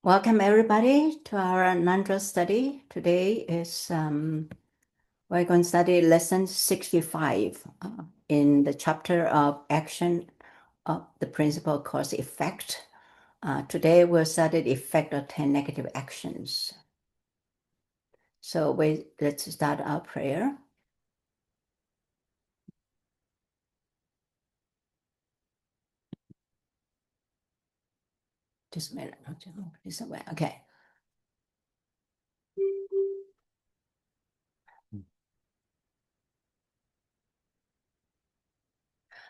Welcome everybody to our Ngöndro study. Today is we're going to study lesson 65 in the chapter of action of the principle cause effect. Today we'll study the effect of 10 negative actions. So let's start our prayer. Just a minute. Okay.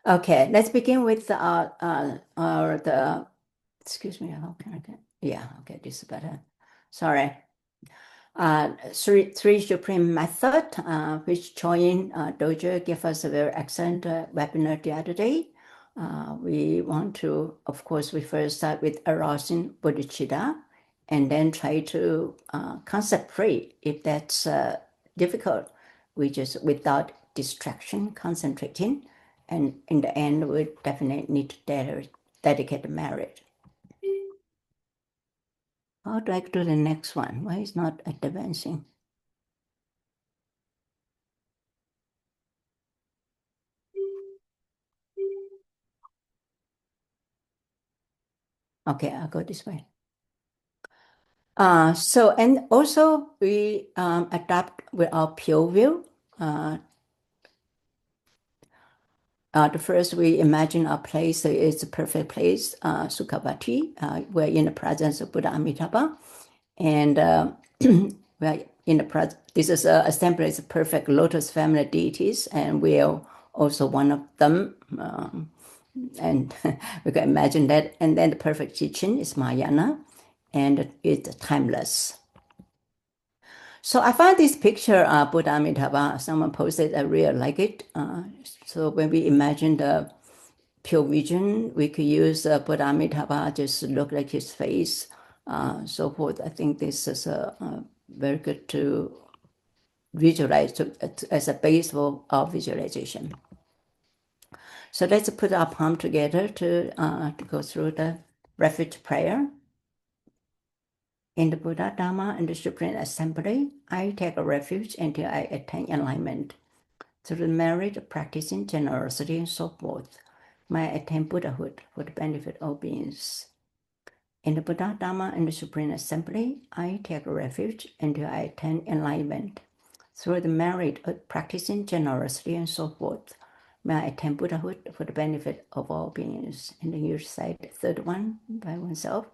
Okay, let's begin with excuse me, how can I get? Yeah, okay, this is better. Sorry. Three supreme method, which Choyin Dojo gave us a very excellent webinar the other day. We want to, of course, we first start with arousing bodhicitta, and then try to concentrate. If that's difficult, we just without distraction concentrating, and in the end, we definitely need to dedicate the merit. How do I do the next one? Why is not advancing? Okay, I'll go this way. And also we adapt with our pure view. The first, we imagine our place is a perfect place, Sukhavati. We're in the presence of Buddha Amitabha, and we're in the presence. This is assembled as a perfect lotus family deities, and we are also one of them. And we can imagine that. And then the perfect teaching is Mahayana, and it's timeless. So I found this picture, Buddha Amitabha, someone posted, I really like it. So when we imagine the pure vision, we could use Buddha Amitabha, just look like his face, so forth. I think this is very good to visualize as a base for our visualization. So let's put our palm together to go through the refuge prayer. In the Buddha, Dharma, and the Supreme Assembly, I take a refuge until I attain enlightenment. Through the merit of practicing generosity and so forth, may I attain Buddhahood for the benefit of all beings. In the Buddha, Dharma, and the Supreme Assembly, I take a refuge until I attain enlightenment. Through the merit of practicing generosity and so forth, may I attain Buddhahood for the benefit of all beings. And then you recite the third one by oneself.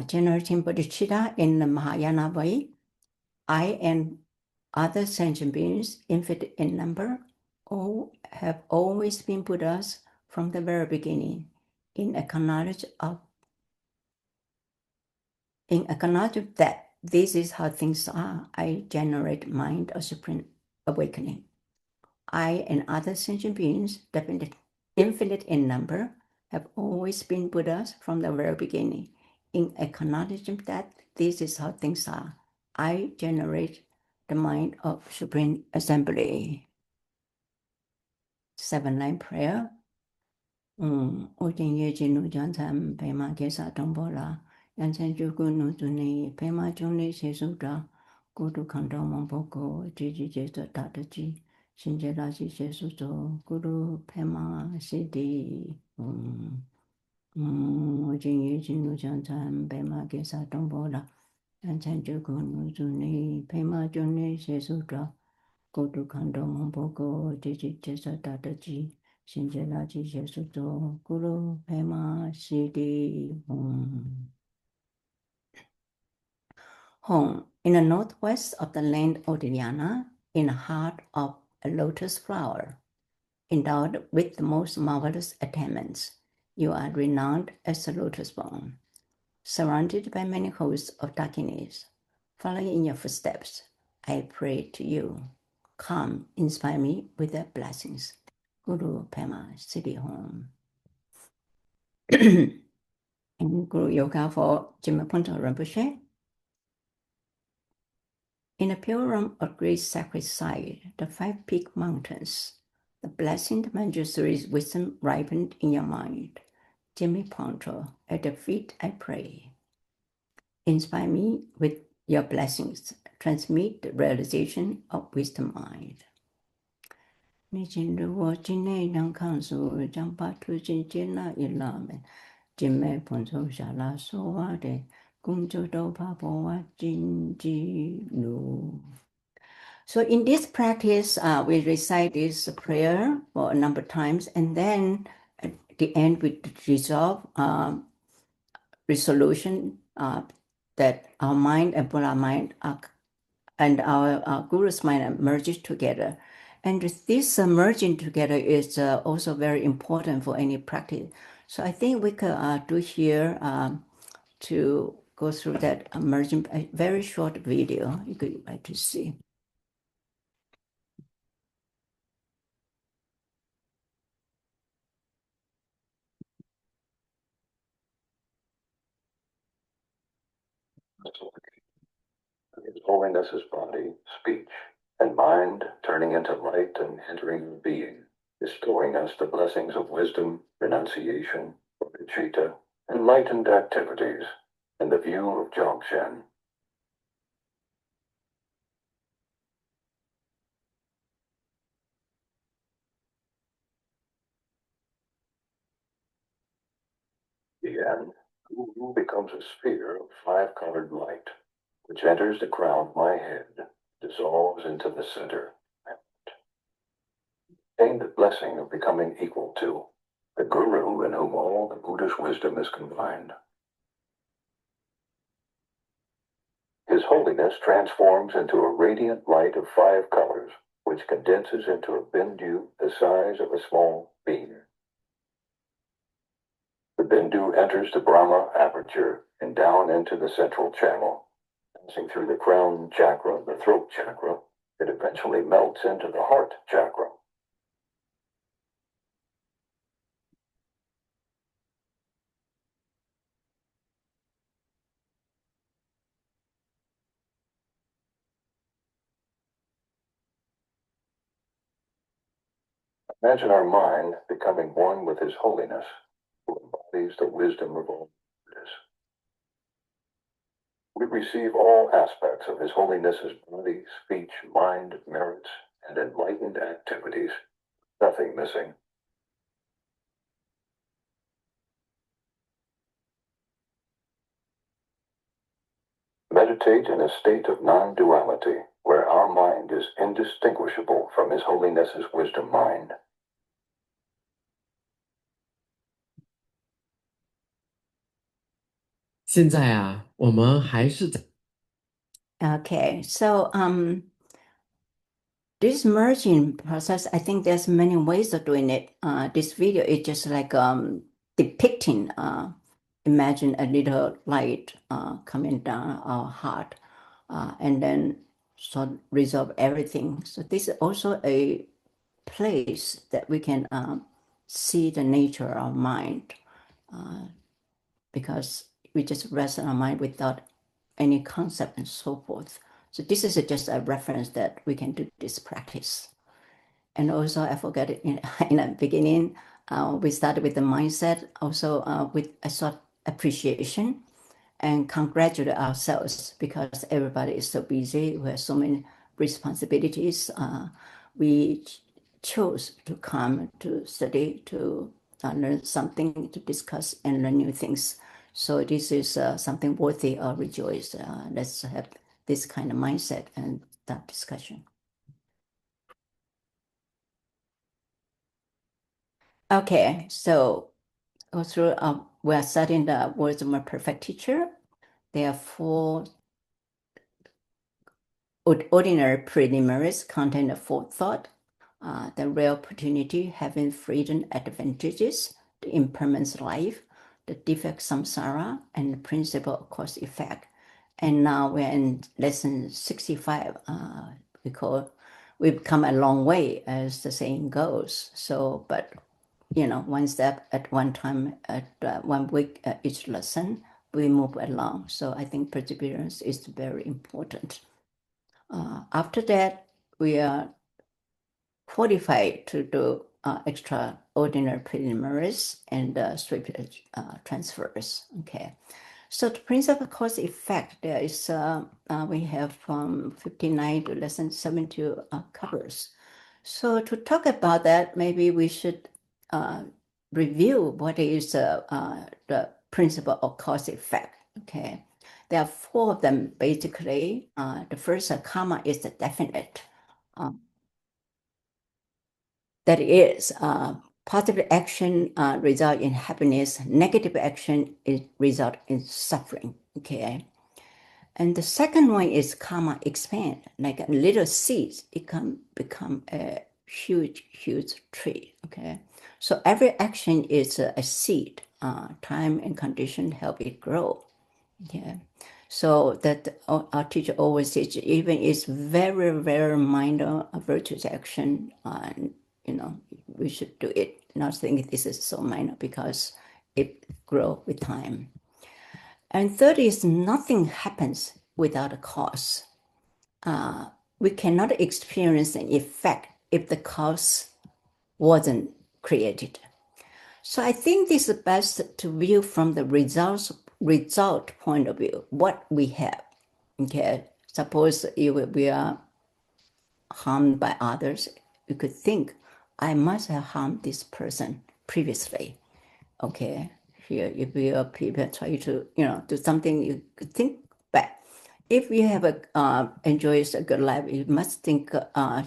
Generating bodhicitta in the Mahayana way, I and other sentient beings, infinite in number, all have always been Buddhas from the very beginning. In acknowledge that this is how things are, I generate mind of supreme awakening. I and other sentient beings, definite, infinite in number, have always been Buddhas from the very beginning. In acknowledging that this is how things are, I generate the mind of Supreme Assembly. 7-line prayer. Ô trình ye chi nu chan tham pe ma ke sa tong bo la, yan chen chu ku nu tu ni pe ma chung ni se su da, ku tu khang dong mong bo ko, chi chi che sa ta ta chi, xin che la chi se su zo, ku tu pe ma si di. Ô trình ye chi nu chan tham pe ma ke sa tong bo la, yan chen chu ku nu tu ni pe ma chung ni se su da, ku tu khang dong mong bo ko, chi chi che sa ta ta chi. In the northwest of the land of Dhyana, in the heart of a lotus flower, endowed with the most marvelous attainments, you are renowned as a lotus bone. Surrounded by many hosts of darkness, following in your footsteps, I pray to you. Come, inspire me with their blessings. Guru Pema City Home. And Guru Yoga for Jima Punta Rinpoche. In the pilgrim of great sacred site, the five peak mountains, the blessed Manjushri's wisdom ripened in your mind. Jimmy Ponto, at the feet I pray. Inspire me with your blessings. Transmit the realization of wisdom mind. 你进入我境内，让康苏将把途径接纳一拉门，今美捧出下拉说话的，公主都怕破瓦经济路。So in this practice, we recite this prayer for a number of times, and then at the end we resolve resolution that our mind and Buddha mind and our Guru's mind are merged together. And this merging together is also very important for any practice. So I think we could do here to go through that merging, a very short video you could like to see. His Holiness's body, speech, and mind turning into light and entering your being, bestowing us the blessings of wisdom, renunciation, bodhicitta, enlightened activities, and the view of Dzogchen. The end, Guru becomes a sphere of five-colored light, which enters the crown of my head, dissolves into the center. Gain the blessing of becoming equal to the Guru in whom all the Buddha's wisdom is combined. His Holiness transforms into a radiant light of five colors, which condenses into a bindu the size of a small bean. The bindu enters the Brahma aperture and down into the central channel. Passing through the crown chakra, the throat chakra, it eventually melts into the heart chakra. Imagine our mind becoming one with His Holiness, who embodies the wisdom of all Buddhas. We receive all aspects of His Holiness's body, speech, mind, merits, and enlightened activities, nothing missing. Meditate in a state of non-duality, where our mind is indistinguishable from His Holiness's wisdom mind. Okay, so this merging process, I think there's many ways of doing it. This video is just like depicting, imagine a little light coming down our heart, and then sort of resolve everything. So this is also a place that we can see the nature of mind, because we just rest in our mind without any concept and so forth. So this is just a reference that we can do this practice. And also, I forgot it in the beginning, we started with the mindset, also with a sort of appreciation and congratulate ourselves because everybody is so busy. We have so many responsibilities. We chose to come to study, to learn something, to discuss and learn new things. So this is something worthy of rejoice. Let's have this kind of mindset and that discussion. Okay, so go through, we are studying the words of a perfect teacher. There are four ordinary preliminaries contain the forethought, the real opportunity, having freedom advantages, the impermanence life, the defect samsara, and the principle of cause effect. And now we're in lesson 65. We've come a long way, as the saying goes. So, but one step at one time, at 1 week each lesson, we move along. So I think perseverance is very important. After that, we are qualified to do extraordinary preliminaries and swift transfers. Okay. So the principal cause effect, there is we have from 59 to less than 72 covers. So to talk about that, maybe we should review what is the principle of cause effect. Okay, there are four of them basically. The first karma is the definite. Uh, that is, positive action result in happiness. Negative action is result in suffering. Okay. And the second one is karma expand, like a little seed, it can become a huge, huge tree. Okay. So every action is a seed. Time and condition help it grow. Yeah. So that our teacher always teach, even it's very, very minor virtuous action, we should do it. Not think this is so minor because it grow with time. And third is nothing happens without a cause. We cannot experience an effect if the cause wasn't created. So I think this is best to view from the result point of view, what we have. Okay, suppose we are harmed by others, you could think, I must have harmed this person previously. Okay, here if your people try to do something, you could think back. If you have enjoys a good life, you must think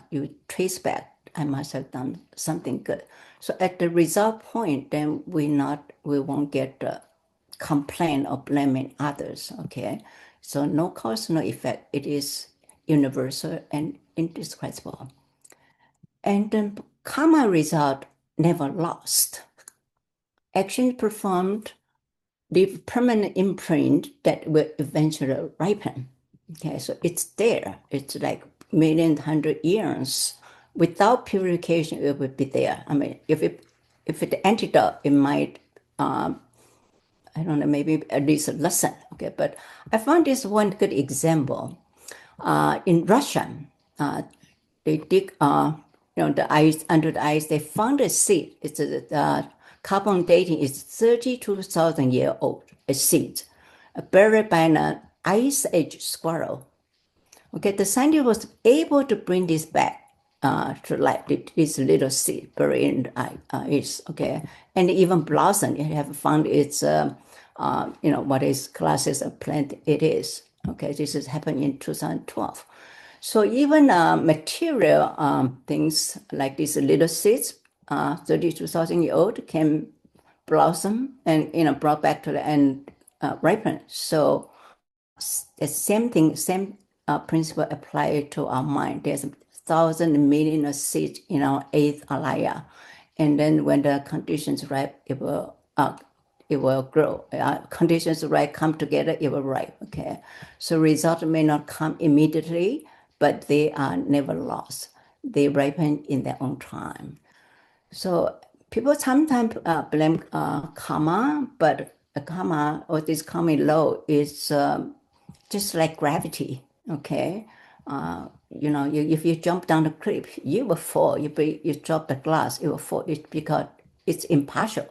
you trace back. I must have done something good. So at the result point, then we won't get complain or blaming others. Okay, so no cause, no effect. It is universal and indescribable. And then karma result never lost. Action performed leave permanent imprint that will eventually ripen. Okay, so it's there. It's like million, 100 years. Without purification, it would be there. I mean, if it antidote, it might I don't know, maybe at least a lesson. Okay, but I found this one good example. In Russia, they dig, the ice under the ice. They found a seed. It's carbon dating is 32,000 year old. A seed buried by an ice age squirrel. Okay, the scientist was able to bring this back to life. This little seed buried in the ice. Okay, and even blossom. You have found its, what is classes of plant it is. Okay, this is happened in 2012. So even material things like these little seeds, 32,000 year old, can blossom and brought back to the and ripen. So the same thing, same principle apply to our mind. There's 1,000 million of seeds in our eighth alaya, and then when the conditions right, it will grow. Conditions right come together, it will ripe. Okay, so result may not come immediately, but they are never lost. They ripen in their own time. So people sometimes blame karma, but karma or this karmic law is just like gravity. Okay, if you jump down the cliff, you will fall. You drop the glass, it will fall. It's because it's impartial.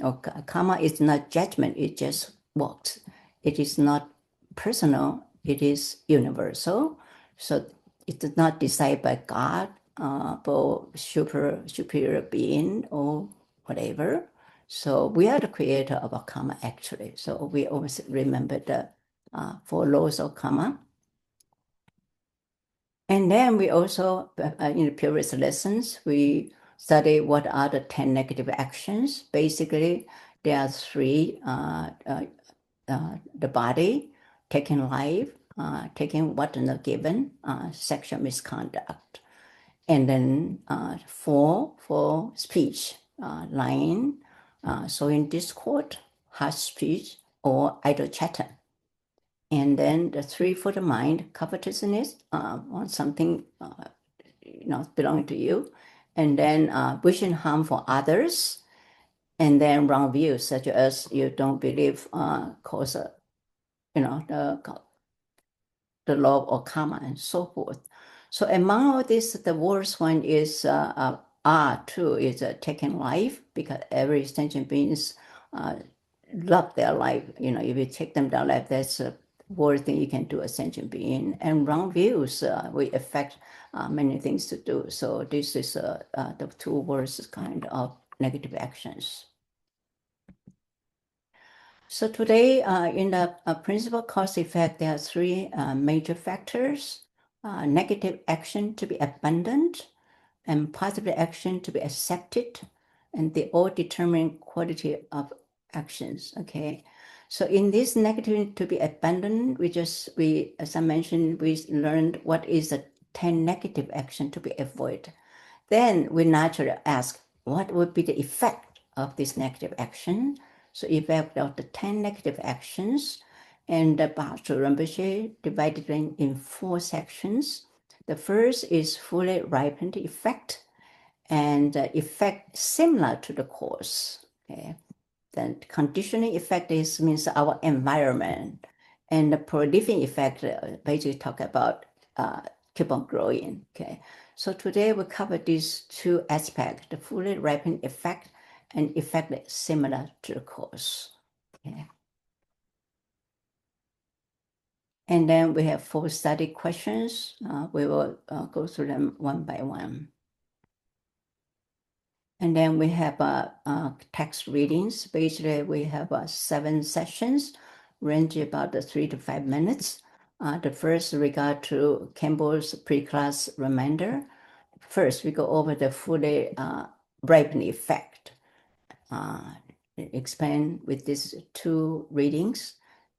Okay. Karma is not judgment. It just works. It is not personal. It is universal. So it is not decided by God, or superior being or whatever. So we are the creator of our karma actually. So we always remember the four laws of karma. And then we also, in the previous lessons, we study what are the 10 negative actions. Basically, there are three, the body, taking life, taking what is not given, sexual misconduct. And then four for speech, lying, sowing discord, harsh speech, or idle chatter. And then the three for the mind, covetousness, want something belonging to you. And then wishing harm for others. And then wrong views, such as you don't believe cause, the the law of karma, and so forth. So among all this, the worst one is R2 is taking life, because every sentient beings love their life. If you take them their life, that's the worst thing you can do a sentient being. And wrong views will affect many things to do. So this is the two worst kind of negative actions. So today, in the principal cause effect, there are three major factors: negative action to be abandoned, and positive action to be accepted, and they all determine quality of actions. Okay, so in this negative to be abandoned, as I mentioned, we learned what is the 10 negative action to be avoided. Then we naturally ask, what would be the effect of this negative action? So effect of the 10 negative actions, and the Bahadur Rinpoche divided in 4 sections. The first is fully ripened effect, and the effect similar to the cause. Okay. Then conditioning effect means our environment, and the prolific effect basically talk about keep on growing. Okay, so today we cover these two aspects: the fully ripened effect and effect similar to the cause. Okay. And then we have 4 study questions. We will go through them one by one. And then we have text readings. Basically, we have 7 sessions, range about 3 to 5 minutes. The first regard to Campbell's pre-class reminder. First, we go over the fully ripened effect. Explain with these 2 readings.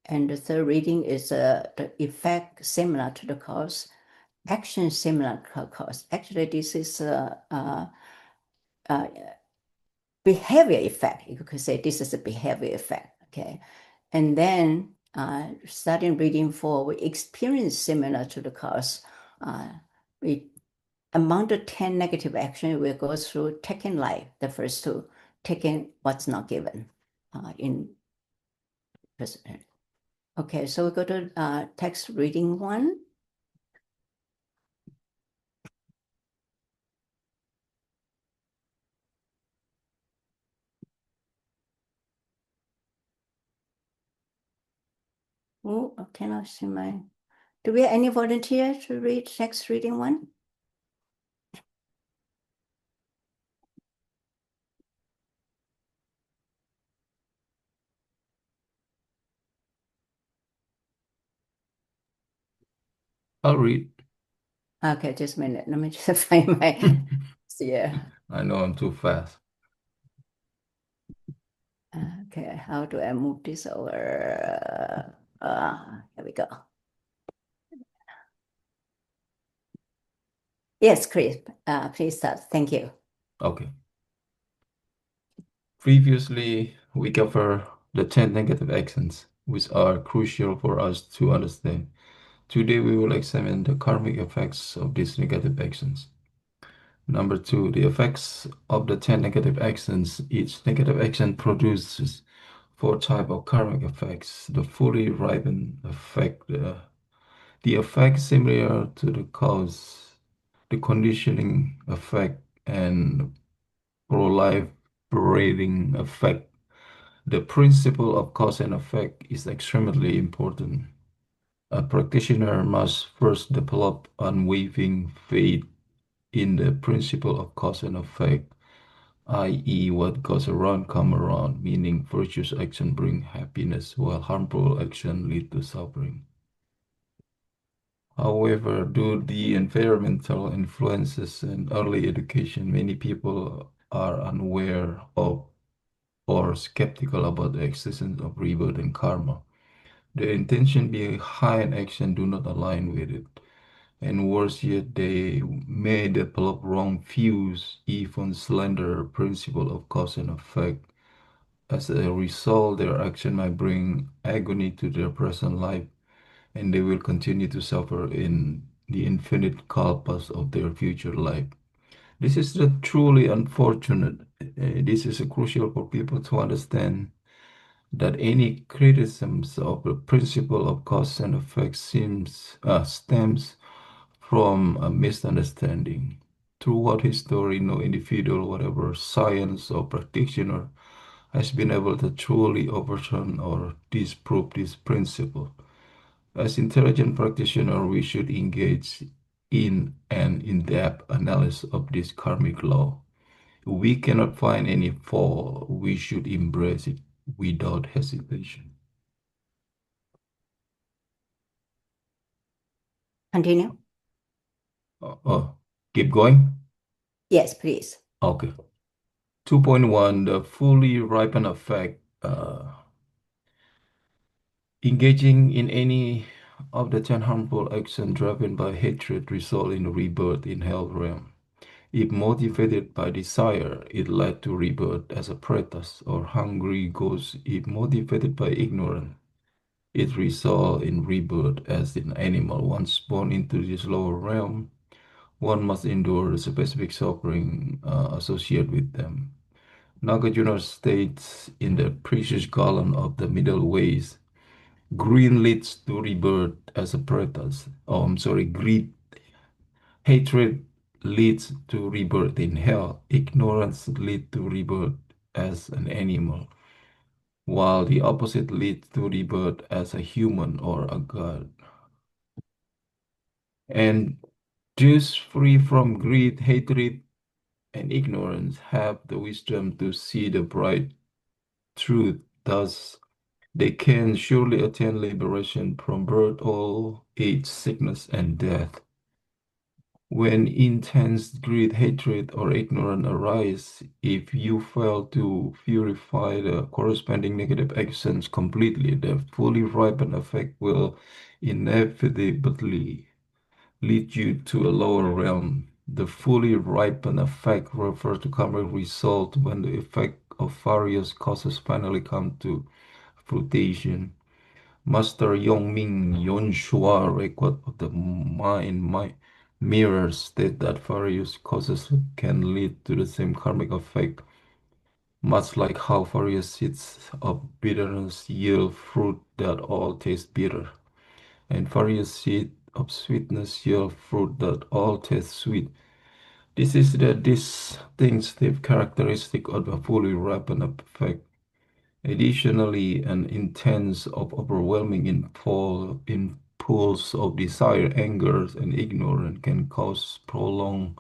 And the third reading is the effect similar to the cause, action similar to the cause. Actually, this is behavior effect. You could say this is a behavior effect. Okay, and then starting reading 4, we experience similar to the cause. We among the 10 negative action, we go through taking life, the first 2, taking what's not given in present. Okay, so we go to text reading 1. Oh, I cannot see my. Do we have any volunteer to read text reading 1? I'll read. Okay, just a minute. Let me just find my. Yeah. I know I'm too fast. Okay, how do I move this over? Here we go. Yes, Chris, please start. Thank you. Okay. Previously, we covered the 10 negative actions, which are crucial for us to understand. Today, we will examine the karmic effects of these negative actions. Number 2, the effects of the 10 negative actions. Each negative action produces 4 types of karmic effects. The fully ripened effect, the effect similar to the cause, the conditioning effect, and proliferating effect. The principle of cause and effect is extremely important. A practitioner must first develop unwavering faith in the principle of cause and effect, i.e., what goes around come around, meaning virtuous action bring happiness while harmful action lead to suffering. However, due to the environmental influences and early education, many people are unaware of or skeptical about the existence of rebirth and karma. The intention behind action do not align with it. And worse yet, they may develop wrong views, even slander principle of cause and effect. As a result, their action might bring agony to their present life, and they will continue to suffer in the infinite kalpas of their future life. This is truly unfortunate. This is crucial for people to understand that any criticisms of the principle of cause and effect stems from a misunderstanding. Throughout history, no individual, whatever science or practitioner, has been able to truly overturn or disprove this principle. As intelligent practitioners, we should engage in an in-depth analysis of this karmic law. We cannot find any fault. We should embrace it without hesitation. Continue. Oh, keep going. Yes, please. Okay. 2.1, the fully ripened effect. Engaging in any of the 10 harmful actions driven by hatred result in rebirth in hell realm. If motivated by desire, it led to rebirth as a pretas or hungry ghost. If motivated by ignorance, it results in rebirth as an animal. Once born into this lower realm, one must endure the specific suffering associated with them. Nagarjuna states in the precious column of the middle ways, green leads to rebirth as a pretas. Oh, I'm sorry, greed, hatred leads to rebirth in hell. Ignorance leads to rebirth as an animal, while the opposite leads to rebirth as a human or a god. And Jews free from greed, hatred, and ignorance have the wisdom to see the bright truth. Thus, they can surely attain liberation from birth, old age, sickness, and death. When intense greed, hatred, or ignorance arise, if you fail to purify the corresponding negative actions completely, the fully ripened effect will inevitably lead you to a lower realm. The fully ripened effect refers to karmic result when the effect of various causes finally come to fruition. Master Yongming Yonshua record of the mind mirror state that various causes can lead to the same karmic effect, much like how various seeds of bitterness yield fruit that all taste bitter, and various seeds of sweetness yield fruit that all taste sweet. This is the distinctive characteristic of the fully ripened effect. Additionally, an intense of overwhelming impulse of desire, anger, and ignorance can cause prolonged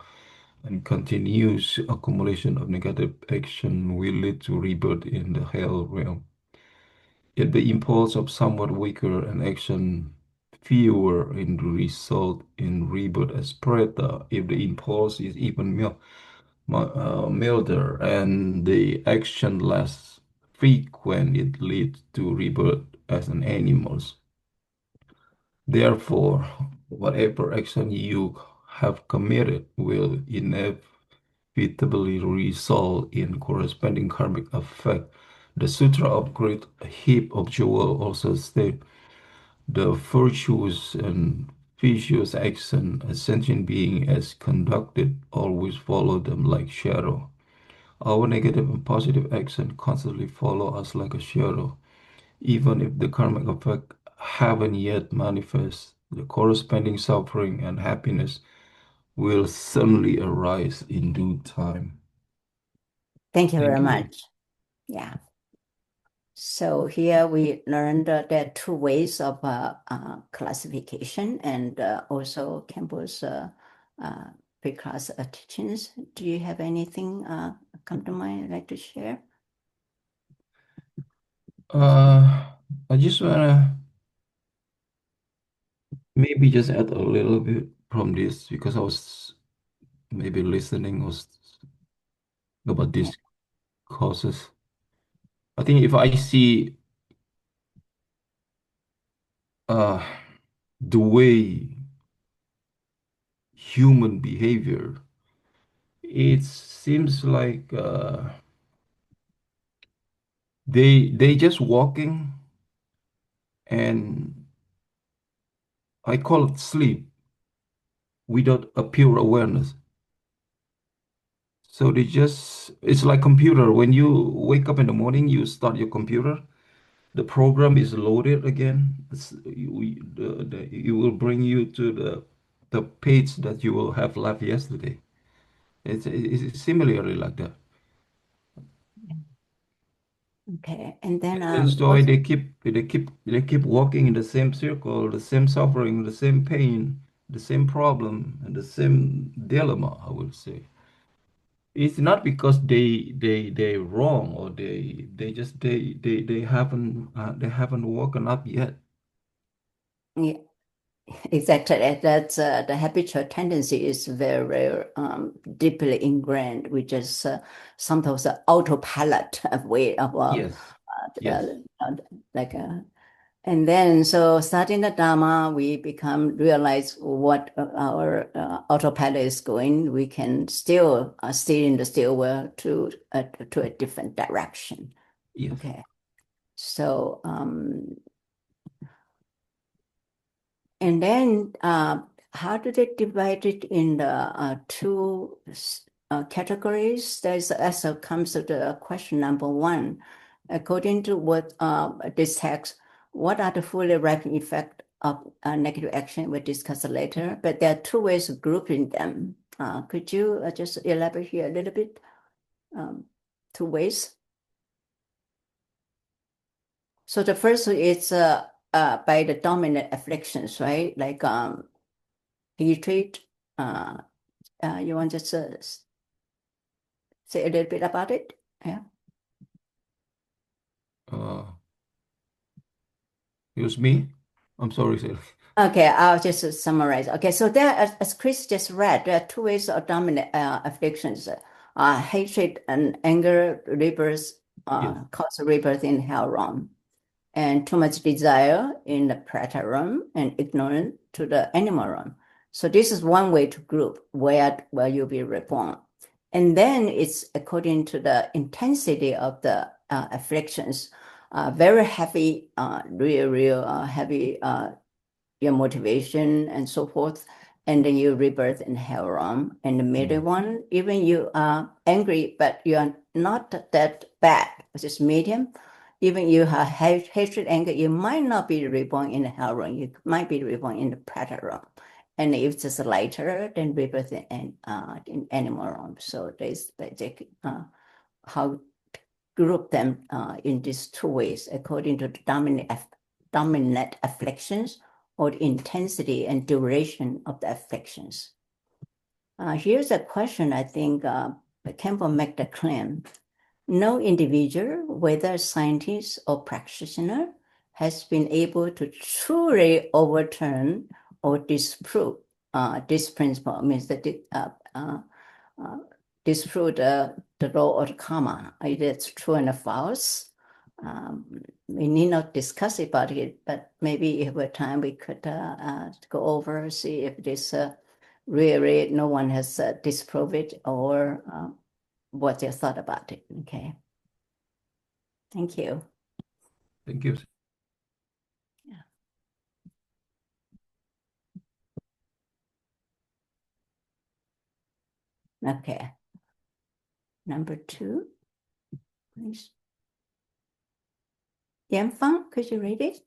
and continuous accumulation of negative action will lead to rebirth in the hell realm. Yet the impulse of somewhat weaker and action fewer in result in rebirth as preta if the impulse is even milder and the action less frequent, it leads to rebirth as an animal. Therefore, whatever action you have committed will inevitably result in corresponding karmic effect. The Sutra of Great Heap of Jewel also states the virtuous and vicious action a sentient being has conducted always follow them like shadow. Our negative and positive action constantly follow us like a shadow. Even if the karmic effect haven't yet manifest, the corresponding suffering and happiness will suddenly arise in due time. Thank you very Thank you. much. Yeah. So here we learned there are two ways of classification and also Campbell's pre-class teachings. Do you have anything come to mind you'd like to share? I just wanna maybe just add a little bit from this because I was maybe listening was about Yeah. these causes. I think if I see uh the way human behavior, it seems like they just walking and I call it sleep without a pure awareness. So they just it's like computer. When you wake up in the morning, you start your computer. the program is loaded again. It will bring you to the page that you will have left yesterday. It's similarly like that. Okay, and then And so what's they keep walking in the same circle, the same suffering, the same pain, the same problem, and the same dilemma, I would say. It's not because they're wrong or they haven't woken up yet. yeah, exactly that's the habitual tendency is very deeply ingrained. We just sometimes the autopilot of way of Yes. Yes. like and then so starting the Dharma, we become realize what our autopilot is going. We can still steer in the still wheel to a different direction. Yes. Okay. So, and then how do they divide it in the two categories? There's also comes to the question number one. According to what this text, what are the fully ripe effect of negative action? We'll discuss later, but there are two ways of grouping them. Could you just elaborate here a little bit? Two ways. So the first is by the dominant afflictions, right? Like hatred. You want to just say a little bit about it? Yeah. Uh, Use me. I'm sorry, sir. Okay, I'll just summarize. Okay, so there, as Chris just read, there are two ways of dominant afflictions. Hatred and anger rebirth, Yes. cause rebirth in hell realm, and too much desire in the predator realm, and ignorance to the animal realm. So this is one way to group where you'll be reborn. And then it's according to the intensity of the afflictions, very heavy, real heavy your motivation and so forth. And then you rebirth in hell realm. And the middle one, even you are angry, but you are not that bad, it's just medium. Even you have hatred, anger, you might not be reborn in the hell realm. You might be reborn in the predator realm. And if it's just lighter, then rebirth in animal realm. So there's basic how group them in these two ways according to the dominant afflictions or the intensity and duration of the afflictions. Here's a question I think Campbell make the claim. No individual, whether scientist or practitioner, has been able to truly overturn or disprove this principle. Means that disprove the law of karma. Either it's true and false. We need not discuss about it, but maybe if we have time, we could go over, see if this really no one has disproved it or what their thought about it. Okay. Thank you. Thank you. Okay. Number two, please. Yanfang, could you read it?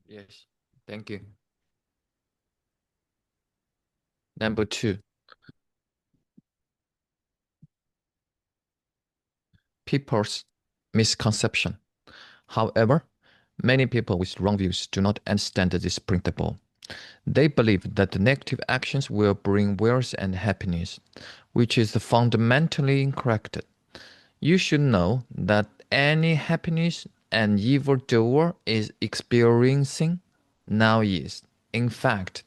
Yes, thank you. Number two, people's misconception. However, many people with wrong views do not understand this principle. They believe that the negative actions will bring wealth and happiness, which is fundamentally incorrect. You should know that any happiness an evildoer is experiencing now is, in fact,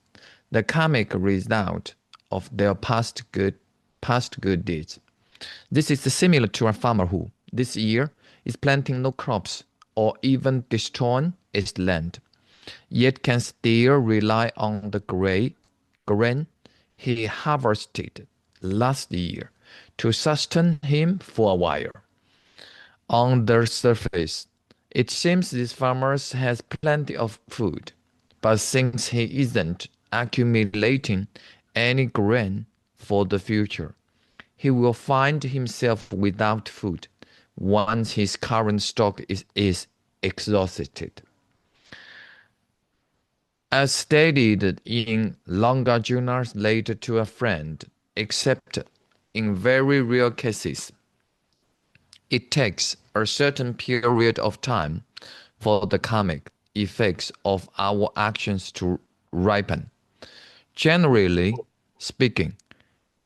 the karmic result of their past good deeds. This is similar to a farmer who, this year, is planting no crops or even destroying its land, yet can still rely on the grain he harvested last year to sustain him for a while. On the surface, it seems this farmer has plenty of food, but since he isn't accumulating any grain for the future, he will find himself without food once his current stock is exhausted. As stated in Nagarjuna's letter to a friend, except in very rare cases, it takes a certain period of time for the karmic effects of our actions to ripen. Generally speaking,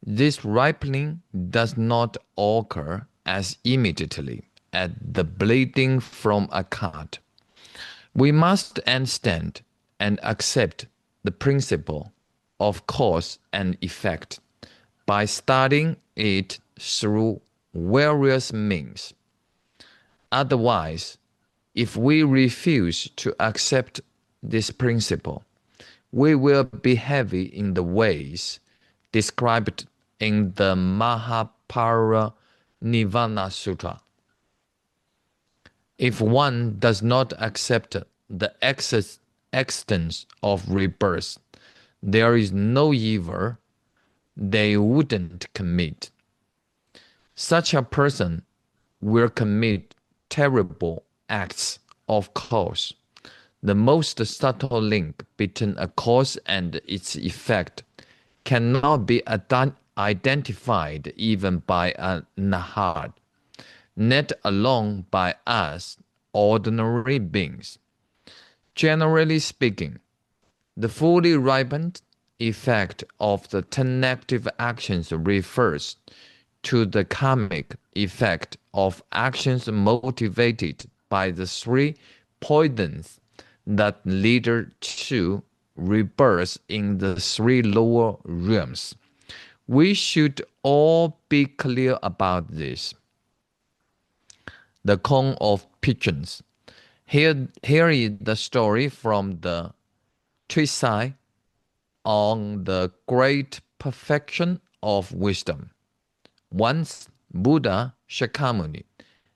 this ripening does not occur as immediately as the bleeding from a cut. We must understand and accept the principle of cause and effect by studying it through various means. Otherwise, if we refuse to accept this principle, we will be heavy in the ways described in the Mahaparinirvana Sutra. If one does not accept the existence of rebirth, there is no evil they wouldn't commit. Such a person will commit terrible acts of cause. The most subtle link between a cause and its effect cannot be identified even by a Nahad, let alone by us ordinary beings. Generally speaking, the fully ripened effect of the 10 negative actions refers to the karmic effect of actions motivated by the 3 poisons that lead to rebirth in the 3 lower realms. We should all be clear about this. The Cone of Pigeons. Here is the story from the treatise on the great perfection of wisdom. Once Buddha Shakyamuni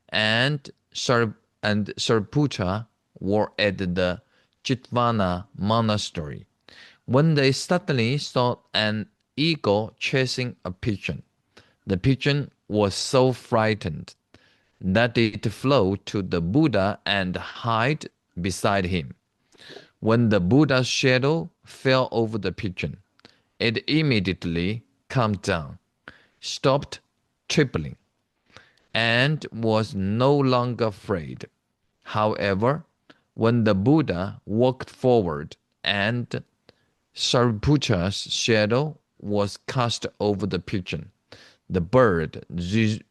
and Sariputta were at the Chitvana monastery when they suddenly saw an eagle chasing a pigeon. The pigeon was so frightened that it flew to the Buddha and hid beside him. When the Buddha's shadow fell over the pigeon, it immediately calmed down, stopped trembling, and was no longer afraid. However, when the Buddha walked forward and Sariputta's shadow was cast over the pigeon, the bird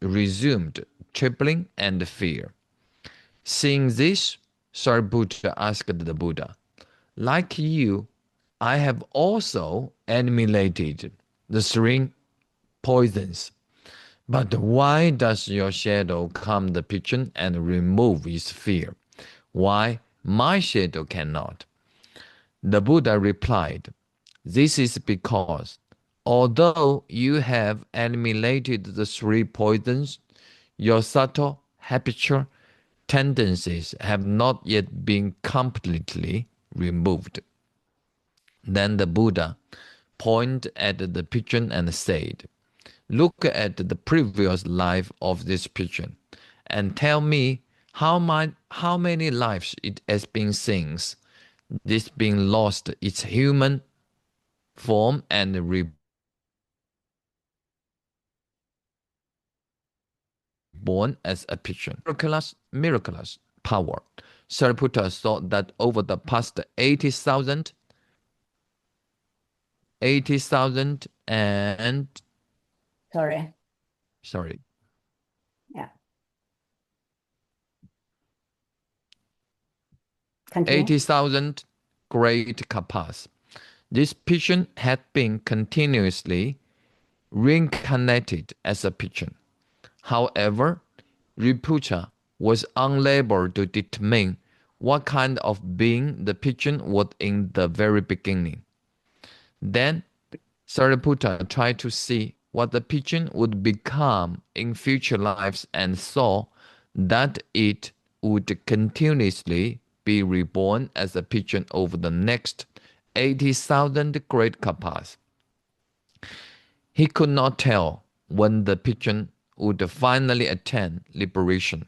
resumed trembling and fear. Seeing this, Sariputta asked the Buddha, "Like you, I have also eliminated the 3 poisons. But why does your shadow calm the pigeon and remove its fear? Why my shadow cannot?" The Buddha replied, "This is because, although you have eliminated the 3 poisons, your subtle habitual tendencies have not yet been completely removed." Then the Buddha pointed at the pigeon and said, "Look at the previous life of this pigeon and tell me how many lives it has been since this being lost its human form and reborn as a pigeon." Miraculous power. Sariputta thought that over the past 80,000 and Sorry. Yeah. Continue. 80,000 great kapas, this pigeon had been continuously reincarnated as a pigeon. However, Rinpoche was unable to determine what kind of being the pigeon was in the very beginning. Then Sariputta tried to see what the pigeon would become in future lives and saw that it would continuously be reborn as a pigeon over the next 80,000 great kapas. He could not tell when the pigeon would finally attain liberation.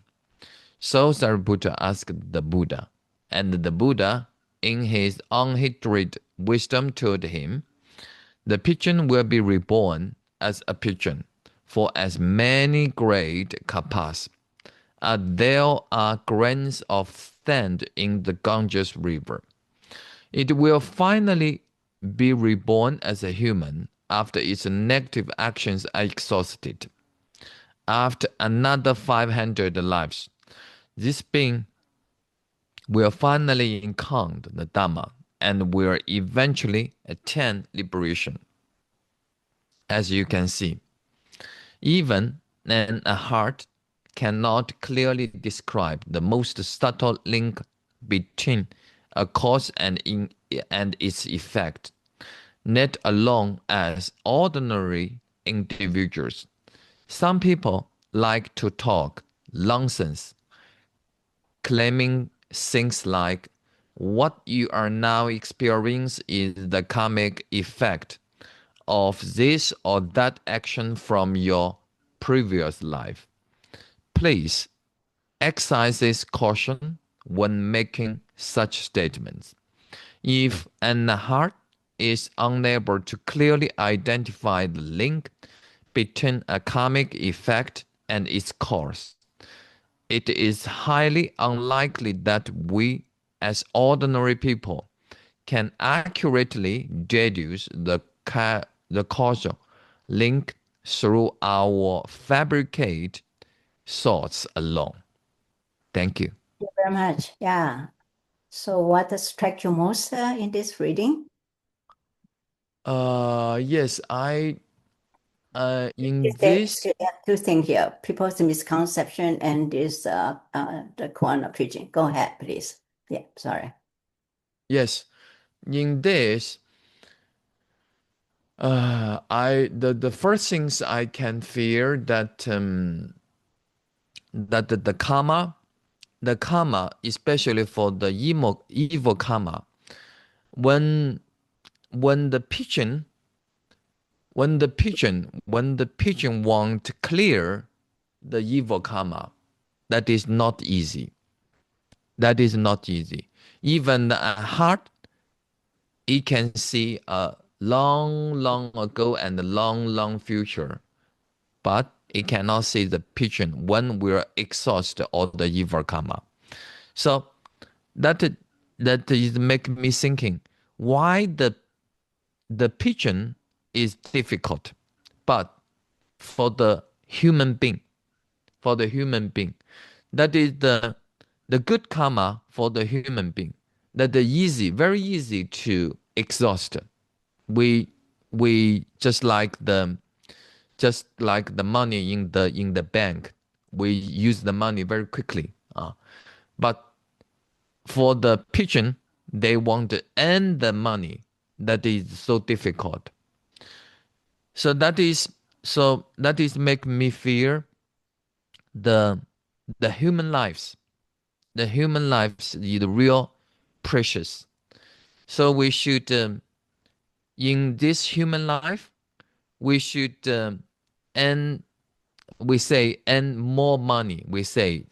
So Sariputta asked the Buddha, and the Buddha, in his unhindered wisdom, told him, the pigeon will be reborn as a pigeon, for as many great kapas as there are grains of sand in the Ganges River. It will finally be reborn as a human after its negative actions are exhausted. After another 500 lives, this being will finally encounter the Dhamma and will eventually attain liberation. As you can see, even a heart cannot clearly describe the most subtle link between a cause and its effect, let alone as ordinary individuals. Some people like to talk nonsense, claiming things like, what you are now experiencing is the karmic effect of this or that action from your previous life. Please exercise caution when making such statements. If an heart is unable to clearly identify the link between a karmic effect and its cause, it is highly unlikely that we, as ordinary people, can accurately deduce the causal link through our fabricated thoughts alone. Thank you. Thank you very much. Yeah. So what struck you most in this reading? Yes, I in Is this there two things here, people's misconception and this the corner preaching. Go ahead, please. Yeah, sorry. yes, in this the first things I can fear that that the karma, especially for the evil karma, when when the pigeon when the pigeon want to clear the evil karma, that is not easy. That is not easy. Even a heart, it can see a long ago and a long future, but it cannot see the pigeon when we're exhausted all the evil karma. So that that is make me thinking why the pigeon is difficult, but for the human being, for the human being, that is the good karma for the human being, that the easy, very easy to exhaust. We we just like the money in the bank, we use the money very quickly. But for the pigeon, they want to earn the money. That is so difficult. So that is make me fear the the human lives. The human lives is real precious. So we should in this human life we should earn, we say, earn more money. We say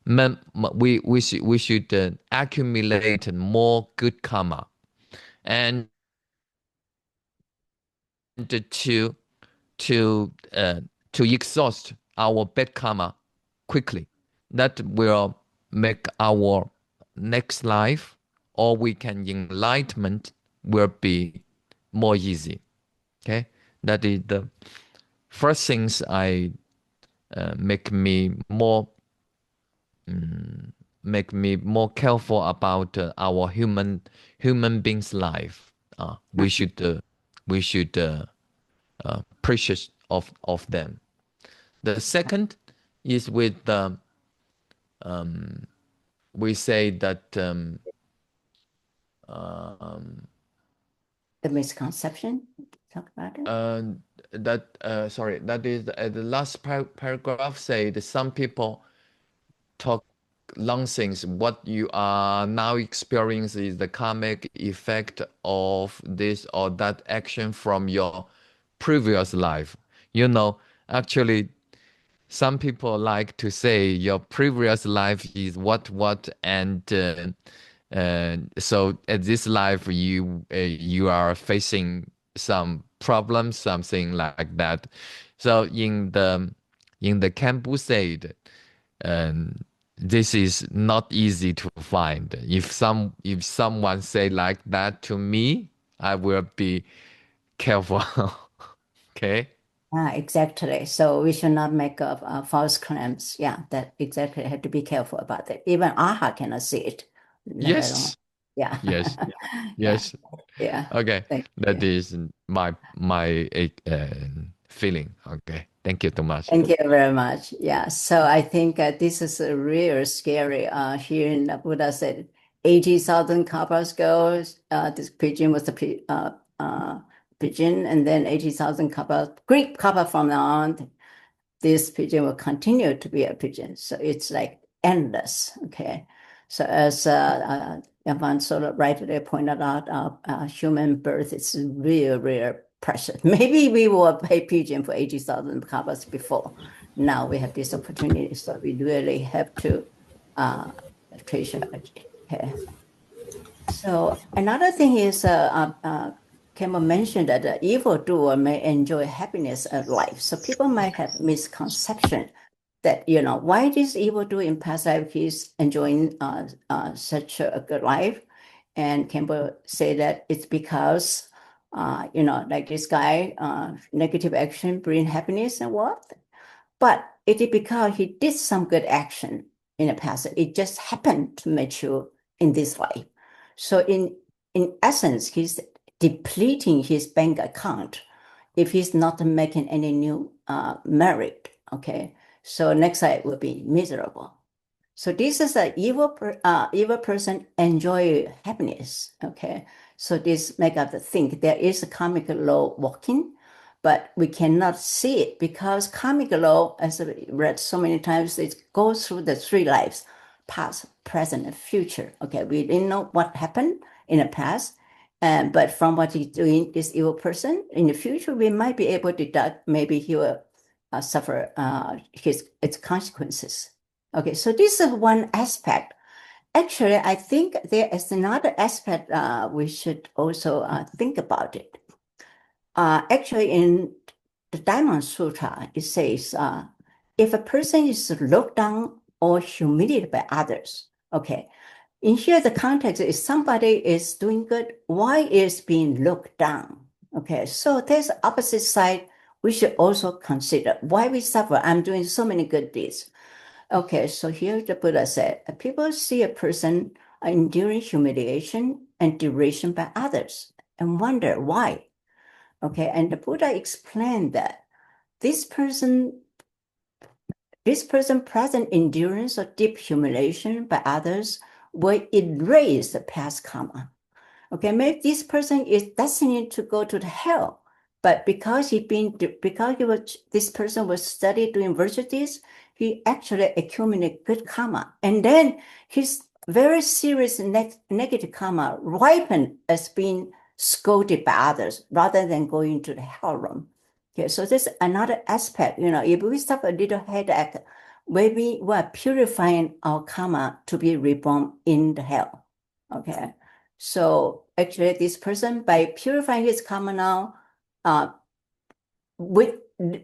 we should accumulate more good karma and to to uh, to exhaust our bad karma quickly. That will make our next life, or we can enlightenment, will be more easy. Okay, that is the first things I make me more make me more careful about our human beings' life. We should precious of them. The second is with we say that The misconception. Talk about it. sorry, that is the last paragraph say that some people talk long things. What you are now experiencing is the karmic effect of this or that action from your previous life. You know, actually, some people like to say your previous life is what, and so at this life you are facing some problems, something like that. So in the campus aid, this is not easy to find. If someone say like that to me, I will be careful. Okay. Exactly. So we should not make false claims. Yeah, that exactly. Have to be careful about that. Even AHA cannot see it, let alone. Yes. Yeah. Yes. Yeah. Yes. Yeah. Okay. Thank That you. is my feeling. Okay. Thank you too much. Thank you very much. Yeah. So I think this is a real scary. Here in the Buddha said 80,000 kappas goes. This pigeon was the pigeon, and then 80,000 kappas, Greek kappa from now on. This pigeon will continue to be a pigeon. So it's like endless. Okay. So as Yaman sort of rightly pointed out, human birth is real precious. Maybe we were a pigeon for 80,000 kappas before. Now we have this opportunity. So we really have to treasure it. Okay. So another thing is, Campbell mentioned that the evildoer may enjoy happiness at life. So people might have misconception that, why this evildoer in past life he's enjoying such a good life. And Campbell say that it's because, like this guy, negative action bring happiness and wealth. But it is because he did some good action in the past. It just happened to mature in this life. So in essence, he's depleting his bank account if he's not making any new merit. Okay, so next life will be miserable. So this is an evil person enjoy happiness. Okay, so this make us think there is a karmic law working, but we cannot see it because karmic law, as I read so many times, it goes through the three lives: past, present, and future. Okay, we didn't know what happened in the past, but from what he's doing, this evil person in the future, we might be able to deduct maybe he will suffer its consequences. Okay, so this is one aspect. Actually, I think there is another aspect we should also think about it. Actually, in the Diamond Sutra, it says, if a person is looked down or humiliated by others, okay, in here the context is somebody is doing good, why is being looked down? Okay, so there's the opposite side we should also consider. Why we suffer? I'm doing so many good deeds. Okay, so here the Buddha said, people see a person enduring humiliation and derision by others and wonder why. Okay, and the Buddha explained that this person present endurance or deep humiliation by others will erase the past karma. Okay, maybe this person is destined to go to the hell, but because this person was studied doing virtue deeds, he actually accumulated good karma, and then his very serious negative karma ripened as being scolded by others rather than going to the hell room. Okay, so this is another aspect. If we suffer a little headache, maybe we're purifying our karma to be reborn in the hell. Okay. So actually, this person, by purifying his karma now, with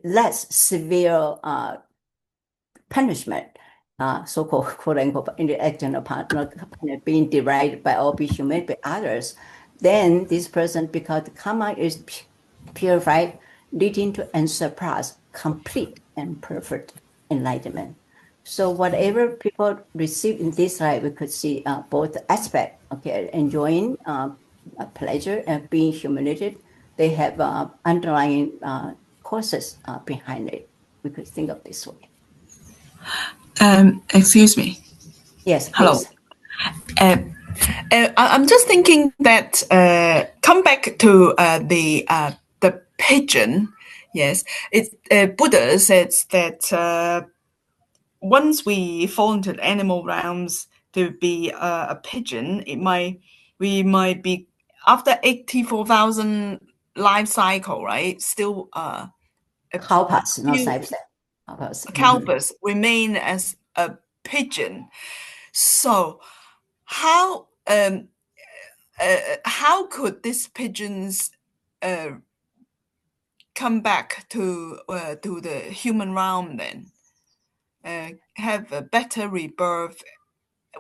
less severe punishment, so-called quote unquote in the external partner being derided by or be humiliated by others, then this person, because the karma is purified, leading to and surpass complete and perfect enlightenment. So whatever people receive in this life, we could see both aspects. Okay, enjoying pleasure and being humiliated. They have underlying causes behind it. We could think of this way. Excuse me. Yes, Hello. please. I'm just thinking that come back to the pigeon. Yes, Buddha says that once we fall into the animal realms to be a pigeon, we might be after 84,000 life cycle, right? Still Kalpas, not lifestyle. Calvus remain as a pigeon. So how could these pigeons come back to the human realm then? Have a better rebirth?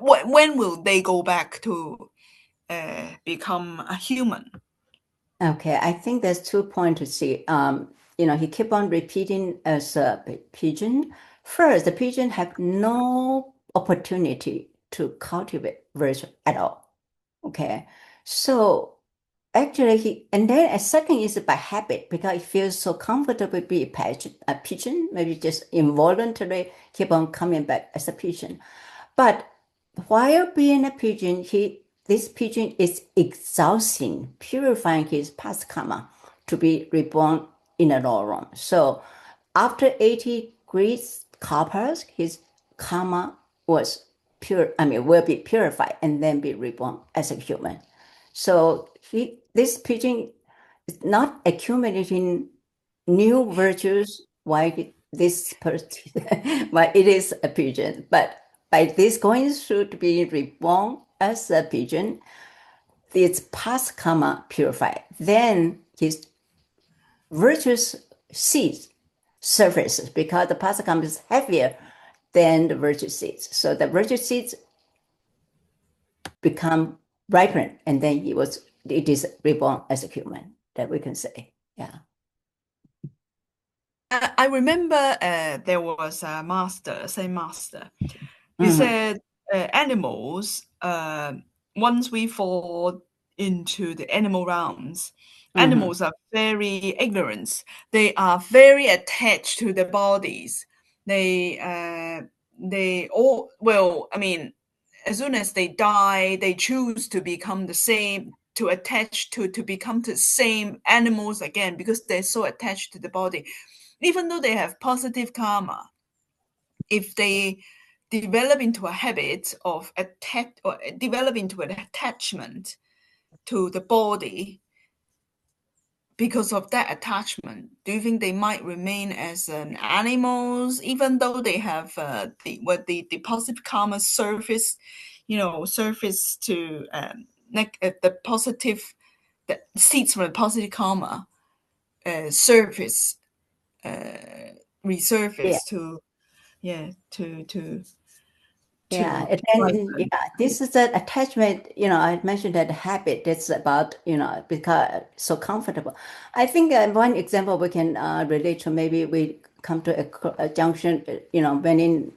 When will they go back to become a human? Okay, I think there's 2 points to see. He kept on repeating as a pigeon. First, the pigeon have no opportunity to cultivate virtue at all. Okay, so actually and then a second is by habit, because it feels so comfortable to be a pigeon, maybe just involuntarily keep on coming back as a pigeon. But while being a pigeon, this pigeon is exhausting, purifying his past karma to be reborn in a lower realm. So after 80 great kalpas, his karma was will be purified and then be reborn as a human. So this pigeon is not accumulating new virtues while this person, while it is a pigeon, but by this going through to be reborn as a pigeon, its past karma purified. Then his virtuous seeds surfaces because the past karma is heavier than the virtue seeds. So the virtue seeds become ripened, and then it is reborn as a human, that we can say. Yeah. I remember there was a master, Zen master. He said animals, once we fall into the animal realms, animals are very ignorant. They are very attached to their bodies. They all, well, I mean, as soon as they die, they choose to become the same, to attach to become the same animals again, because they're so attached to the body. Even though they have positive karma, if they develop into a habit of develop into an attachment to the body, because of that attachment, do you think they might remain as an animals, even though they have the positive karma surface, surface to the positive, the seeds from the positive karma surface, resurface to Yeah, and then this is an attachment. I mentioned that habit. That's about because so comfortable. I think one example we can relate to, maybe we come to a junction, when in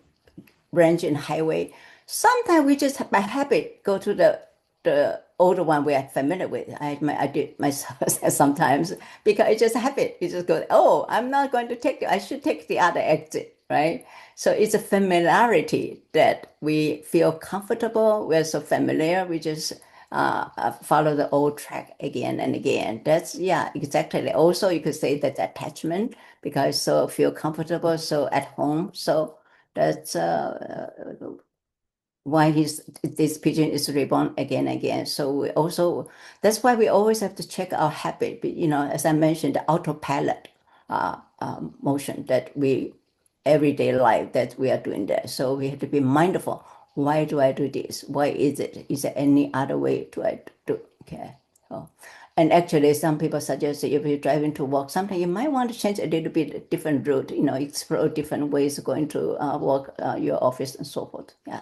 branch in highway. Sometimes we just by habit go to the older one we are familiar with. I did myself sometimes because it's just a habit. You just go, oh, I'm not going to take it. I should take the other exit, right? So it's a familiarity that we feel comfortable. We're so familiar. We just follow the old track again and again. That's, yeah, exactly. Also, you could say that attachment, because so feel comfortable, so at home. So that's why this pigeon is reborn again and again. So that's why we always have to check our habit. As I mentioned, the autopilot motion that we everyday life that we are doing that. So we have to be mindful. Why do I do this? Why is it? Is there any other way to I do? Okay. And actually, some people suggest that if you're driving to work, sometimes you might want to change a little bit different route, explore different ways of going to work, your office, and so forth. Yeah.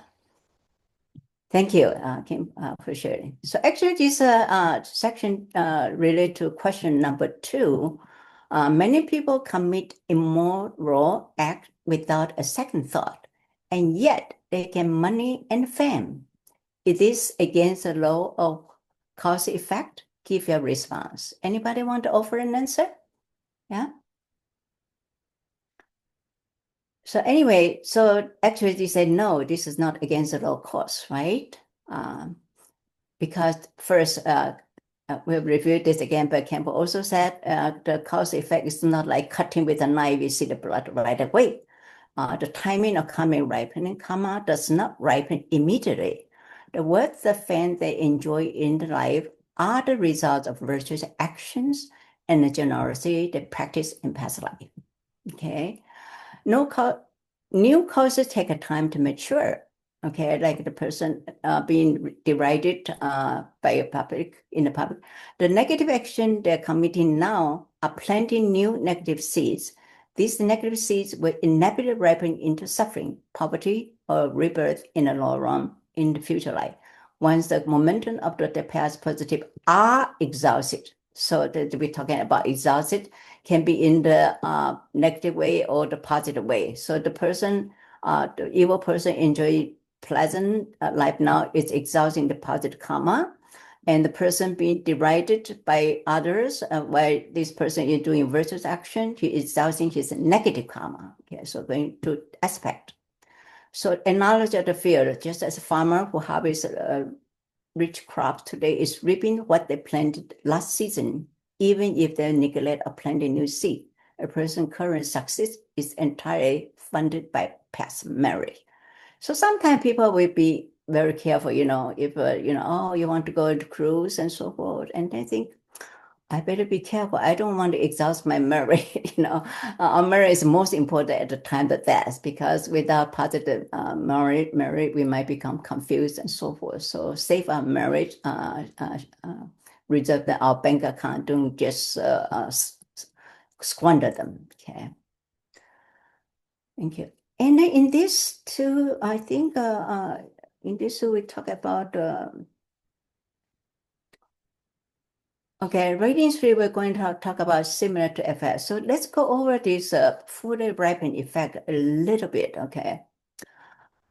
Thank you, Kim, for sharing. So actually, this section related to question number 2. Many people commit immoral act without a second thought, and yet they get money and fame. Is this against the law of cause effect? Give your response. Anybody want to offer an answer? Yeah. So anyway, so actually they said, no, this is not against the law of cause, right? Because first, we'll review this again, but Campbell also said the cause effect is not like cutting with a knife, you see the blood right away. The timing of coming ripening karma does not ripen immediately. The worth, the fame they enjoy in the life are the results of virtuous actions and the generosity they practice in past life. Okay. new causes take a time to mature. Okay, like the person being derided by a public in the public. The negative action they're committing now are planting new negative seeds. These negative seeds will inevitably ripen into suffering, poverty, or rebirth in the long run in the future life. Once the momentum of the past positive are exhausted, so we're talking about exhausted can be in the negative way or the positive way. So the person, the evil person enjoy pleasant life now is exhausting the positive karma. And the person being derided by others, while this person is doing virtuous action, he is exhausting his negative karma. Okay, so going to aspect. So analogy of the field, just as a farmer who harvests rich crops today is reaping what they planted last season, even if they neglect or planting new seed. A person's current success is entirely funded by past merit. So sometimes people will be very careful, if, oh, you want to go to cruise and so forth. And they think, I better be careful. I don't want to exhaust my merit. Our merit is most important at the time of death, because without positive merit, we might become confused and so forth. So save our merit, reserve our bank account, don't just squander them. Okay. Thank you. And then in this too, I think in this too, we talk about okay, rating 3, we're going to talk about similar to effect. So let's go over this fully ripened effect a little bit, okay?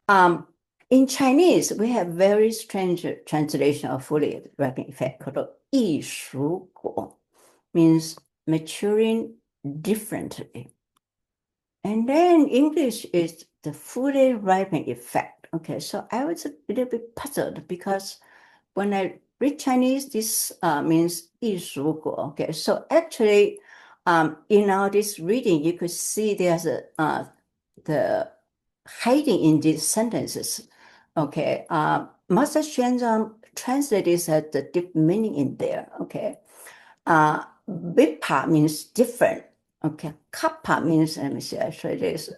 In Chinese, we have very strange translation of fully ripened effect called 异熟果, means maturing differently. And then English is the fully ripened effect. Okay, so I was a little bit puzzled because when I read Chinese, this means 艺术果. Okay, so actually, in all this reading, you could see there's the hiding in these sentences. Okay, Master Xuanzang translated this as the deep meaning in there. Okay, Vipa means different. Okay, Kappa means, let me see, actually this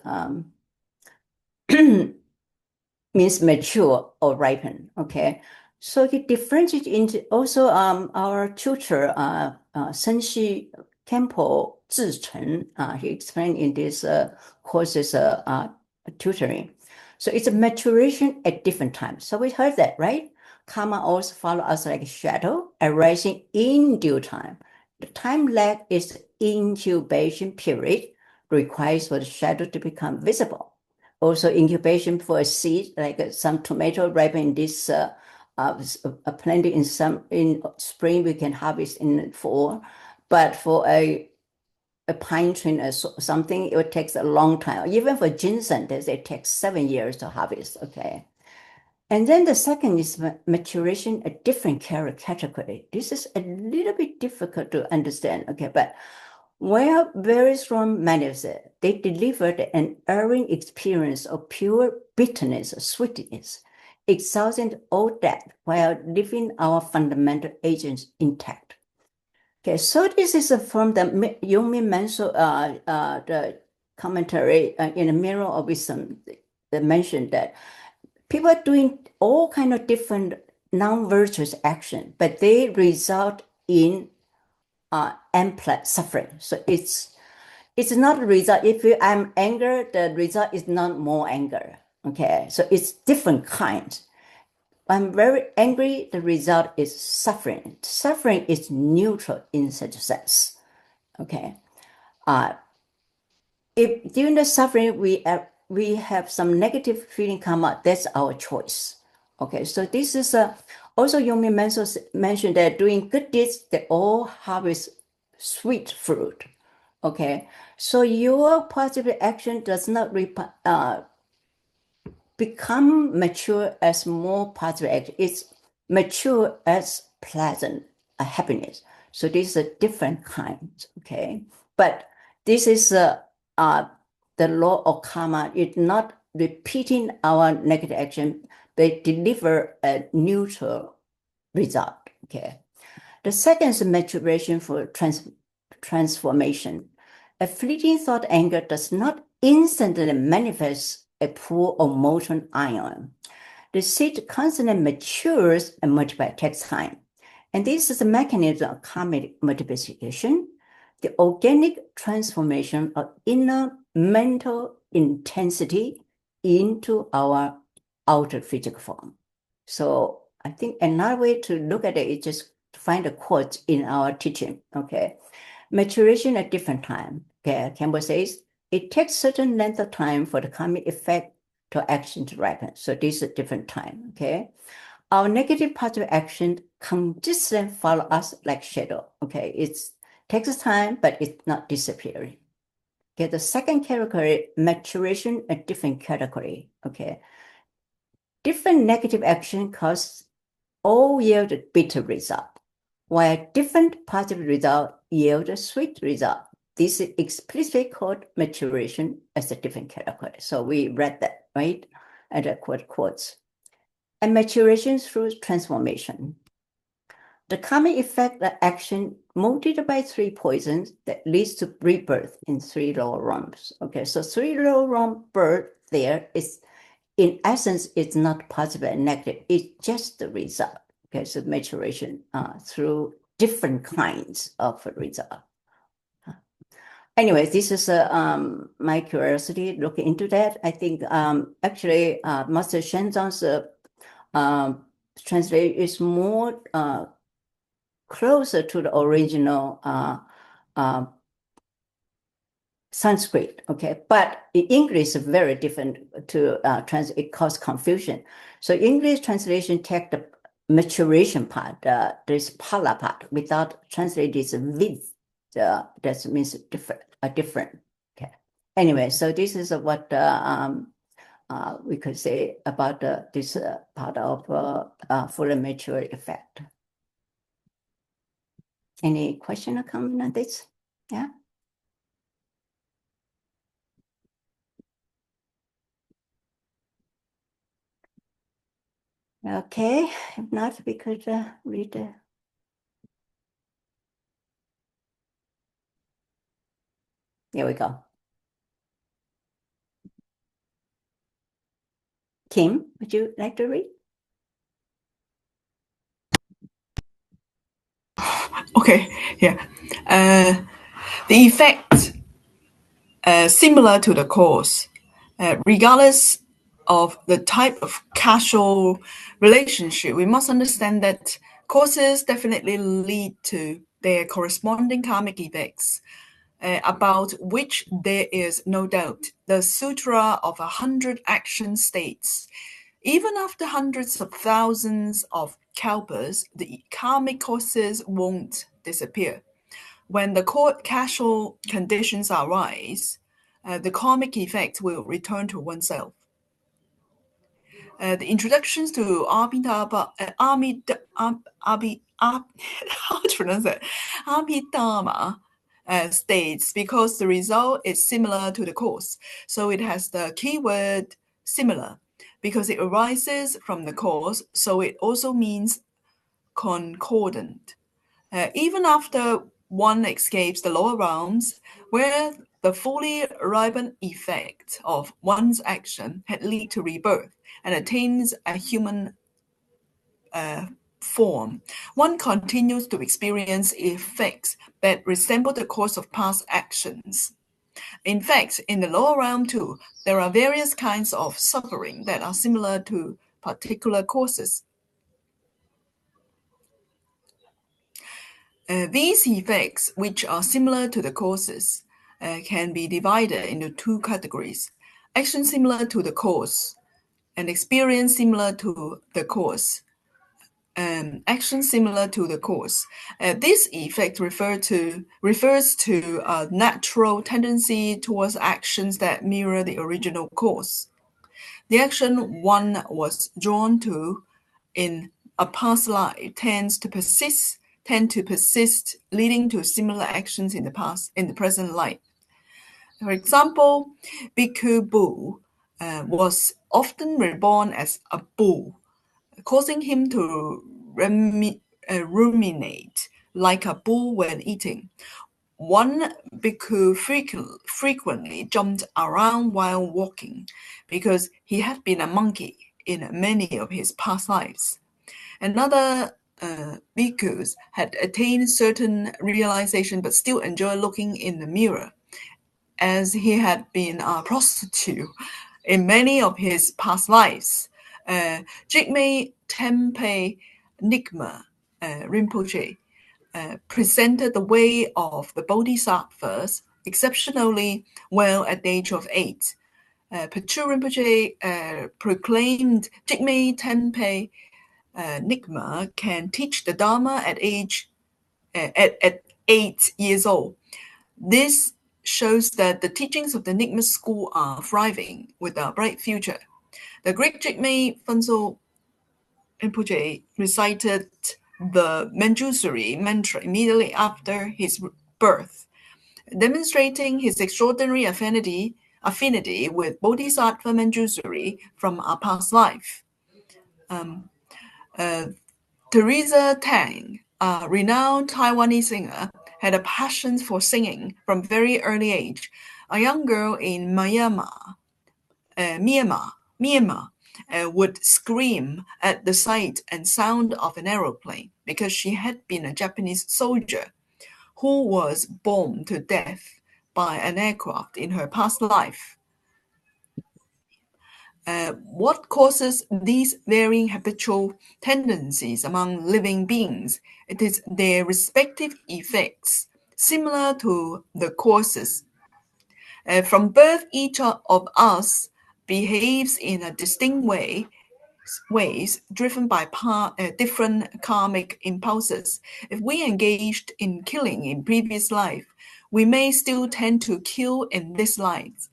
means mature or ripen. Okay, so he differentiates into also our tutor, Senshi Kempo Zhichen, he explained in this courses tutoring. So it's a maturation at different times. So we heard that, right? Karma also follow us like a shadow, arising in due time. The time lag is incubation period requires for the shadow to become visible. Also incubation for a seed, like some tomato ripen in this planted in spring, we can harvest in fall. But for a pine tree or something, it takes a long time. Even for ginseng, it takes 7 years to harvest, okay? And then the second is maturation, a different category. This is a little bit difficult to understand, okay? But where very strong manifested, they delivered an erring experience of pure bitterness or sweetness, exhausting all that while leaving our fundamental agents intact. Okay, so this is from the Yongmin Manso, the commentary in the Mirror of Wisdom that mentioned that people are doing all kind of different non-virtuous action, but they result in suffering. So it's not a result. If I'm angry, the result is not more anger. Okay, so it's different kinds. I'm very angry, the result is suffering. Suffering is neutral in such a sense. Okay. If during the suffering we have some negative feeling come out, that's our choice. Okay, so this is also Yongmin mentioned that doing good deeds, they all harvest sweet fruit. Okay, so your positive action does not become mature as more positive action. It's mature as pleasant happiness. So this is a different kind, okay? But this is the law of karma. It's not repeating our negative action, but deliver a neutral result, okay? The second is maturation for transformation. A fleeting thought anger does not instantly manifests a pool of molten iron. The seed constantly matures and multiplies, takes time. And this is a mechanism of karmic multiplication, the organic transformation of inner mental intensity into our outer physical form. So I think another way to look at it is just to find a quote in our teaching, okay? Maturation at different time, okay? Campbell says, it takes certain length of time for the karmic effect to action to ripen. So this is a different time, okay? Our negative positive action consistently follow us like shadow, okay? It takes time, but it's not disappearing. Okay, the second category, maturation, a different category, okay? Different negative action cause all yield a bitter result, while different positive result yield a sweet result. This is explicitly called maturation as a different category. So we read that, right? And I quotes. And maturation through transformation. The karmic effect of action motivated by three poisons that leads to rebirth in three lower realms. Okay, so three lower realm birth there is, in essence, it's not positive and negative. It's just the result. Okay, so maturation through different kinds of result. Anyway, this is my curiosity looking into that. I think actually Master Shenzong's translation is more closer to the original Sanskrit, okay? But in English is very different to translate, it causes confusion. So English translation take the maturation part, this pala part, without translate this with, that means different, okay? Anyway, so this is what we could say about this part of fully mature effect. Any question or comment on this? Yeah. Okay, if not, we could read the. Here we go. Kim, would you like to read? Okay, yeah. The effect similar to the cause, regardless of the type of causal relationship, we must understand that causes definitely lead to their corresponding karmic effects, about which there is no doubt. The Sutra of 100 Action states, even after hundreds of thousands of kalpas, the karmic causes won't disappear. When the causal conditions arise, the karmic effect will return to oneself. The introductions to Abhidharma, how to pronounce it? Abhidharma states, because the result is similar to the cause. So it has the keyword similar. Because it arises from the cause, so it also means concordant. Even after one escapes the lower realms, where the fully ripened effect of one's action had led to rebirth and attains a human form, one continues to experience effects that resemble the course of past actions. In fact, in the lower realm too, there are various kinds of suffering that are similar to particular causes. These effects, which are similar to the causes, can be divided into two categories: action similar to the cause and experience similar to the cause. Action similar to the cause. This effect refers to a natural tendency towards actions that mirror the original cause. The action one was drawn to in a past life tend to persist, leading to similar actions in the present life. For example, Bhikkhu Bu was often reborn as a bull, causing him to ruminate like a bull when eating. One bhikkhu frequently jumped around while walking because he had been a monkey in many of his past lives. Another bhikkhus had attained certain realization but still enjoyed looking in the mirror, as he had been a prostitute in many of his past lives. Jigme Tempe Nyingma Rinpoche presented the way of the Bodhisattvas exceptionally well at the age of 8. Pachu Rinpoche proclaimed Jigme Tempe Nyingma can teach the Dharma at 8 years old. This shows that the teachings of the Nyingma school are thriving with a bright future. The great Jigme Phuntsho Rinpoche recited the Manjusri mantra immediately after his birth, demonstrating his extraordinary affinity with Bodhisattva Manjusri from a past life. Teresa Tang, a renowned Taiwanese singer, had a passion for singing from very early age. A young girl in Myanmar would scream at the sight and sound of an aeroplane because she had been a Japanese soldier who was bombed to death by an aircraft in her past life. What causes these varying habitual tendencies among living beings? It is their respective effects, similar to the causes. From birth, each of us behaves in a distinct ways driven by different karmic impulses. If we engaged in killing in previous life, we may still tend to kill in this life.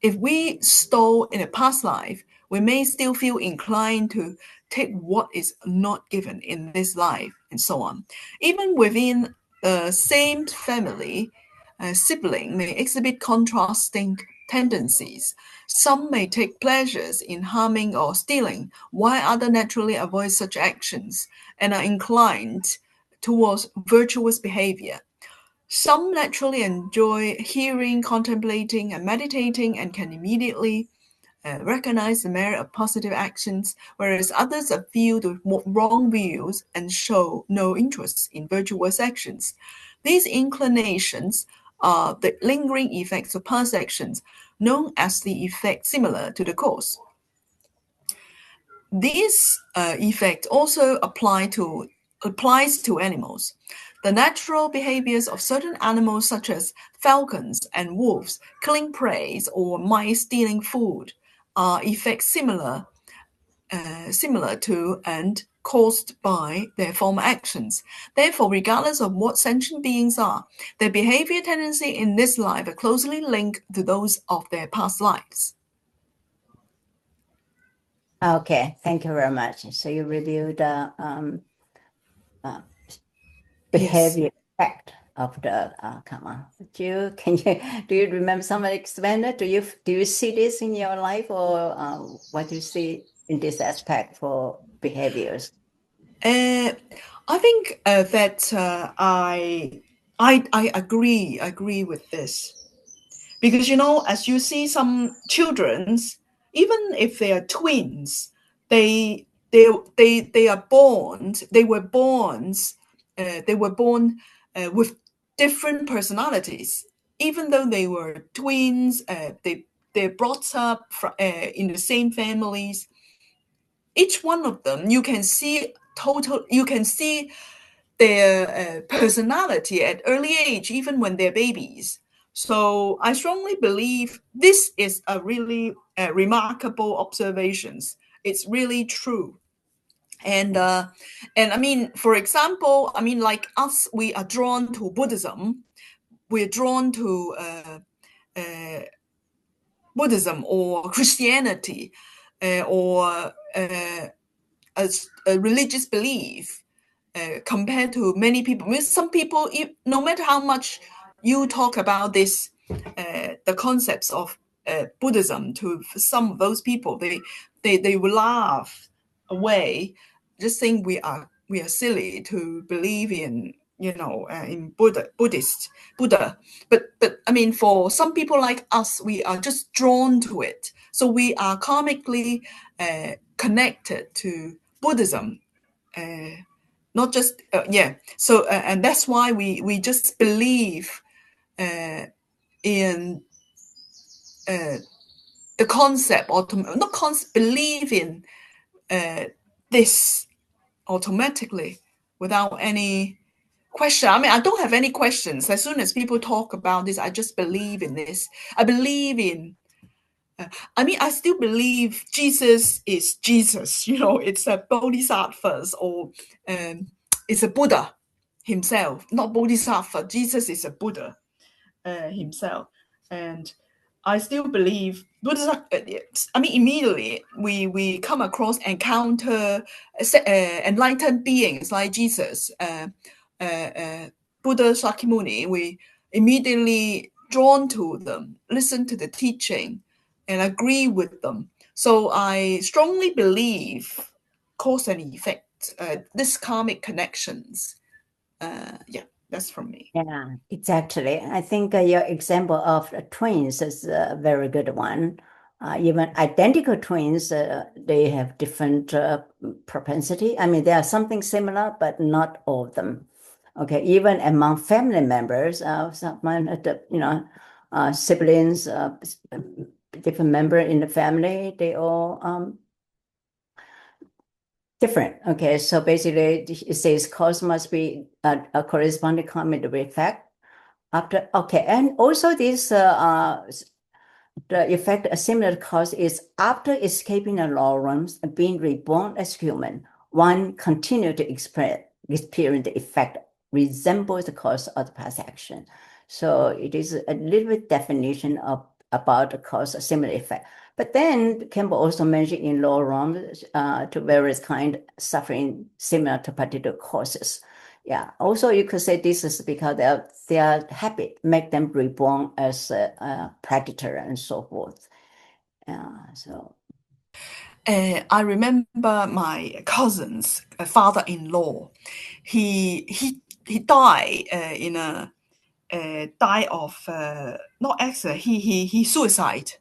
If we stole in a past life, we may still feel inclined to take what is not given in this life, and so on. Even within the same family, a sibling may exhibit contrasting tendencies. Some may take pleasures in harming or stealing, while others naturally avoid such actions and are inclined towards virtuous behavior. Some naturally enjoy hearing, contemplating, and meditating and can immediately recognize the merit of positive actions, whereas others are filled with wrong views and show no interest in virtuous actions. These inclinations are the lingering effects of past actions, known as the effect similar to the cause. This effect also applies to animals. The natural behaviors of certain animals, such as falcons and wolves, killing prey or mice stealing food, are effects similar to and caused by their former actions. Therefore, regardless of what sentient beings are, their behavior tendency in this life are closely linked to those of their past lives. Okay, thank you very much. So you reviewed the behavior effect of the karma. Do you remember someone expanded? Do you see this in your life, or what do you see in this aspect for behaviors? I think that I agree with this, because as you see some children's, even if they are twins, they are born. They were born with different personalities, even though they were twins. They're brought up in the same families. Each one of them, you can see their personality at early age, even when they're babies. So I strongly believe this is a really remarkable observations. It's really true. And I mean, for example, I mean, like us, we are drawn to Buddhism. We're drawn to Buddhism or Christianity or a religious belief. Compared to many people, some people, no matter how much you talk about this, the concepts of Buddhism, to some of those people, they will laugh away, just think we are silly to believe in in Buddha. But I mean, for some people like us, we are just drawn to it. So we are karmically connected to Buddhism. Not just So and that's why we just believe in the concept, or believe in this automatically without any question. I mean, I don't have any questions. As soon as people talk about this, I just believe in this. I believe in. I still believe Jesus is Jesus. It's a bodhisattvas, or it's a Buddha himself, not bodhisattva. Jesus is a Buddha himself, and I still believe Buddha. Immediately we come across, encounter enlightened beings like Jesus, Buddha Shakyamuni. We immediately drawn to them, listen to the teaching, and agree with them. So I strongly believe cause and effect, this karmic connections. That's from me. Yeah, exactly. I think your example of twins is a very good one. Even identical twins, they have different propensity. I mean, there are something similar, but not all of them. Okay, even among family members, siblings, different member in the family, they all different. Okay, so basically it says cause must be a corresponding karmic effect after. Okay, and also this the effect, a similar cause is after escaping the law realms and being reborn as human, one continue to experience the effect resembles the cause of the past action. So it is a little bit definition of about the cause, a similar effect. But then Campbell also mentioned in lower realms to various kind of suffering similar to particular causes. Yeah. Also, you could say this is because their habit make them reborn as a predator and so forth. So. I remember my cousin's father-in-law. He died die of not accident. He suicide.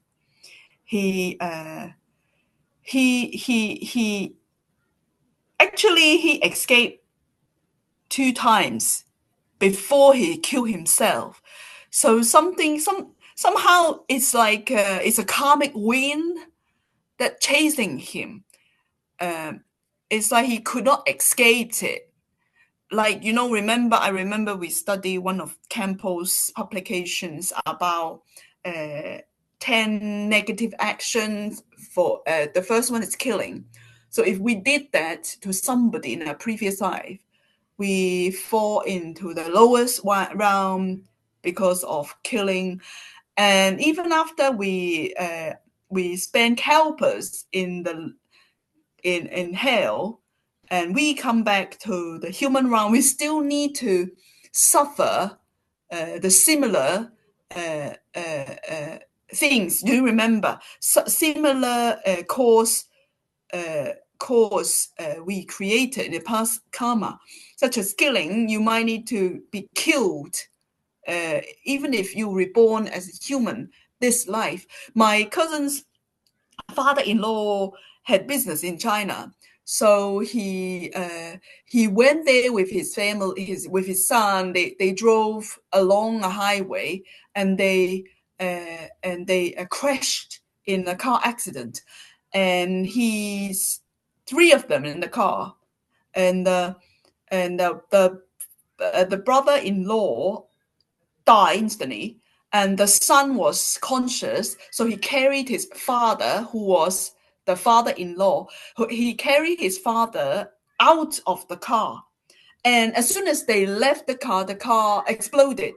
He actually he escaped 2 times before he killed himself. So somehow it's like it's a karmic wind that chasing him. It's like he could not escape it. Like, I remember we studied one of Campbell's publications about 10 negative actions. For the first one is killing. So if we did that to somebody in a previous life, we fall into the lowest realm because of killing. And even after we spend kalpas in hell, and we come back to the human realm, we still need to suffer the similar things. Do you remember? Similar cause we created in the past karma, such as killing. You might need to be killed, even if you reborn as a human this life. My cousin's father-in-law had business in China, so he went there with his family, with his son. They drove along a highway, and they crashed in a car accident, and he's 3 of them in the car, and the brother-in-law died instantly, and the son was conscious, so he carried his father, who was the father-in-law. He carried his father out of the car, and as soon as they left the car exploded.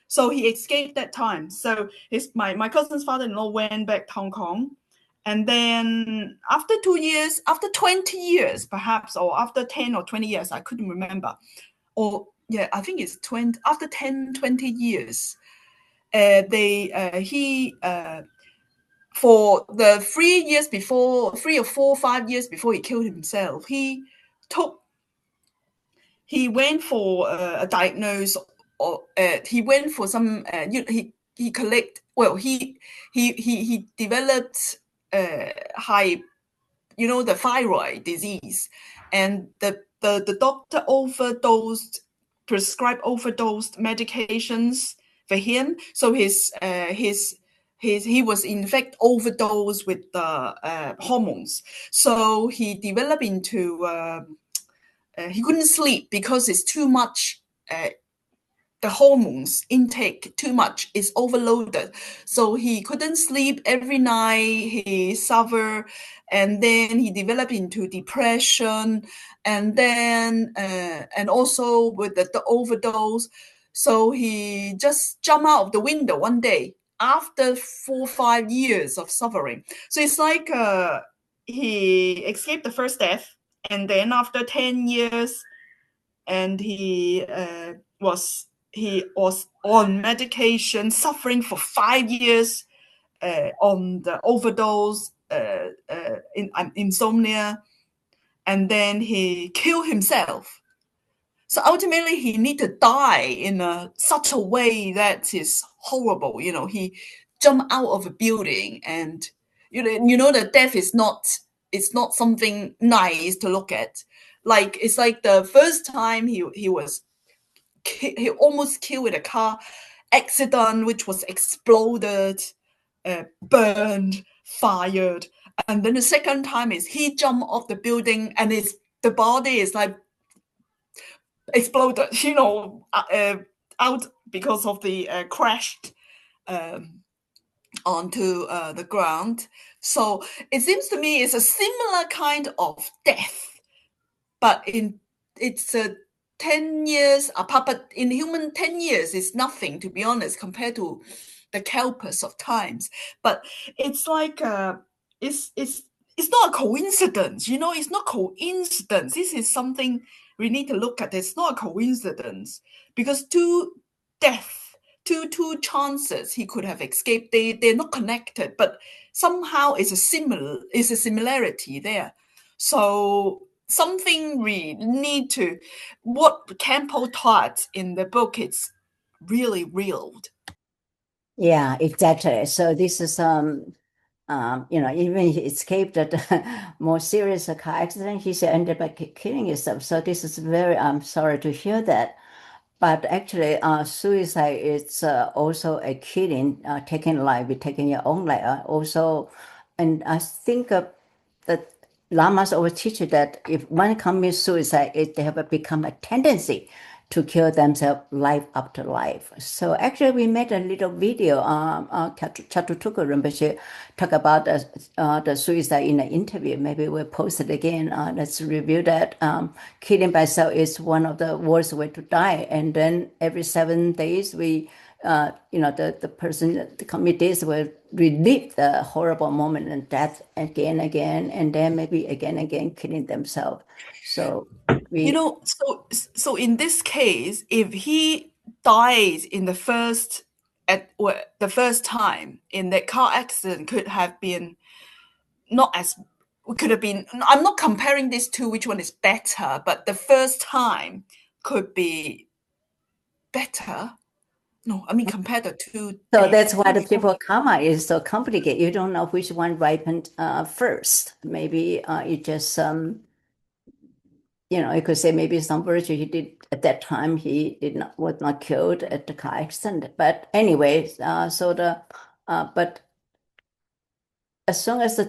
So he escaped that time. So my cousin's father-in-law went back to Hong Kong, and then after 2 years, after 20 years perhaps, or after 10 or 20 years, I couldn't remember, or yeah, I think it's 20, after 10, 20 years, for the 3 or 4, 5 years before he killed himself, he took he went for a diagnosis, or he went for some. He collect. Well, he developed high, the thyroid disease, and the doctor prescribed overdosed medications for him. So he was in fact overdosed with the hormones. So he developed into he couldn't sleep because it's too much. The hormones intake too much, is overloaded, so he couldn't sleep every night. He suffered, and then he developed into depression, and then and also with the overdose, so he just jumped out of the window one day after 4 or 5 years of suffering. So it's like he escaped the first death, and then after 10 years, and he was on medication, suffering for 5 years on the overdose, insomnia, and then he killed himself. So ultimately, he need to die in such a way that is horrible. He jumped out of a building, and the death is not. It's not something nice to look at. Like, it's like the first time he almost killed in a car accident, which was exploded, burned, fired. And then the second time is he jumped off the building, and the body is like exploded, out because of the crashed onto the ground. So it seems to me it's a similar kind of death, but it's a 10 years apart. But in human, 10 years is nothing, to be honest, compared to the calpus of times. But it's like it's not a coincidence. It's not coincidence. This is something we need to look at. It's not a coincidence, because two chances he could have escaped. They're not connected, but somehow it's a similarity there. So something we need to, what Campbell taught in the book, it's really real. Yeah, exactly. So this is even he escaped a more serious car accident, he ended up killing himself. So this is I'm sorry to hear that. But actually, suicide is also a killing, taking life, taking your own life. Also, and I think that lamas always teach you that if one commits suicide, they have become a tendency to kill themselves life after life. So actually, we made a little video. Chatutuka Rinpoche talk about the suicide in an interview. Maybe we'll post it again. Let's review that. Killing by self is one of the worst way to die. And then every 7 days, we, the person that commit this will relive the horrible moment and death again, and then maybe again, killing themselves. So so in this case, if he dies in the first time in that car accident, could have been I'm not comparing these two, which one is better, but the first time could be better. No, I mean, compare the two. So that's why the people karma is so complicated. You don't know which one ripened first. Maybe it just you could say maybe some virtue he did at that time, was not killed at the car accident. But anyway, but as soon as his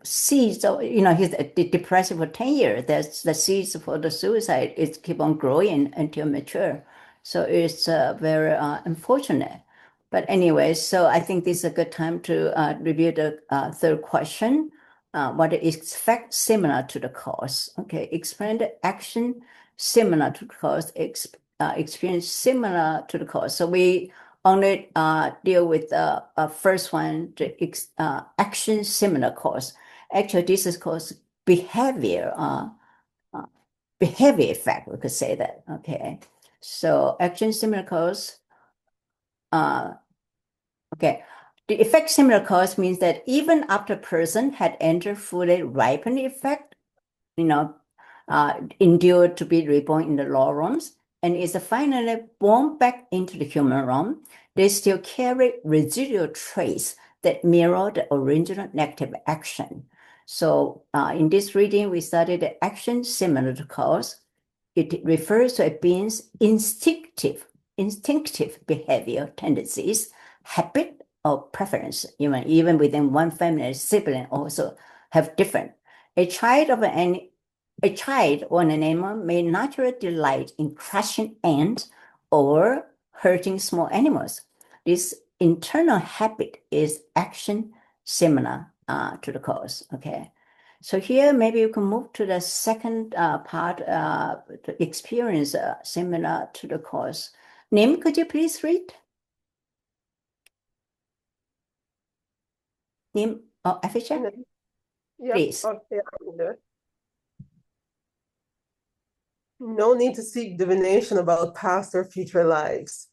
seeds, he's depressed for 10 years, that's the seeds for the suicide. It keep on growing until mature. So it's very unfortunate. But anyway, so I think this is a good time to review the third question. What is effect similar to the cause? Okay, explain the action similar to the cause, experience similar to the cause. So we only deal with the first one, the action similar cause. Actually, this is called behavior effect, we could say that. Okay, so action similar cause. Okay, the effect similar cause means that even after a person had entered fully ripened effect, endured to be reborn in the lower realms, and is finally born back into the human realm, they still carry residual traits that mirror the original negative action. So in this reading, we studied the action similar to cause. It refers to a being's instinctive behavior tendencies, habit, or preference. Even within one family, sibling also have different. A child or an animal may naturally delight in crushing ants or hurting small animals. This internal habit is action similar to the cause. Okay. So here, maybe you can move to the second part, the experience similar to the cause. Nim, could you please read? Nim, Afisha? Yep. Please. Okay. No need to seek divination about past or future lives.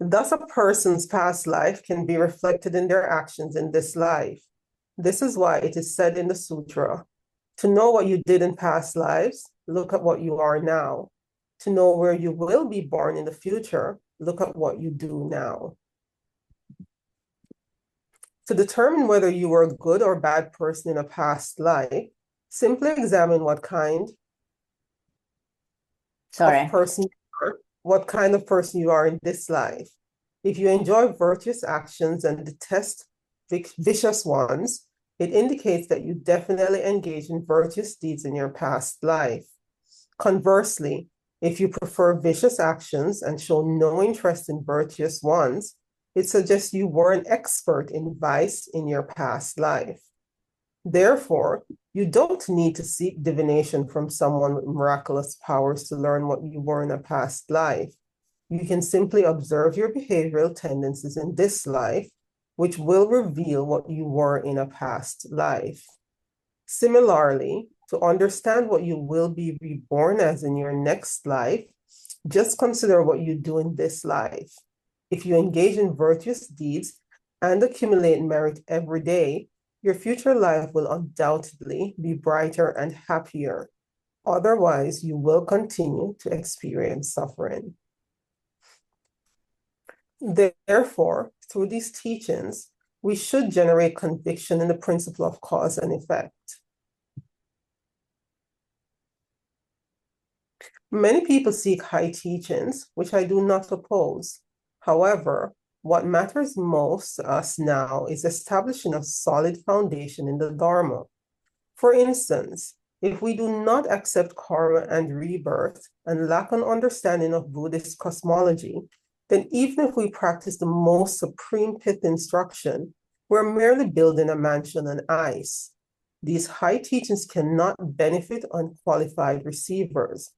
Thus, a person's past life can be reflected in their actions in this life. This is why it is said in the sutra, to know what you did in past lives, look at what you are now. To know where you will be born in the future, look at what you do now. To determine whether you were a good or bad person in a past life, simply examine what kind of person you are, what kind of person you are in this life. If you enjoy virtuous actions and detest vicious ones, it indicates that you definitely engage in virtuous deeds in your past life. Conversely, if you prefer vicious actions and show no interest in virtuous ones, it suggests you were an expert in vice in your past life. Therefore, you don't need to seek divination from someone with miraculous powers to learn what you were in a past life. You can simply observe your behavioral tendencies in this life, which will reveal what you were in a past life. Similarly, to understand what you will be reborn as in your next life, just consider what you do in this life. If you engage in virtuous deeds and accumulate merit every day, your future life will undoubtedly be brighter and happier. Otherwise, you will continue to experience suffering. Therefore, through these teachings, we should generate conviction in the principle of cause and effect. Many people seek high teachings, which I do not oppose. However, what matters most to us now is establishing a solid foundation in the Dharma. For instance, if we do not accept karma and rebirth and lack an understanding of Buddhist cosmology, then even if we practice the most supreme pith instruction, we're merely building a mansion on ice. These high teachings cannot benefit unqualified receivers,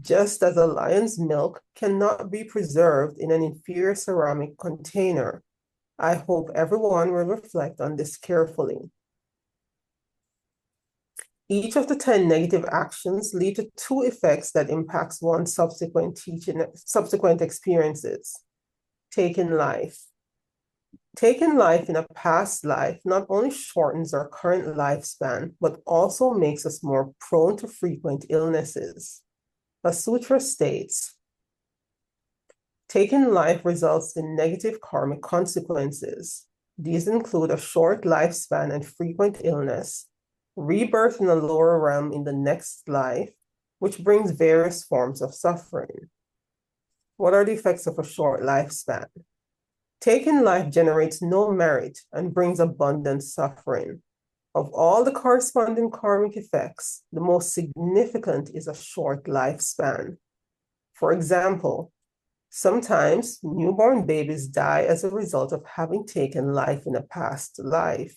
just as a lion's milk cannot be preserved in an inferior ceramic container. I hope everyone will reflect on this carefully. Each of the 10 negative actions lead to 2 effects that impacts one's subsequent experiences. Taking life. Taking life in a past life not only shortens our current lifespan, but also makes us more prone to frequent illnesses. The sutra states, taking life results in negative karmic consequences. These include a short lifespan and frequent illness, rebirth in a lower realm in the next life, which brings various forms of suffering. What are the effects of a short lifespan? Taking life generates no merit and brings abundant suffering. Of all the corresponding karmic effects, the most significant is a short lifespan. For example, sometimes newborn babies die as a result of having taken life in a past life.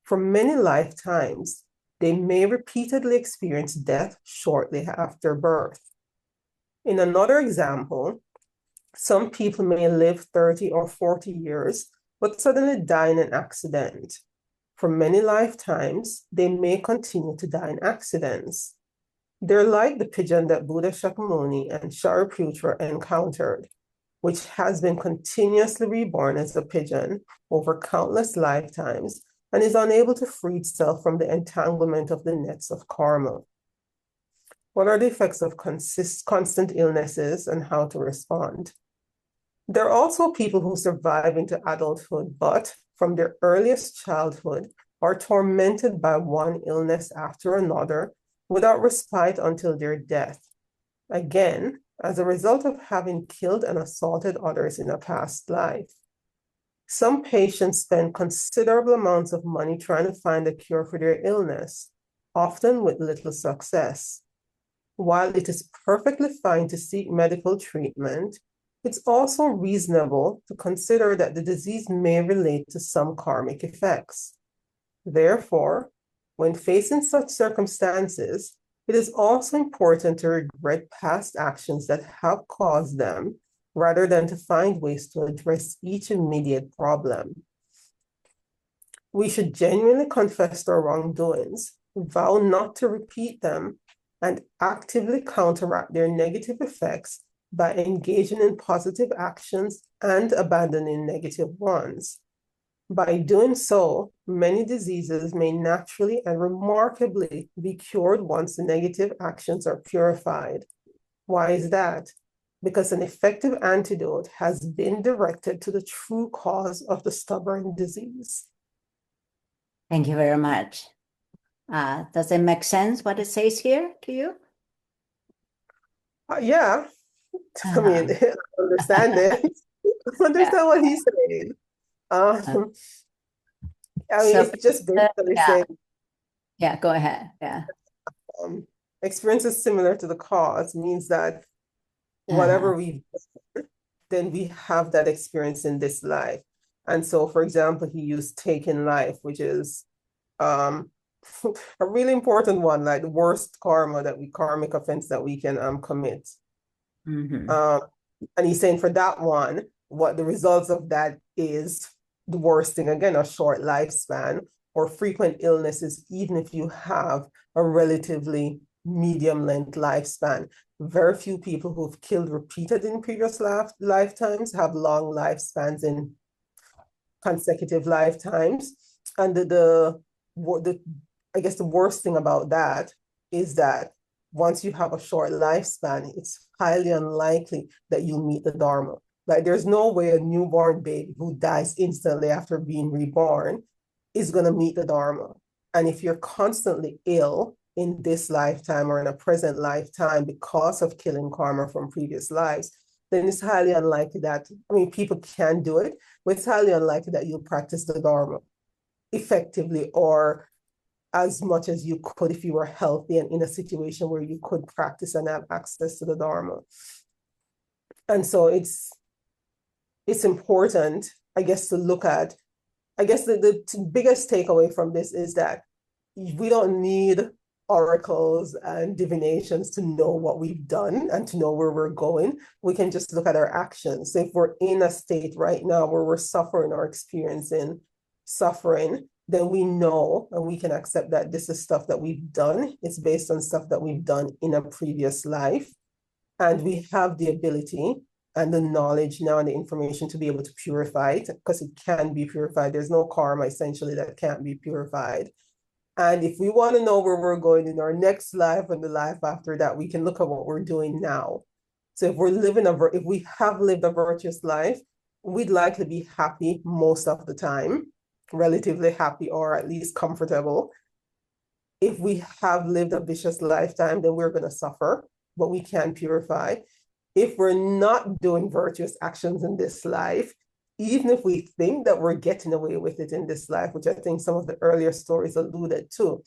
For many lifetimes, they may repeatedly experience death shortly after birth. In another example, some people may live 30 or 40 years, but suddenly die in an accident. For many lifetimes, they may continue to die in accidents. They're like the pigeon that Buddha Shakyamuni and Shariputra encountered, which has been continuously reborn as a pigeon over countless lifetimes and is unable to free itself from the entanglement of the nets of karma. What are the effects of constant illnesses and how to respond? There are also people who survive into adulthood, but from their earliest childhood are tormented by one illness after another without respite until their death. Again, as a result of having killed and assaulted others in a past life. Some patients spend considerable amounts of money trying to find a cure for their illness, often with little success. While it is perfectly fine to seek medical treatment, it's also reasonable to consider that the disease may relate to some karmic effects. Therefore, when facing such circumstances, it is also important to regret past actions that have caused them, rather than to find ways to address each immediate problem. We should genuinely confess our wrongdoings, vow not to repeat them, and actively counteract their negative effects by engaging in positive actions and abandoning negative ones. By doing so, many diseases may naturally and remarkably be cured once the negative actions are purified. Why is that? Because an effective antidote has been directed to the true cause of the stubborn disease. Thank you very much. Does it make sense what it says here to you? Yeah, I mean, I understand it. I understand what he's saying. I mean, it's just basically saying, yeah, go ahead. Yeah. Experiences similar to the cause means that whatever we've done, then we have that experience in this life. And so, for example, he used taking life, which is a really important one, like the worst karmic offense that we can commit. And he's saying for that one, what the results of that is the worst thing, again, a short lifespan or frequent illnesses, even if you have a relatively medium length lifespan. Very few people who've killed repeated in previous lifetimes have long lifespans in consecutive lifetimes. And I guess the worst thing about that is that once you have a short lifespan, it's highly unlikely that you'll meet the Dharma. Like there's no way a newborn baby who dies instantly after being reborn is going to meet the Dharma. And if you're constantly ill in this lifetime or in a present lifetime because of killing karma from previous lives, then it's highly unlikely that, I mean, people can do it, but it's highly unlikely that you'll practice the Dharma effectively or as much as you could if you were healthy and in a situation where you could practice and have access to the Dharma. And so it's important, I guess, to look at, I guess the biggest takeaway from this is that we don't need oracles and divinations to know what we've done and to know where we're going. We can just look at our actions. So if we're in a state right now where we're suffering or experiencing suffering, then we know and we can accept that this is stuff that we've done. It's based on stuff that we've done in a previous life. And we have the ability and the knowledge now and the information to be able to purify it because it can be purified. There's no karma essentially that can't be purified. And if we want to know where we're going in our next life and the life after that, we can look at what we're doing now. So if we have lived a virtuous life, we'd likely be happy most of the time, relatively happy or at least comfortable. If we have lived a vicious lifetime, then we're going to suffer, but we can purify. If we're not doing virtuous actions in this life, even if we think that we're getting away with it in this life, which I think some of the earlier stories alluded to,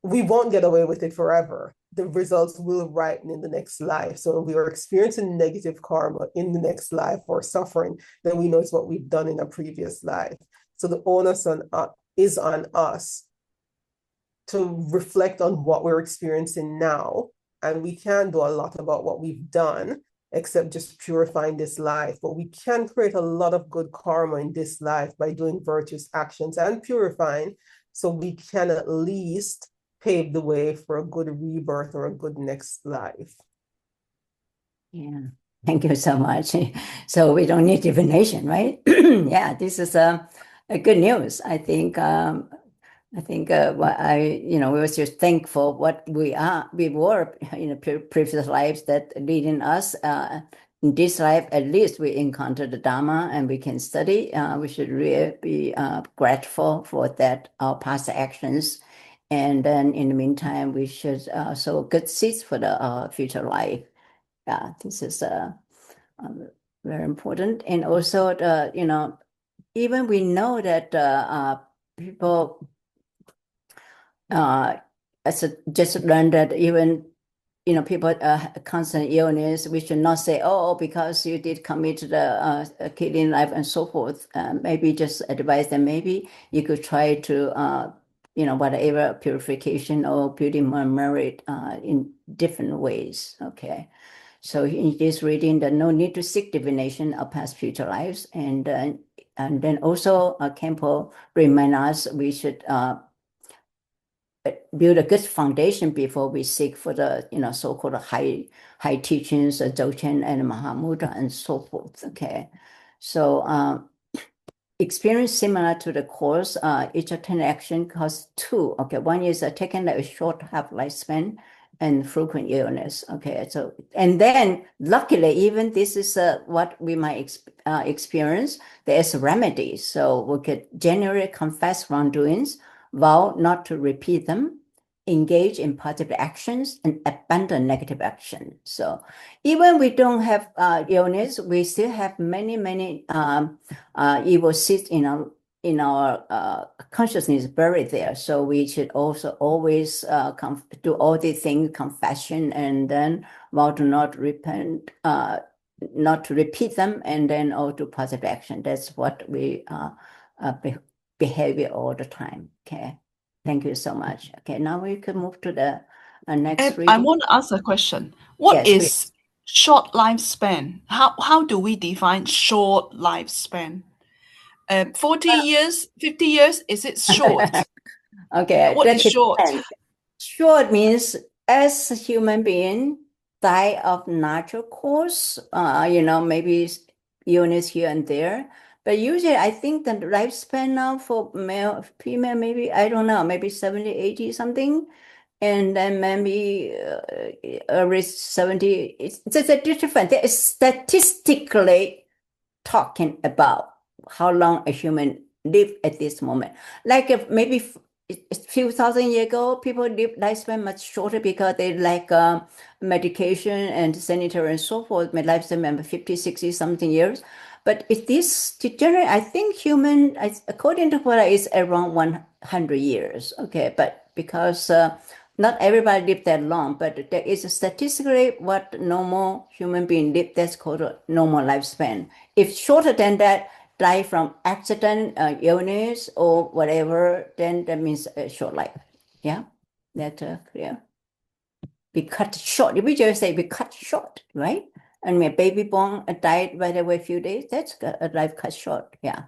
we won't get away with it forever. The results will ripen in the next life. So if we are experiencing negative karma in the next life or suffering, then we know it's what we've done in a previous life. So the onus is on us to reflect on what we're experiencing now. And we can't do a lot about what we've done, except just purifying this life. But we can create a lot of good karma in this life by doing virtuous actions and purifying, so we can at least pave the way for a good rebirth or a good next life. Yeah, thank you so much. So we don't need divination, right? Yeah, this is a good news. I think I think we were just thankful what we were in previous lives that leading us. In this life, at least we encountered the Dharma and we can study. We should really be grateful for that, our past actions. And then in the meantime, we should sow good seeds for the future life. Yeah, this is very important. And also, even we know that people just learned that even people constant illness, we should not say, oh, because you did commit the killing life and so forth. Maybe just advise them, maybe you could try to whatever purification or building more merit in different ways. Okay. So in this reading, there's no need to seek divination of past future lives. And then also Kempo remind us we should build a good foundation before we seek for the so-called high teachings, Dzogchen and Mahamudra and so forth. Okay, so experience similar to the course, each attended action causes two. Okay, one is taking a short half-lifespan and frequent illness. Okay, so and then luckily even this is what we might experience. There's remedies, so we could generally confess wrongdoings, vow not to repeat them, engage in positive actions, and abandon negative action. So even we don't have illness, we still have many evil seeds in our consciousness buried there. So we should also always do all these things, confession, and then vow to not repent, not to repeat them, and then all do positive action. That's what we behavior all the time. Okay. Thank you so much. Okay, now we can move to the next reading. I want to ask a question. What Yes, is short lifespan? How do we define short lifespan? 40 years, 50 years, is it short? Okay, What is short? Depends. Short means as a human being die of natural cause, maybe illness here and there. But usually I think the lifespan now for male, female, maybe, I don't know, maybe 70, 80 something. And then maybe early 70, it's a different. There is statistically talking about how long a human live at this moment. Like if maybe a few thousand years ago, people live lifespan much shorter because they like medication and sanitary and so forth. My lifespan maybe 50, 60 something years. But if this degenerate, I think human, according to what is around 100 years. Okay, but because not everybody live that long, but there is statistically what normal human being live, that's called a normal lifespan. If shorter than that, die from accident, illness, or whatever, then that means a short life. Yeah, that's clear. We cut short. We just say we cut short, right? And my baby born died right away a few days. That's a life cut short. Yeah.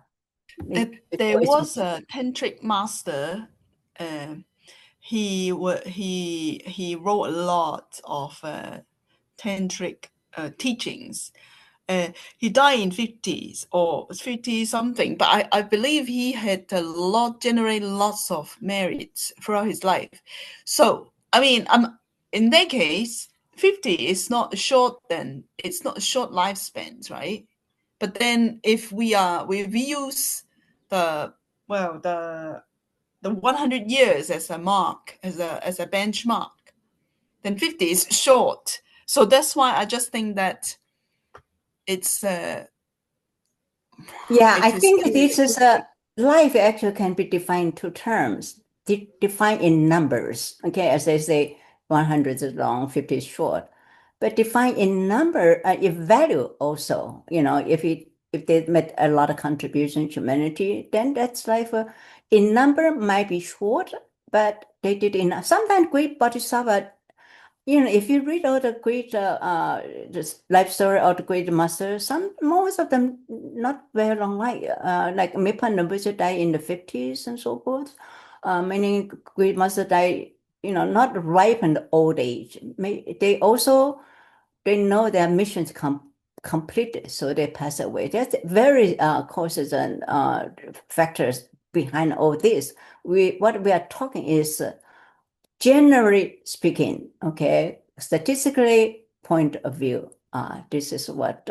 There was a tantric master. He wrote a lot of tantric teachings. He died in 50s or 50 something, but I believe he had generated lots of merits throughout his life. So I mean, in that case, 50 is not short. Then it's not a short lifespan, right? But then if we use the 100 years as a mark, as a benchmark, then 50 is short. So that's why I just think that it's I think this is life actually can be defined in two terms, defined in numbers. Okay, as they say, 100 is long, 50 is short, but defined in number, if value also. If they made a lot of contribution to humanity, then that's life. In number might be short, but they did enough. Sometimes great bodhisattva. If you read all the great just life story of the great masters, most of them not very long life. Like Mipa Rinpoche died in the 50s and so forth. Many great masters died, not ripe in the old age. They know their missions completed, so they pass away. There's very causes and factors behind all this. What we are talking is generally speaking, okay, statistically point of view. This is what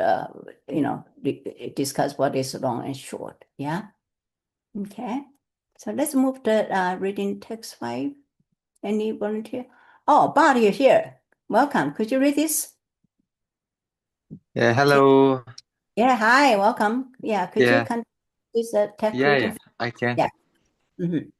discuss what is long and short. Yeah. Okay. So let's move to reading text 5. Any volunteer? Oh, Bart, you're here. Welcome. Could you read this? Yeah, hello. Yeah, hi, welcome. Yeah, could you Yeah, continue this text yeah, reading? I can. Yeah. Mhm.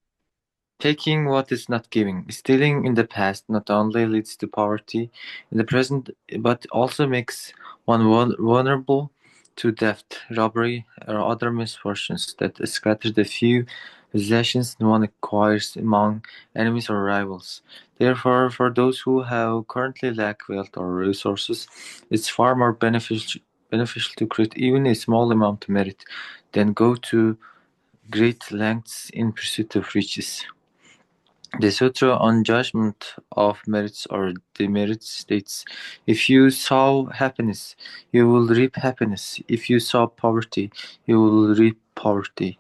Taking what is not giving. Stealing in the past not only leads to poverty in the present, but also makes one vulnerable to theft, robbery, or other misfortunes that scatter the few possessions one acquires among enemies or rivals. Therefore, for those who have currently lack wealth or resources, it's far more beneficial to create even a small amount of merit than go to great lengths in pursuit of riches. The Sutra on Judgment of Merits or Demerits states, if you sow happiness, you will reap happiness. If you sow poverty, you will reap poverty.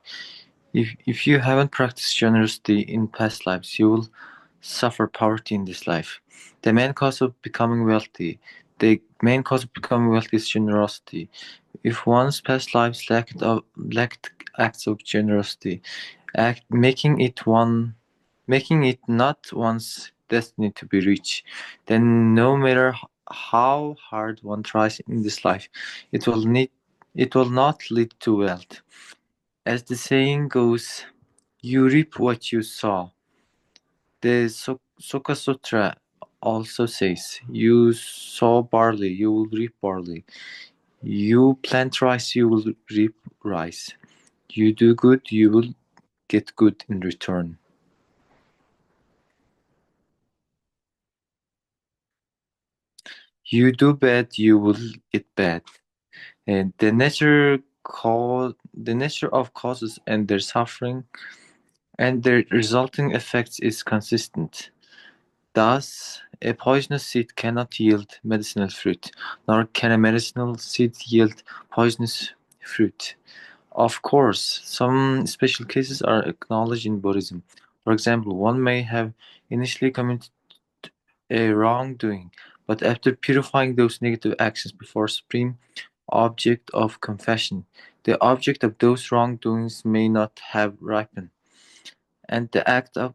If you haven't practiced generosity in past lives, you will suffer poverty in this life. The main cause of becoming wealthy. The main cause of becoming wealthy is generosity. If one's past lives lacked acts of generosity, making it not one's destiny to be rich, then no matter how hard one tries in this life, it will not lead to wealth. As the saying goes, you reap what you sow. The Soka Sutra also says, you sow barley, you will reap barley. You plant rice, you will reap rice. You do good, you will get good in return. You do bad, you will get bad. And the nature of causes and their suffering and their resulting effects is consistent. Thus, a poisonous seed cannot yield medicinal fruit, nor can a medicinal seed yield poisonous fruit. Of course, some special cases are acknowledged in Buddhism. For example, one may have initially committed a wrongdoing, but after purifying those negative actions before Supreme Object of confession, the object of those wrongdoings may not have ripened, and the act of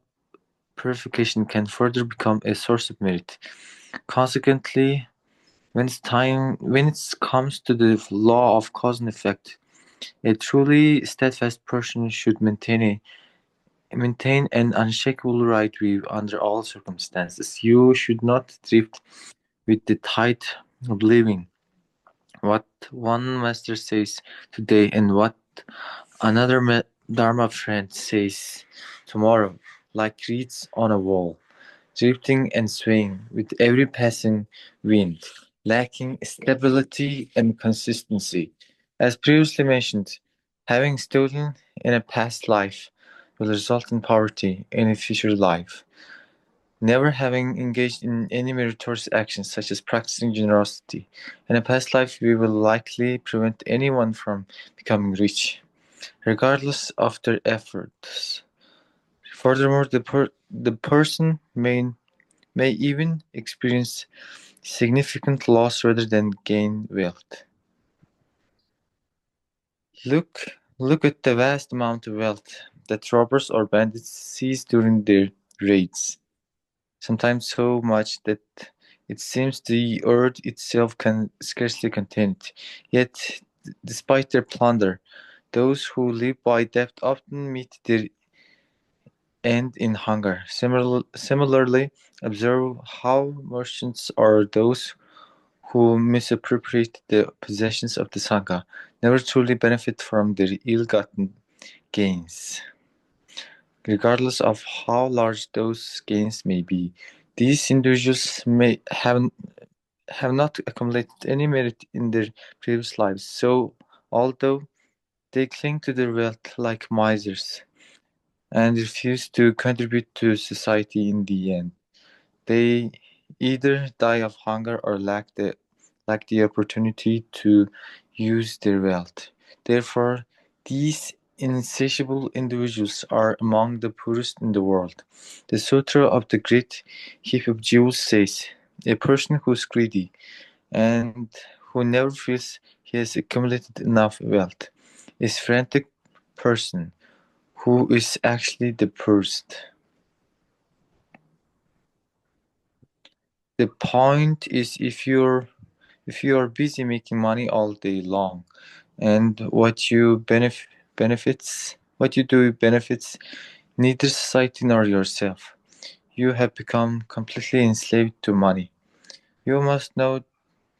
purification can further become a source of merit. Consequently, when it comes to the law of cause and effect, a truly steadfast person should maintain an unshakable right view under all circumstances. You should not drift with the tide of living. What one master says today and what another Dharma friend says tomorrow, like reeds on a wall, drifting and swaying with every passing wind, lacking stability and consistency. As previously mentioned, having stolen in a past life will result in poverty in a future life. Never having engaged in any meritorious actions such as practicing generosity in a past life, we will likely prevent anyone from becoming rich, regardless of their efforts. Furthermore, the person may even experience significant loss rather than gain wealth. Look at the vast amount of wealth that robbers or bandits seize during their raids. Sometimes so much that it seems the earth itself can scarcely contain it. Yet, despite their plunder, those who live by debt often meet their end in hunger. Similarly, observe how merchants or those who misappropriate the possessions of the Sangha never truly benefit from their ill-gotten gains, regardless of how large those gains may be. These individuals may have not accumulated any merit in their previous lives, so although they cling to their wealth like misers and refuse to contribute to society in the end, they either die of hunger or lack the opportunity to use their wealth. Therefore, these insatiable individuals are among the poorest in the world. The Sutra of the Great Heap of Jewels says, "A person who is greedy and who never feels he has accumulated enough wealth is a frantic person who is actually the poorest." The point is, if you are busy making money all day long, and what you do benefits neither society nor yourself, you have become completely enslaved to money. You must know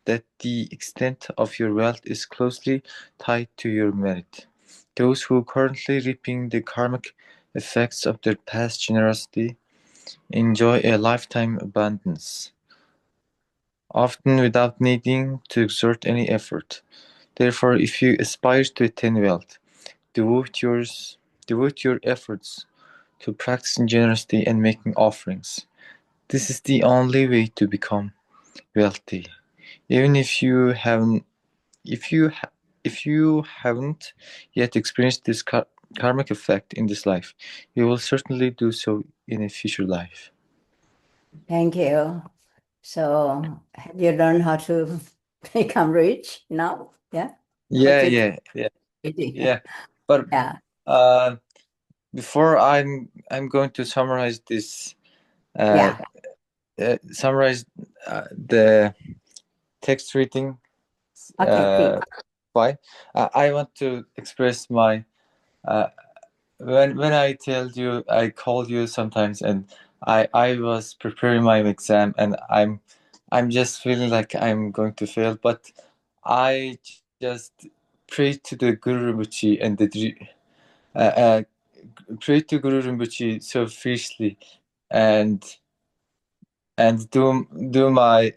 that the extent of your wealth is closely tied to your merit. Those who currently reaping the karmic effects of their past generosity enjoy a lifetime abundance, often without needing to exert any effort. Therefore, if you aspire to attain wealth, devote your efforts to practicing generosity and making offerings. This is the only way to become wealthy. Even if you haven't yet experienced this karmic effect in this life, you will certainly do so in a future life. Thank you. So have you learned how to become rich now? Yeah. Yeah. Yeah. But Yeah. before I'm going to summarize this. Summarize the text reading. Okay, please. Why? I want to express my when I tell you, I called you sometimes, and I was preparing my exam, and I'm just feeling like I'm going to fail, but I just prayed to the Guru Rinpoche and prayed to Guru Rinpoche so fiercely, and do my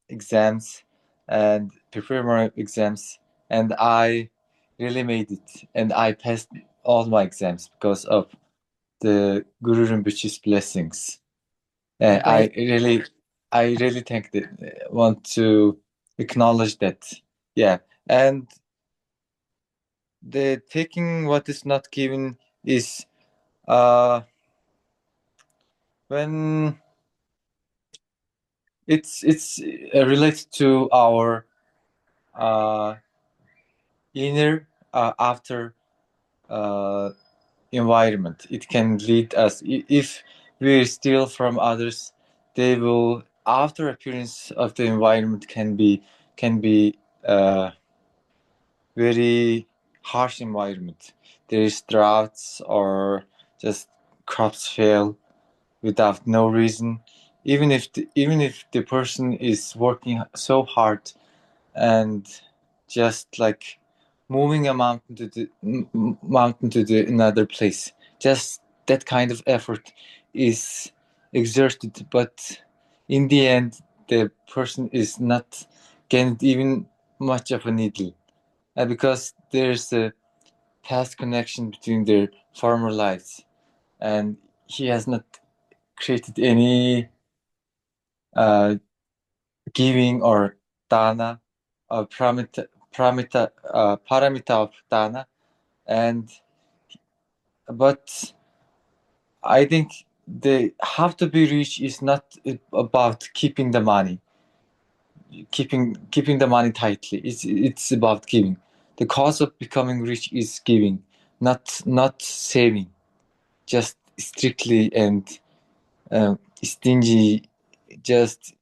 exams and prepare my exams, and I really made it, and I passed all my exams because of the Guru Rinpoche's blessings. And I really want to acknowledge that. Yeah, and the taking what is not given is when it's related to our inner after environment. It can lead us, if we steal from others, they will, after appearance of the environment can be very harsh environment. There is droughts, or just crops fail without no reason, even if the person is working so hard and just like moving a mountain to the another place. Just that kind of effort is exerted, but in the end, the person is not getting even much of a needle, because there's a past connection between their former lives, and he has not created any giving or dana or paramita of dana, and but I think the have to be rich is not about keeping the money, keeping the money tightly. It's about giving. The cause of becoming rich is giving, not saving, just strictly and stingy. Just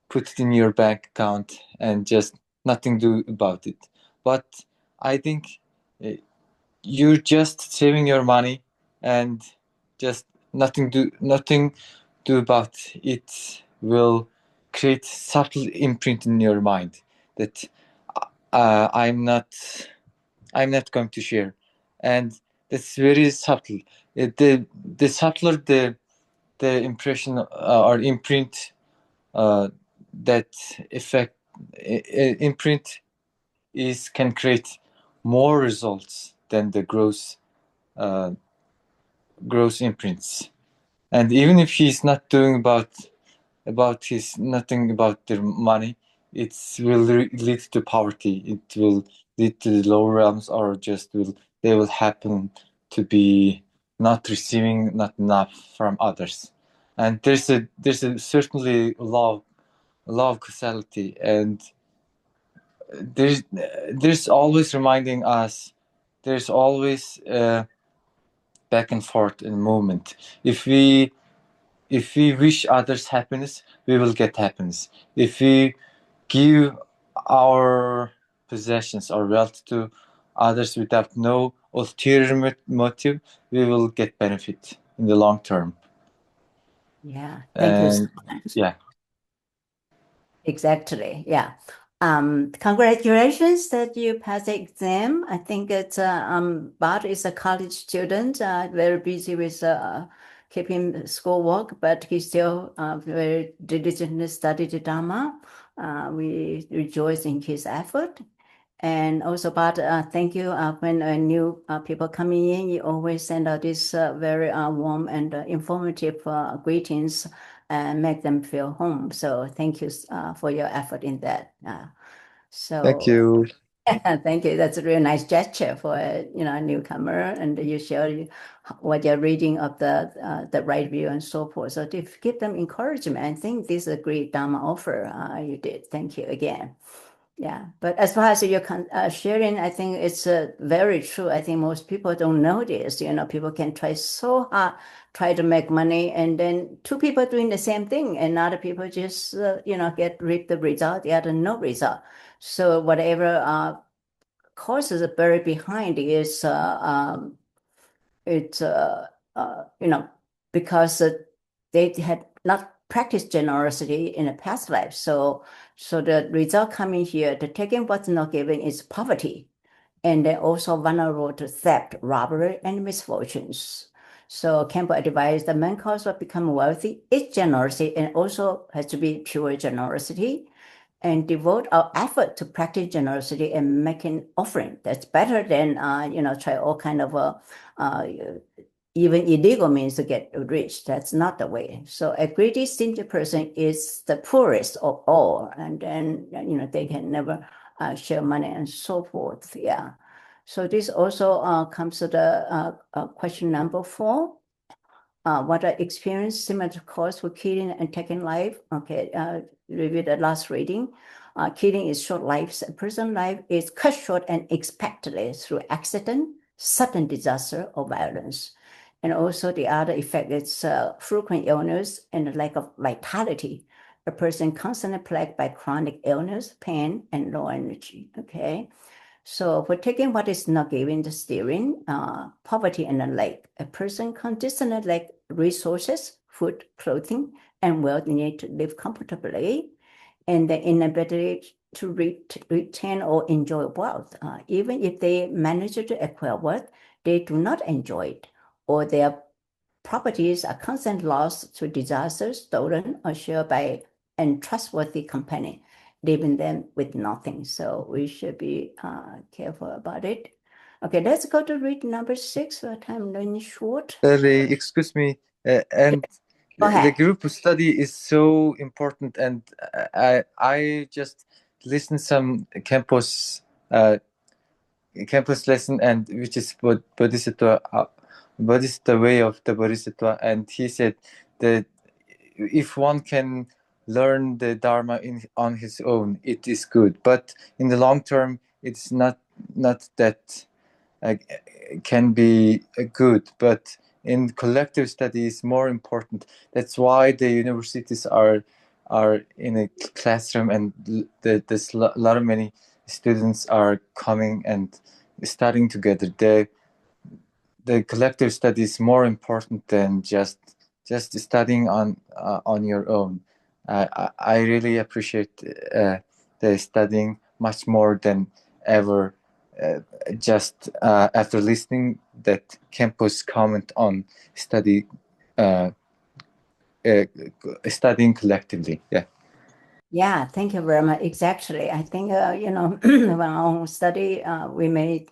put it in your bank account and just nothing do about it. But I think uh, you're just saving your money and just nothing do about it will create subtle imprint in your mind that I'm not going to share, and that's very subtle. The subtler the impression or imprint, that effect imprint is can create more results than the gross imprints. And even if he's not doing about his nothing about their money, it will lead to poverty. It will lead to the lower realms, or just will they will happen to be not receiving not enough from others. And there's a certainly law of causality, and there's always reminding us, there's always back and forth in movement. If we wish others happiness, we will get happiness. If we give our possessions or wealth to others without no ulterior motive, we will get benefit in the long term. Yeah, thank you so And much. yeah, Exactly. Yeah. Congratulations that you passed the exam. I think it's Bart is a college student, very busy with keeping schoolwork, but he still very diligently studied the Dharma. We rejoice in his effort. And also, Bart, thank you. When new people coming in, you always send out this very warm and informative greetings and make them feel home. So thank you for your effort in that. thank you. Thank you. That's a really nice gesture for a newcomer, and you share what you're reading of the right view and so forth. So to give them encouragement, I think this is a great Dharma offer you did. Thank you again. Yeah, but as far as your sharing, I think it's very true. I think most people don't know this. People can try so hard, try to make money, and then two people doing the same thing, and other people just reap the result, the other no result. So whatever causes are buried behind is it's because they had not practiced generosity in a past life. So the result coming here, the taking what's not given is poverty, and they're also vulnerable to theft, robbery, and misfortunes. So Campbell advised the main cause of becoming wealthy is generosity, and also has to be pure generosity, and devote our effort to practice generosity and making offering. That's better than try all kind of even illegal means to get rich. That's not the way. So a greedy, stingy person is the poorest of all, and then they can never share money and so forth. Yeah. So this also comes to the question number 4. What I experienced similar to course for killing and taking life. Okay, review the last reading. Killing is short lives. A person's life is cut short unexpectedly through accident, sudden disaster, or violence. And also the other effect is frequent illness and lack of vitality. A person constantly plagued by chronic illness, pain, and low energy. Okay. So for taking what is not given the steering, poverty and the lack, a person consistently lack resources, food, clothing, and wealth needed to live comfortably, and the inability to retain or enjoy wealth. Even if they manage to acquire wealth, they do not enjoy it, or their properties are constantly lost to disasters, stolen, or shared by untrustworthy company, leaving them with nothing. So we should be careful about it. Okay, let's go to read number 6. Time running short. Excuse me, and Go the ahead. group study is so important, and I just listened some campus lesson, and which is Bodhisattva, way of the Bodhisattva, and he said that if one can learn the Dharma on his own, it is good, but in the long term, it's not that can be good, but in collective study is more important. That's why the universities are in a classroom, and there's a lot of many students are coming and studying together. The collective study is more important than just studying on your own. I really appreciate the studying much more than ever. Just after listening that campus comment on study studying collectively. Yeah, thank you very much. Exactly. I think, when I study, we may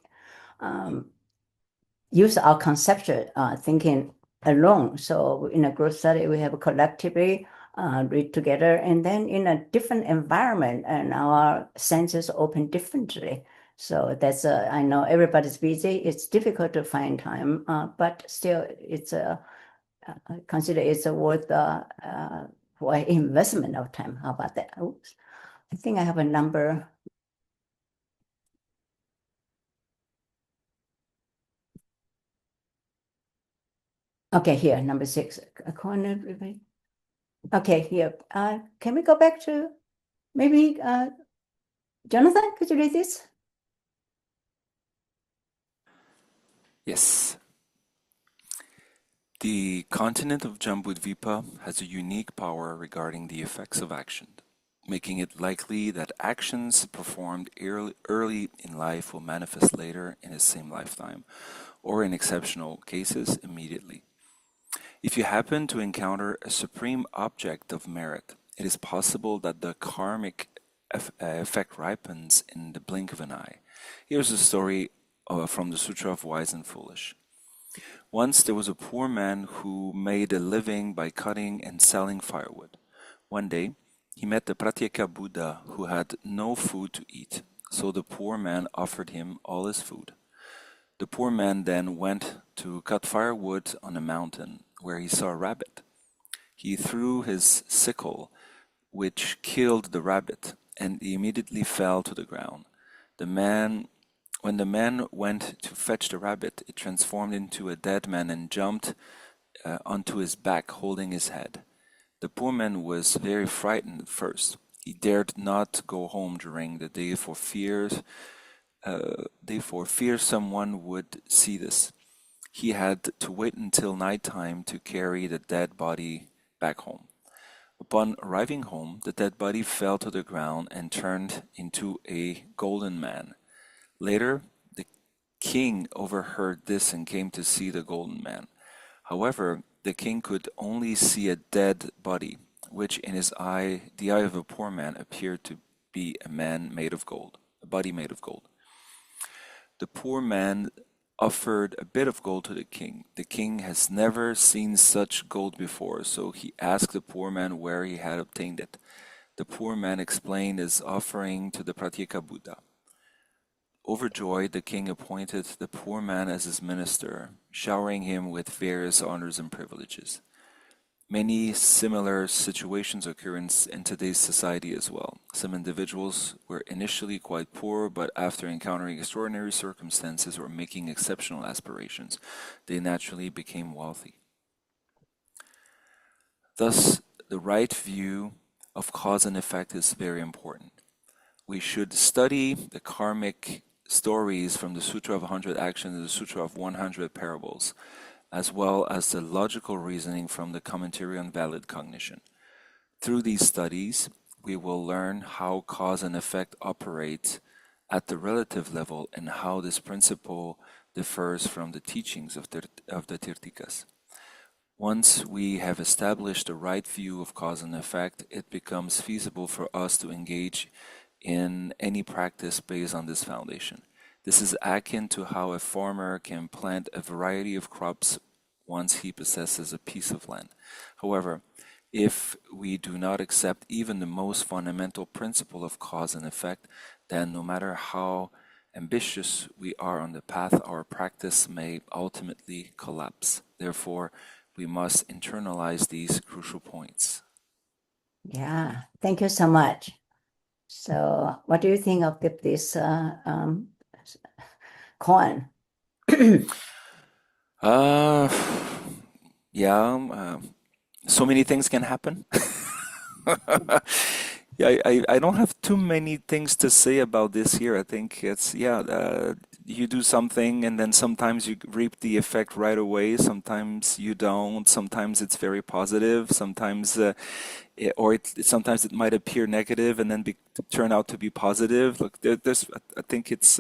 use our conceptual thinking alone. So in a group study, we have collectively read together, and then in a different environment, and our senses open differently. So that's I know everybody's busy. It's difficult to find time, but still, it's I consider it's a worth for investment of time. How about that? Oops. I think I have a number. Okay, here, number 6. Okay, here. Can we go back to maybe Jonathan? Could you read this? Yes. The continent of Jambudvipa has a unique power regarding the effects of action, making it likely that actions performed early in life will manifest later in the same lifetime, or in exceptional cases, immediately. If you happen to encounter a supreme object of merit, it is possible that the karmic effect ripens in the blink of an eye. Here's a story from the Sutra of Wise and Foolish. Once there was a poor man who made a living by cutting and selling firewood. One day, he met the Pratyeka Buddha who had no food to eat, so the poor man offered him all his food. The poor man then went to cut firewood on a mountain, where he saw a rabbit. He threw his sickle, which killed the rabbit, and he immediately fell to the ground. When the man went to fetch the rabbit, it transformed into a dead man and jumped onto his back, holding his head. The poor man was very frightened at first. He dared not go home during the day for fear someone would see this. He had to wait until nighttime to carry the dead body back home. Upon arriving home, the dead body fell to the ground and turned into a golden man. Later, the king overheard this and came to see the golden man. However, the king could only see a dead body, which in his eye, the eye of a poor man, appeared to be a man made of gold, a body made of gold. The poor man offered a bit of gold to the king. The king has never seen such gold before, so he asked the poor man where he had obtained it. The poor man explained his offering to the Pratyeka Buddha. Overjoyed, the king appointed the poor man as his minister, showering him with various honors and privileges. Many similar situations occur in today's society as well. Some individuals were initially quite poor, but after encountering extraordinary circumstances or making exceptional aspirations, they naturally became wealthy. Thus, the right view of cause and effect is very important. We should study the karmic stories from the Sutra of 100 Actions and the Sutra of 100 Parables, as well as the logical reasoning from the Commentary on Valid Cognition. Through these studies, we will learn how cause and effect operate at the relative level and how this principle differs from the teachings of the Tirthikas. Once we have established the right view of cause and effect, it becomes feasible for us to engage in any practice based on this foundation. This is akin to how a farmer can plant a variety of crops once he possesses a piece of land. However, if we do not accept even the most fundamental principle of cause and effect, then no matter how ambitious we are on the path, our practice may ultimately collapse. Therefore, we must internalize these crucial points. Yeah, thank you so much. So, what do you think of this koan? So many things can happen. Yeah, I don't have too many things to say about this here. I think it's, you do something and then sometimes you reap the effect right away. Sometimes you don't. Sometimes it's very positive. Sometimes, sometimes it might appear negative and then turn out to be positive. Look, I think it's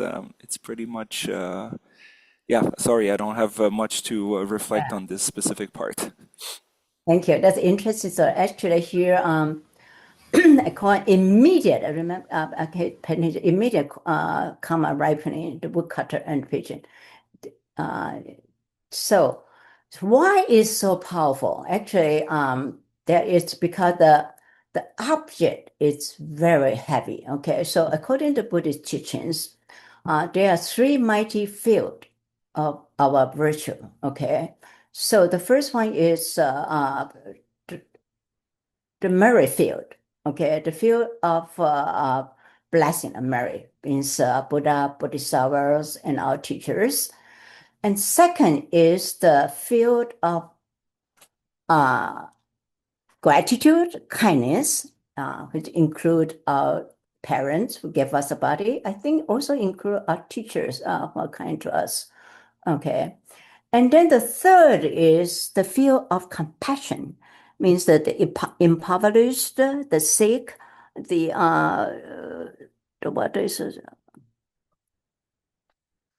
pretty much, sorry, I don't have much to reflect on this specific part. Thank you. That's interesting. So actually here, I call it immediate. I remember, immediate comma ripening, the woodcutter and pigeon. So why is so powerful? Actually, that is because the object is very heavy. Okay, so according to Buddhist teachings, there are three mighty fields of our virtue. Okay, so the first one is the merit field. Okay, the field of blessing and merit means Buddha, Bodhisattvas, and our teachers. And second is the field of gratitude, kindness, which include our parents who gave us a body. I think also include our teachers who are kind to us. Okay. And then the third is the field of compassion, means that the impoverished, the sick, the what is it?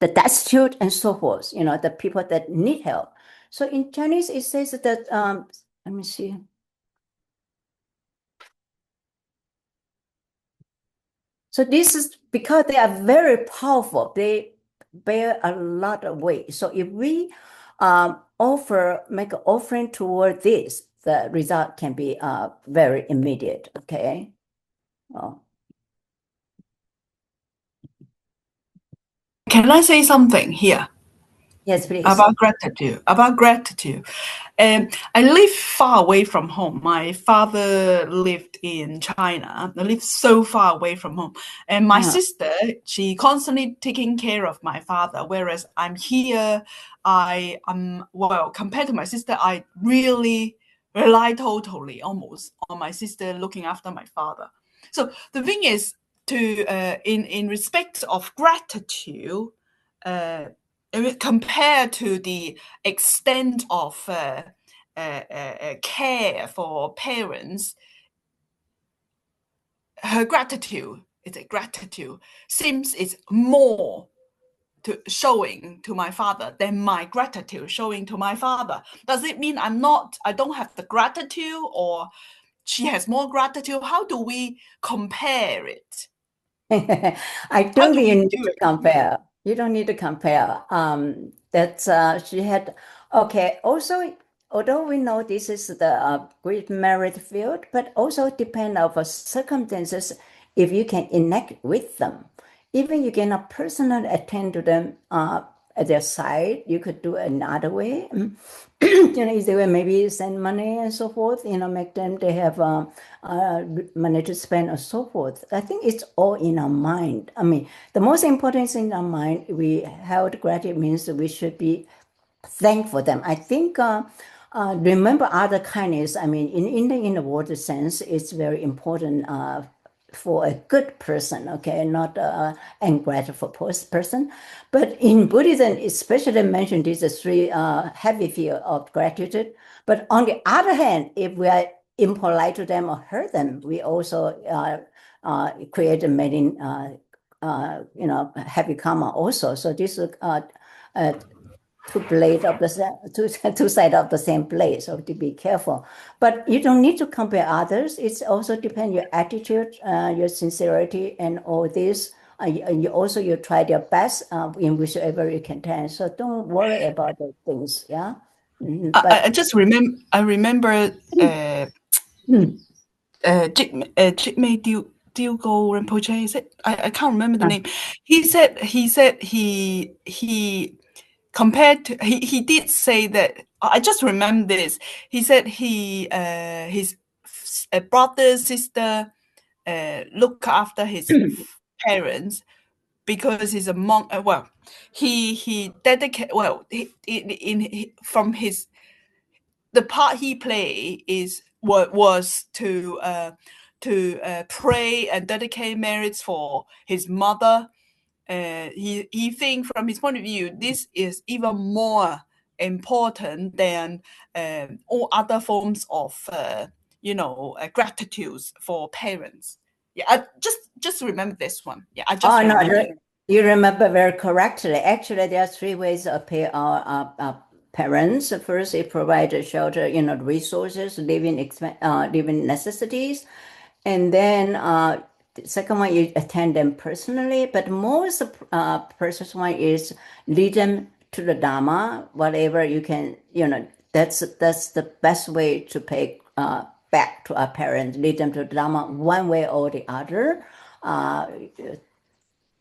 The destitute and so forth, the people that need help. So in Chinese, it says that, let me see. So this is because they are very powerful. They bear a lot of weight. So if we make an offering toward this, the result can be very immediate. Okay. Well, Can I say something here? yes, please. About gratitude. I live far away from home. My father lived in China. I live so far away from home. And my sister, she constantly taking care of my father, whereas I'm here. Compared to my sister, I really rely totally almost on my sister looking after my father. So the thing is in respect of gratitude, compared to the extent of care for parents, her gratitude seems it's more to showing to my father than my gratitude showing to my father. Does it mean I don't have the gratitude, or she has more gratitude? How do we compare it? I don't think you need to compare. You don't need to compare. She had, okay. Also, although we know this is the great merit field, but also depend on circumstances if you can enact with them. Even you cannot personally attend to them at their side, you could do another way. Easy way, maybe send money and so forth, make them, they have money to spend and so forth. I think it's all in our mind. I mean, the most important thing in our mind, we held gratitude means we should be thankful for them. I think remember other kindness. I mean, in the word sense, it's very important for a good person, okay, not ungrateful person. But in Buddhism, especially mentioned these three heavy field of gratitude. But on the other hand, if we are impolite to them or hurt them, we also create many, heavy karma also. So this is two sides of the same blade, so to be careful. But you don't need to compare others. It's also depend your attitude, your sincerity, and all this. You try your best in whichever you can do. So don't worry about those things. Yeah. I just remember Jigme Dilgo Rinpoche, is it? I can't remember the name. He said he compared to he did say that. I just remember this. He said his brother, sister look after his parents because he's a monk. He dedicate from his the part he played was to pray and dedicate merits for his mother. He think from his point of view, this is even more important than all other forms of gratitude for parents. Yeah, I just remember this one. Yeah, I just remember. You remember very correctly. Actually, there are three ways to pay our parents. First, they provide shelter, resources, living necessities, and then the second one, you attend them personally. But most first one is lead them to the Dharma, whatever you can. That's the best way to pay back to our parents. Lead them to the Dharma one way or the other.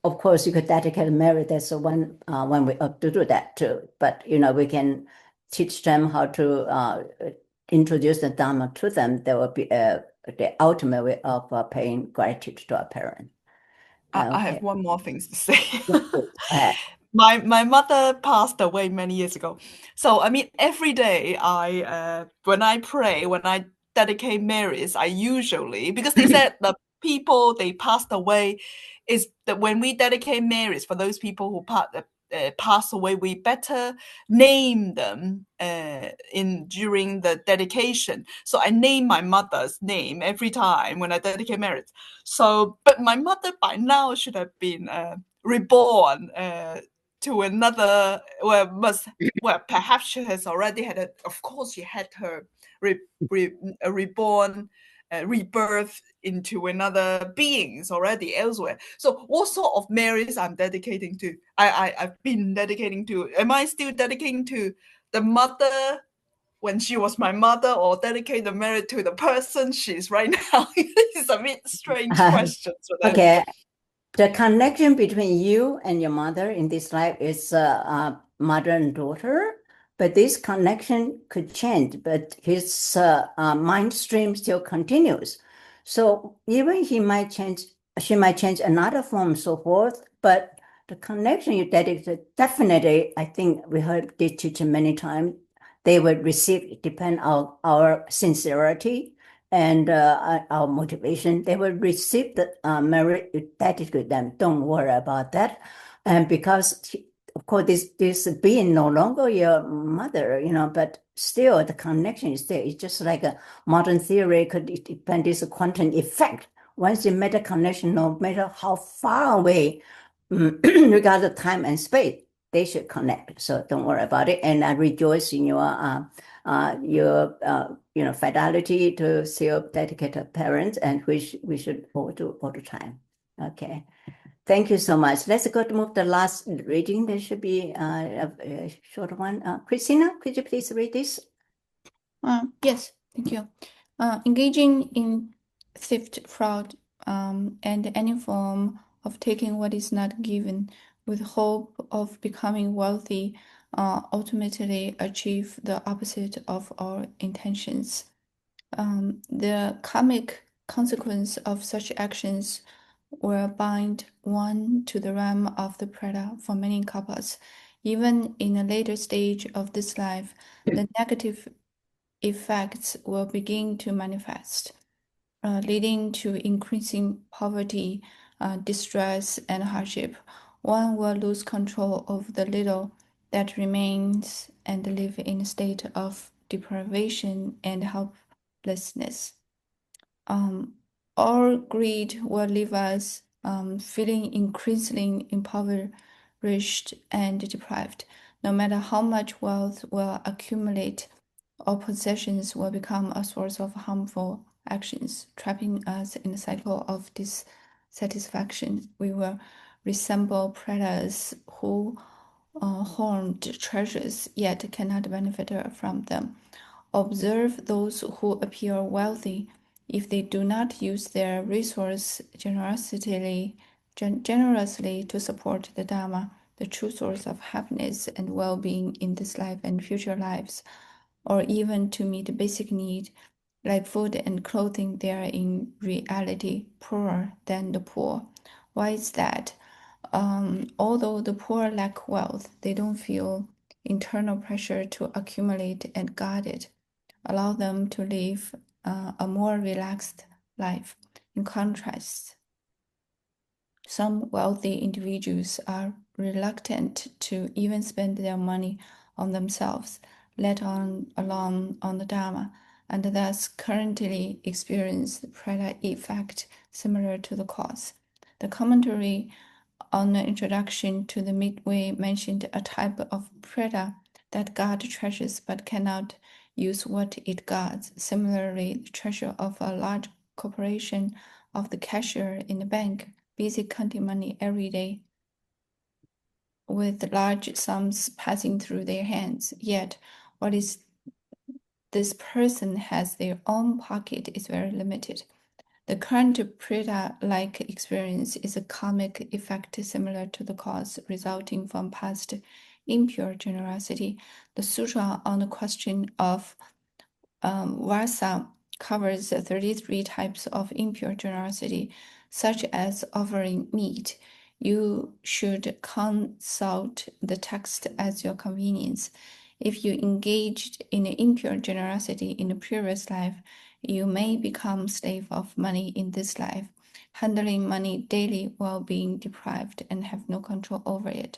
of course, you could dedicate marriage. That's one we have to do that too. But we can teach them how to introduce the Dharma to them. There will be the ultimate way of paying gratitude to our parents. I have one more thing to say. My mother passed away many years ago. So, I mean, every day when I pray, when I dedicate marriage, I usually, because they said the people they passed away is that when we dedicate marriage for those people who pass away, we better name them during the dedication. So I name my mother's name every time when I dedicate marriage. So, but my mother by now should have been reborn to another. Well, perhaps she has already had of course, she had her reborn. Rebirth into another beings already elsewhere. So what sort of marriage I'm dedicating to? I've been dedicating to. Am I still dedicating to the mother when she was my mother, or dedicate the marriage to the person she's right now? It's a bit strange question. Okay. The connection between you and your mother in this life is mother and daughter, but this connection could change, but his mind stream still continues. So even she might change another form, so forth, but the connection you dedicate, definitely, I think we heard this teaching many times, they will receive, depend on our sincerity and our motivation. They will receive the merit that is with them. Don't worry about that. And because, of course, this being no longer your mother, but still the connection is there. It's just like a modern theory could depend this quantum effect. Once you make a connection, no matter how far away, regarding the time and space, they should connect. So don't worry about it. And I rejoice in your fidelity to your dedicated parents, and which we should all do all the time. Okay. Thank you so much. Let's go to move the last reading. There should be a short one. Christina, could you please read this? Yes, thank you. Engaging in theft, fraud, and any form of taking what is not given with hope of becoming wealthy ultimately achieve the opposite of our intentions. The karmic consequence of such actions will bind one to the realm of the preta for many couples. Even in a later stage of this life, the negative effects will begin to manifest, leading to increasing poverty, distress, and hardship. One will lose control of the little that remains and live in a state of deprivation and helplessness. Our greed will leave us feeling increasingly impoverished and deprived. No matter how much wealth will accumulate, all possessions will become a source of harmful actions, trapping us in a cycle of dissatisfaction. We will resemble predators who hoard treasures yet cannot benefit from them. Observe those who appear wealthy. If they do not use their resource generously to support the Dharma, the true source of happiness and well-being in this life and future lives, or even to meet basic need like food and clothing, they are in reality poorer than the poor. Why is that? Although the poor lack wealth, they don't feel internal pressure to accumulate and guard it. Allow them to live a more relaxed life. In contrast, some wealthy individuals are reluctant to even spend their money on themselves, let alone on the Dharma, and thus currently experience the preta effect similar to the cause. The commentary on the introduction to the Midway mentioned a type of preta that God treasures but cannot use what it guards. Similarly, the treasure of a large corporation of the cashier in the bank, busy counting money every day, with large sums passing through their hands. Yet, what is this person has their own pocket is very limited. The current Preta-like experience is a karmic effect similar to the cause resulting from past impure generosity. The sutra on the question of Vasa covers 33 types of impure generosity, such as offering meat. You should consult the text at your convenience. If you engaged in impure generosity in a previous life, you may become slave of money in this life, handling money daily while being deprived and have no control over it.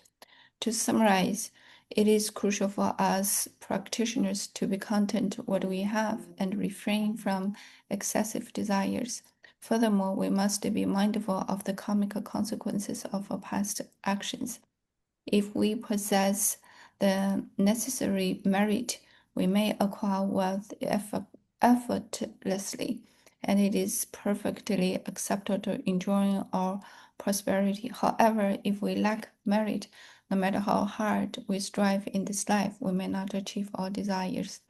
To summarize, it is crucial for us practitioners to be content what we have and refrain from excessive desires. Furthermore, we must be mindful of the karmic consequences of our past actions. If we possess the necessary merit, we may acquire wealth effortlessly, and it is perfectly acceptable to enjoy our prosperity. However, if we lack merit, no matter how hard we strive in this life, we may not achieve our desires.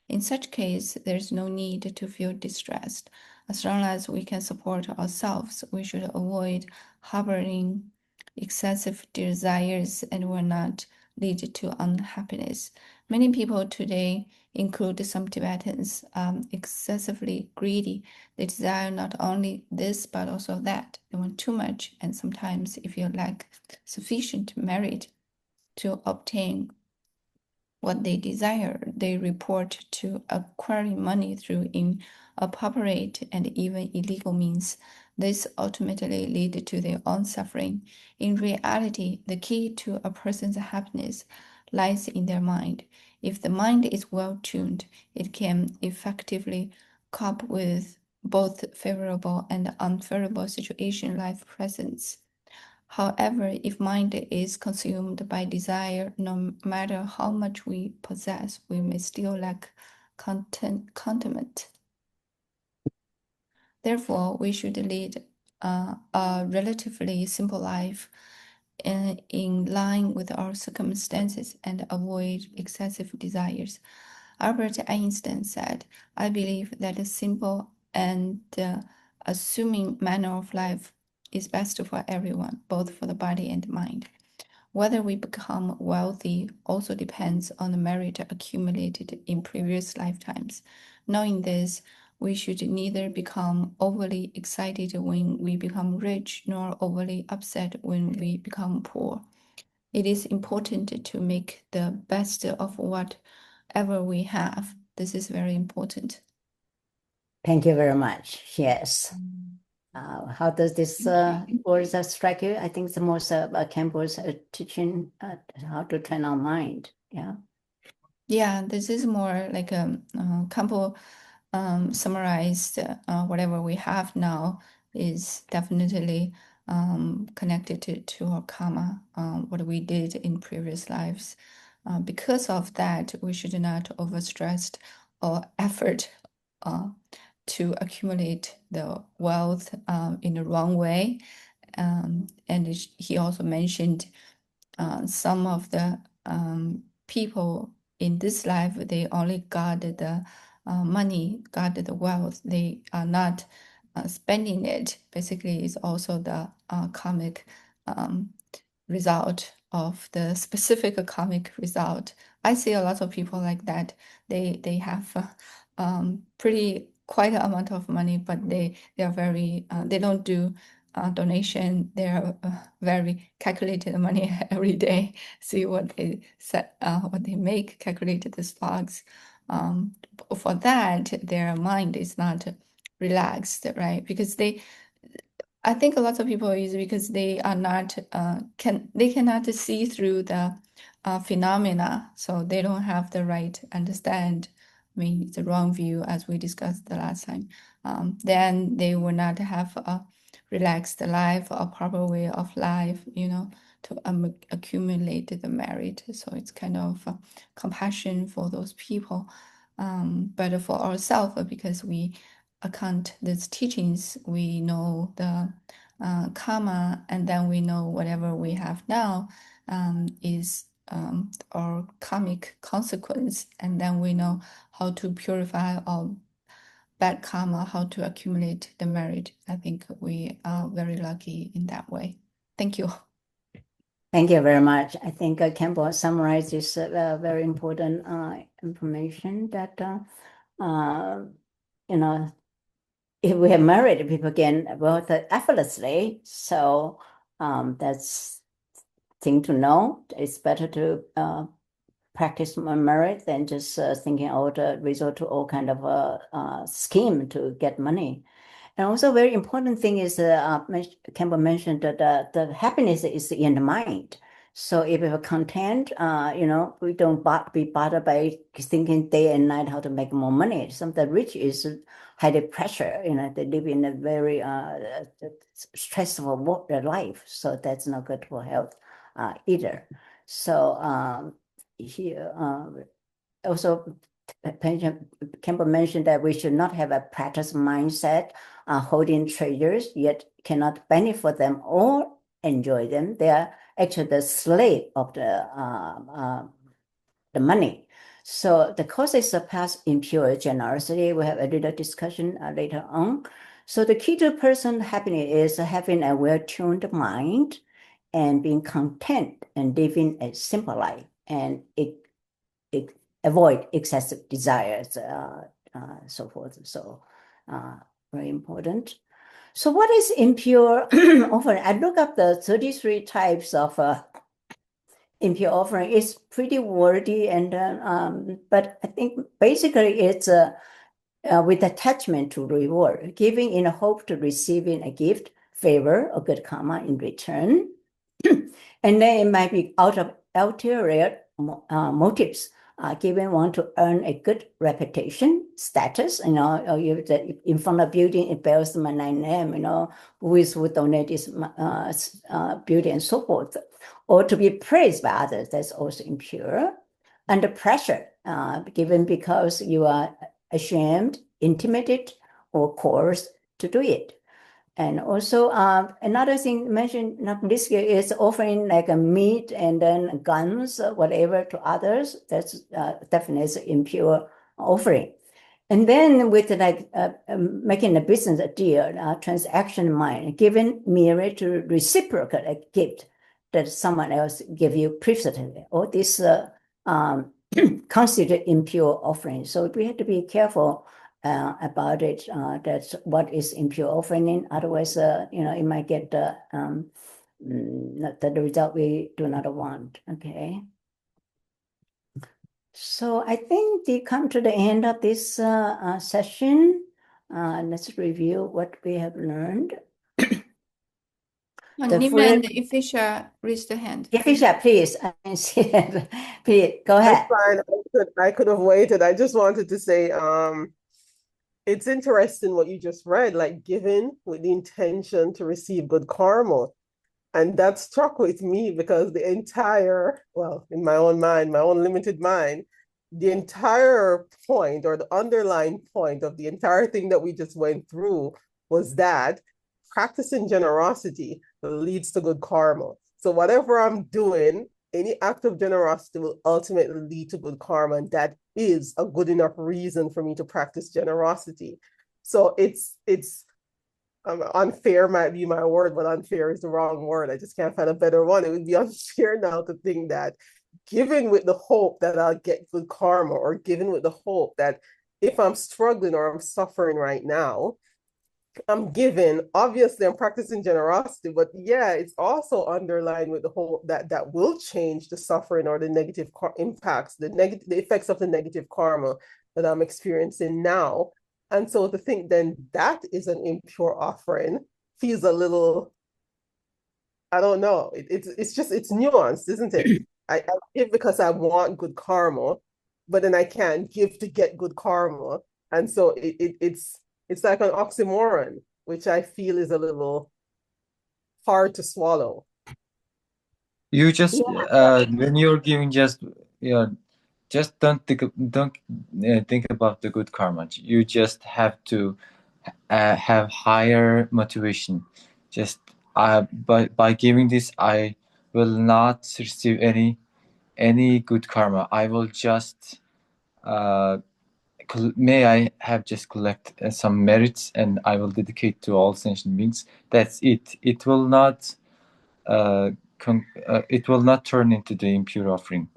In such case, there is no need to feel distressed. As long as we can support ourselves, we should avoid harboring excessive desires and will not lead to unhappiness. Many people today, include some Tibetans, excessively greedy. They desire not only this but also that. They want too much, and sometimes if you lack sufficient merit to obtain what they desire, they report to acquiring money through inappropriate and even illegal means. This ultimately leads to their own suffering. In reality, the key to a person's happiness lies in their mind. If the mind is well tuned, it can effectively cope with both favorable and unfavorable situation life presents. However, if mind is consumed by desire, no matter how much we possess, we may still lack contentment. Therefore, we should lead a relatively simple life in line with our circumstances and avoid excessive desires. Albert Einstein said, "I believe that a simple and assuming manner of life is best for everyone, both for the body and mind." Whether we become wealthy also depends on the merit accumulated in previous lifetimes. Knowing this, we should neither become overly excited when we become rich nor overly upset when we become poor. It is important to make the best of whatever we have. This is very important. Thank you very much. Yes. How does this words strike you? I think the most Campbell's teaching how to train our mind. Yeah. Yeah, this is more like Campbell summarized whatever we have now is definitely connected to our karma, what we did in previous lives. Because of that, we should not overstress our effort to accumulate the wealth in the wrong way. And he also mentioned some of the people in this life, they only got the money, got the wealth. They are not spending it. Basically, it's also the karmic result of the specific karmic result. I see a lot of people like that. They have pretty quite an amount of money, but they are very they don't do donation. They are very calculated money every day. See what they set, what they make, calculated the stocks. For that, their mind is not relaxed, right? Because I think a lot of people is because they are not they cannot see through the phenomena, so they don't have the right understand. I mean, the wrong view, as we discussed the last time. Then they will not have a relaxed life, a proper way of life, you know, to accumulate the merit. So it's kind of compassion for those people, but for ourselves, because we account these teachings, we know the karma, and then we know whatever we have now is our karmic consequence, and then we know how to purify our bad karma, how to accumulate the merit. I think we are very lucky in that way. Thank you. Thank you very much. I think Campbell summarized this very important information that, if we have merit, people can vote effortlessly. So that's thing to know. It's better to practice merit than just thinking out resort to all kind of scheme to get money. And also very important thing is Campbell mentioned that the happiness is in the mind. So if we're content, we don't be bothered by thinking day and night how to make more money. Some of the rich is highly pressure, they live in a very stressful work life. So that's not good for health either. So here also Campbell mentioned that we should not have a practice mindset holding treasures, yet cannot benefit them or enjoy them. They are actually the slave of the money. So the causes surpass impure generosity. We have a little discussion later on. So the key to person happiness is having a well-tuned mind and being content and living a simple life, and it avoid excessive desires, so forth. So very important. So what is impure offering? I look up the 33 types of impure offering. It's pretty wordy, and but I think basically it's with attachment to reward, giving in a hope to receiving a gift, favor, or good karma in return. And then it might be out of ulterior motives, given one to earn a good reputation, status, in front of building, it bears my name, who donate this beauty and so forth, or to be praised by others, that's also impure. Under pressure, given because you are ashamed, intimidated, or coerced to do it. And also another thing mentioned not this year is offering like a meat and then guns, whatever to others. That's definitely impure offering. And then with like making a business deal, transaction mind, giving merely to reciprocate a gift that someone else give you previously. All this constitute impure offering. So we have to be careful about it. That's what is impure offering. Otherwise, it might get the result we do not want. Okay. So I think we come to the end of this session. Let's review what we have learned. Nima and Ifisha raised the hand. Ifisha, please. Please, go ahead. I'm fine. I could have waited. I just wanted to say, it's interesting what you just read, like giving with the intention to receive good karma. And that struck with me because in my own mind, my own limited mind, the entire point or the underlying point of the entire thing that we just went through was that practicing generosity leads to good karma. So whatever I'm doing, any act of generosity will ultimately lead to good karma. And that is a good enough reason for me to practice generosity. So it's unfair might be my word, but unfair is the wrong word. I just can't find a better one. It would be unfair now to think that given with the hope that I'll get good karma, or given with the hope that if I'm struggling or I'm suffering right now, I'm giving, obviously I'm practicing generosity, but yeah, it's also underlined with the hope that will change the suffering or the negative impacts, the effects of the negative karma that I'm experiencing now. And so to think then that is an impure offering feels a little, I don't know. It's nuanced, isn't it? I give because I want good karma, but then I can't give to get good karma. And so it's like an oxymoron, which I feel is a little hard to swallow. You just when you're giving, just don't think about the good karma. You just have to have higher motivation. Just by giving this, I will not receive any good karma. I will just may I have just collect some merits and I will dedicate to all sentient beings. That's it. It will not turn into the impure offering,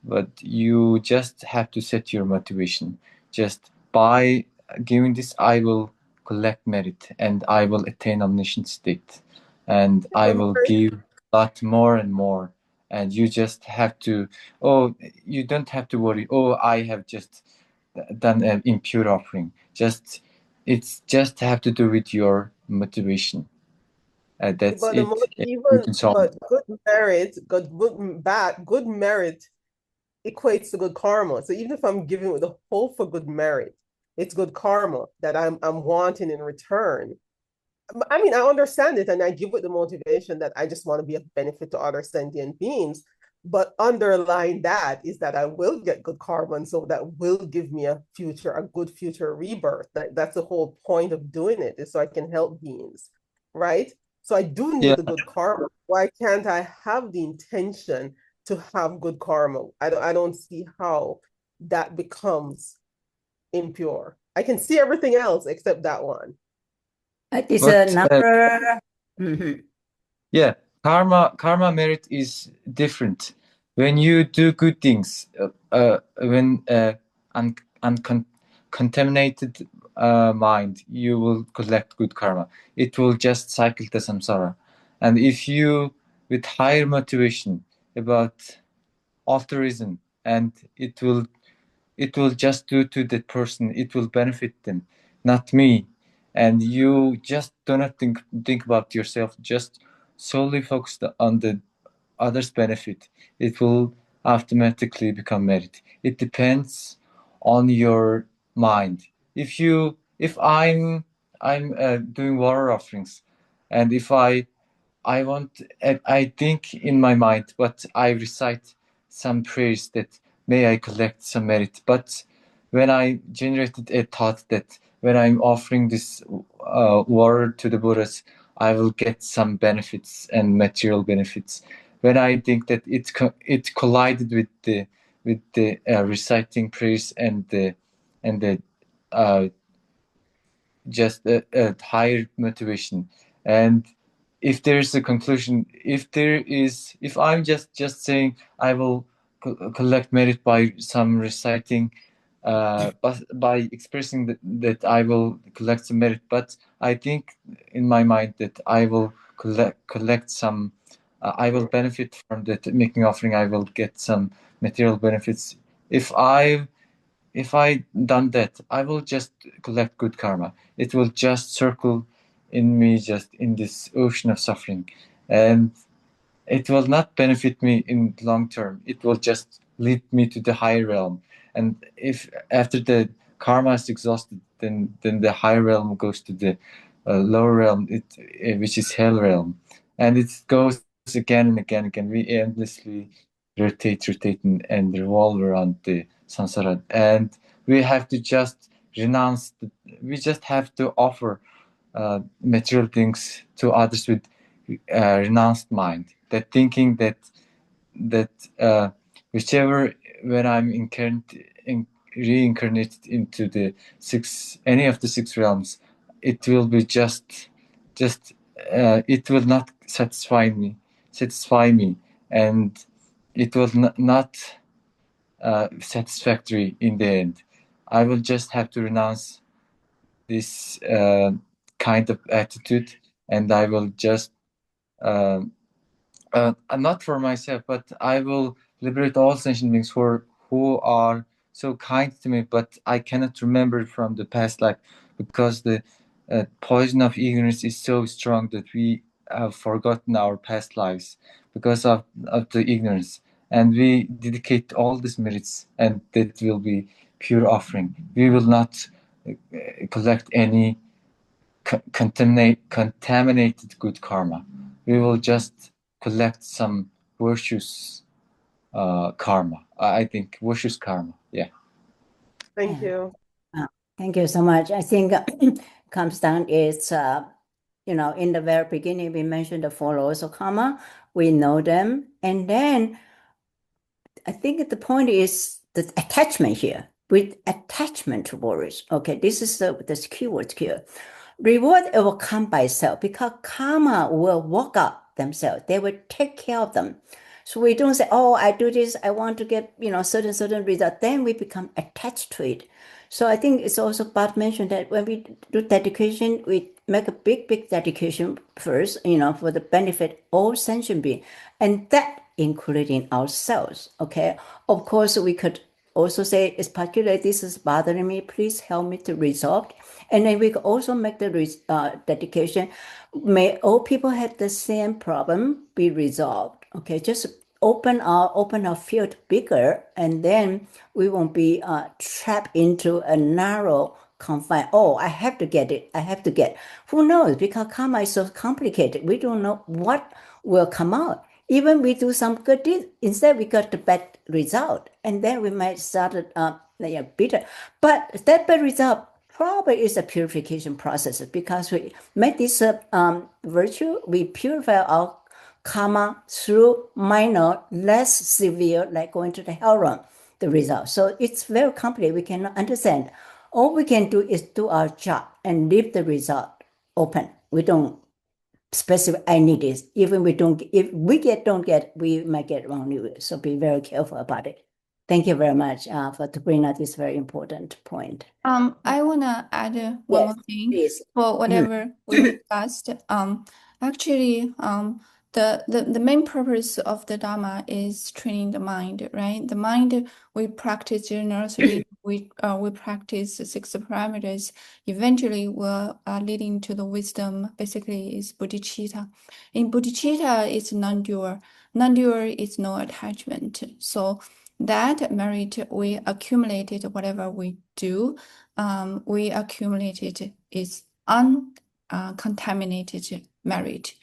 but you just have to set your motivation. Just by giving this, I will collect merit and I will attain omniscient state, and I will give a lot more and more. And you just have to, you don't have to worry, I have just done an impure offering. It's just have to do with your motivation. That's But it. good merit equates to good karma. So even if I'm giving with the hope for good merit, it's good karma that I'm wanting in return. I mean, I understand it and I give it the motivation that I just want to be of benefit to other sentient beings. But underlying that is that I will get good karma, and so that will give me a good future rebirth. That's the whole point of doing it, is so I can help beings, right? So I do need the good karma. Why can't I have the intention to have good karma? I don't see how that becomes impure. I can see everything else except that one. It's a number. Yeah, karma merit is different. When you do good things, when contaminated mind, you will collect good karma. It will just cycle the samsara. And if you, with higher motivation about altruism, and it will just do to that person, it will benefit them, not me. And you just do not think about yourself, just solely focus on the others benefit. It will automatically become merit. It depends on your mind. If I'm doing water offerings, and if I think in my mind, but I recite some prayers that may I collect some merit. But when I generated a thought that when I'm offering this water to the Buddhas, I will get some benefits and material benefits. When I think that it collided with the reciting prayers and the uh, just a higher motivation. And if there's a conclusion, if I'm just saying I will collect merit by some reciting, but by expressing that I will collect some merit, but I think in my mind that I will collect some, I will benefit from that making offering, I will get some material benefits. If I done that, I will just collect good karma. It will just circle in me, just in this ocean of suffering, and it will not benefit me in long term. It will just lead me to the higher realm. And if after the karma is exhausted, then the higher realm goes to the lower realm, which is hell realm, and it goes again and again and again. We endlessly rotate and revolve around the samsara, and we have to just renounce. We just have to offer material things to others with renounced mind. That thinking that whichever when I'm reincarnated into the any of the six realms, it will be just it will not satisfy me, and it will not satisfactory in the end. I will just have to renounce this kind of attitude, and I will just not for myself, but I will liberate all sentient beings who are so kind to me, but I cannot remember from the past life, because the poison of ignorance is so strong that we have forgotten our past lives because of the ignorance. And we dedicate all these merits, and that will be pure offering. We will not collect any contaminated good karma. We will just collect some virtuous karma. I think virtuous karma. Yeah. Thank you. Thank you so much. I think comes down is, in the very beginning, we mentioned the four laws of karma. We know them. And then I think the point is the attachment here. with attachment to worries. Okay, this is the keyword here. Reward, it will come by itself because karma will work out themselves. They will take care of them. So we don't say, oh, I do this, I want to get, certain result. Then we become attached to it. So I think it's also Bart mentioned that when we do dedication, we make a big dedication first, for the benefit of all sentient beings. And that including ourselves, okay? Of course, we could also say, it's particularly this is bothering me, please help me to resolve. And then we could also make the dedication, may all people have the same problem be resolved, okay? Just open our field bigger, and then we won't be trapped into a narrow confine. Oh, I have to get it. I have to get. Who knows? Because karma is so complicated. We don't know what will come out. Even we do some good deeds, instead we got the bad result, and then we might start bitter. But that bad result probably is a purification process because we make this virtue, we purify our karma through minor, less severe, like going to the hell realm, the result. So it's very complicated. We cannot understand. All we can do is do our job and leave the result open. We don't specify, I need this. Even if we don't get, we might get wrong news. So be very careful about it. Thank you very much for to bring out this very important point. I wanna add one Yes, more thing please. for whatever we discussed. Actually, the main purpose of the Dharma is training the mind, right? The mind we practice generously, we practice the 6 parameters. Eventually, will leading to the wisdom. Basically, is bodhicitta. In bodhicitta, it's non-dual. Non-dual is no attachment. So that merit we accumulated whatever we do, we accumulated is uncontaminated merit.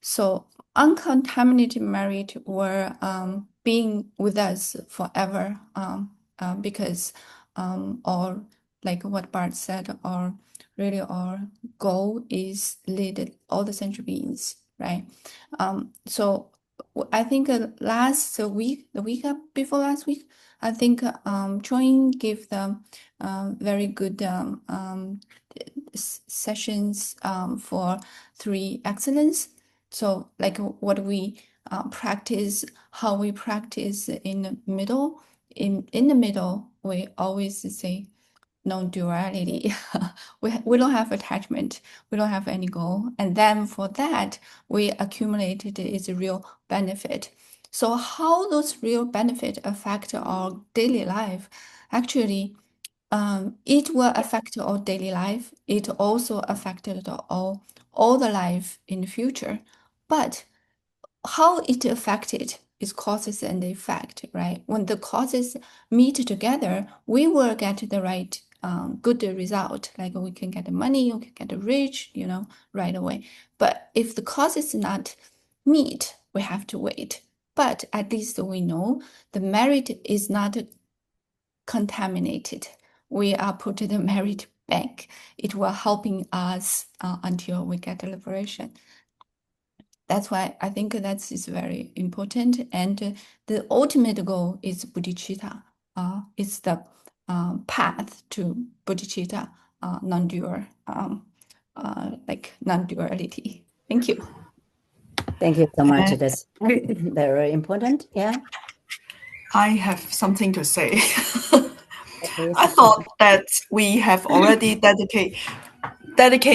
So uncontaminated merit were being with us forever, because or like what Bart said, or really our goal is lead all the sentient beings, right? So I think last week, the week before last week, I think Join gave them very good sessions for 3 excellence. So like what we practice, how we practice in the middle. In the middle, we always say non-duality. we don't have attachment. We don't have any goal. And then for that, we accumulated its real benefit. So how those real benefit affect our daily life? Actually, it will affect our daily life. It also affected all the life in the future. But how it affected is causes and effect, right? When the causes meet together, we will get the right good result. Like we can get the money, we can get rich, right away. But if the causes not meet, we have to wait. But at least we know the merit is not contaminated. We are put the merit back. It will helping us until we get the liberation. That's why I think that is very important. And the ultimate goal is bodhicitta. It's the path to bodhicitta, non-dual, like non-duality. Thank you. Thank you so much. That's very important. Yeah. I have something to say. Okay. I thought that we have already dedicate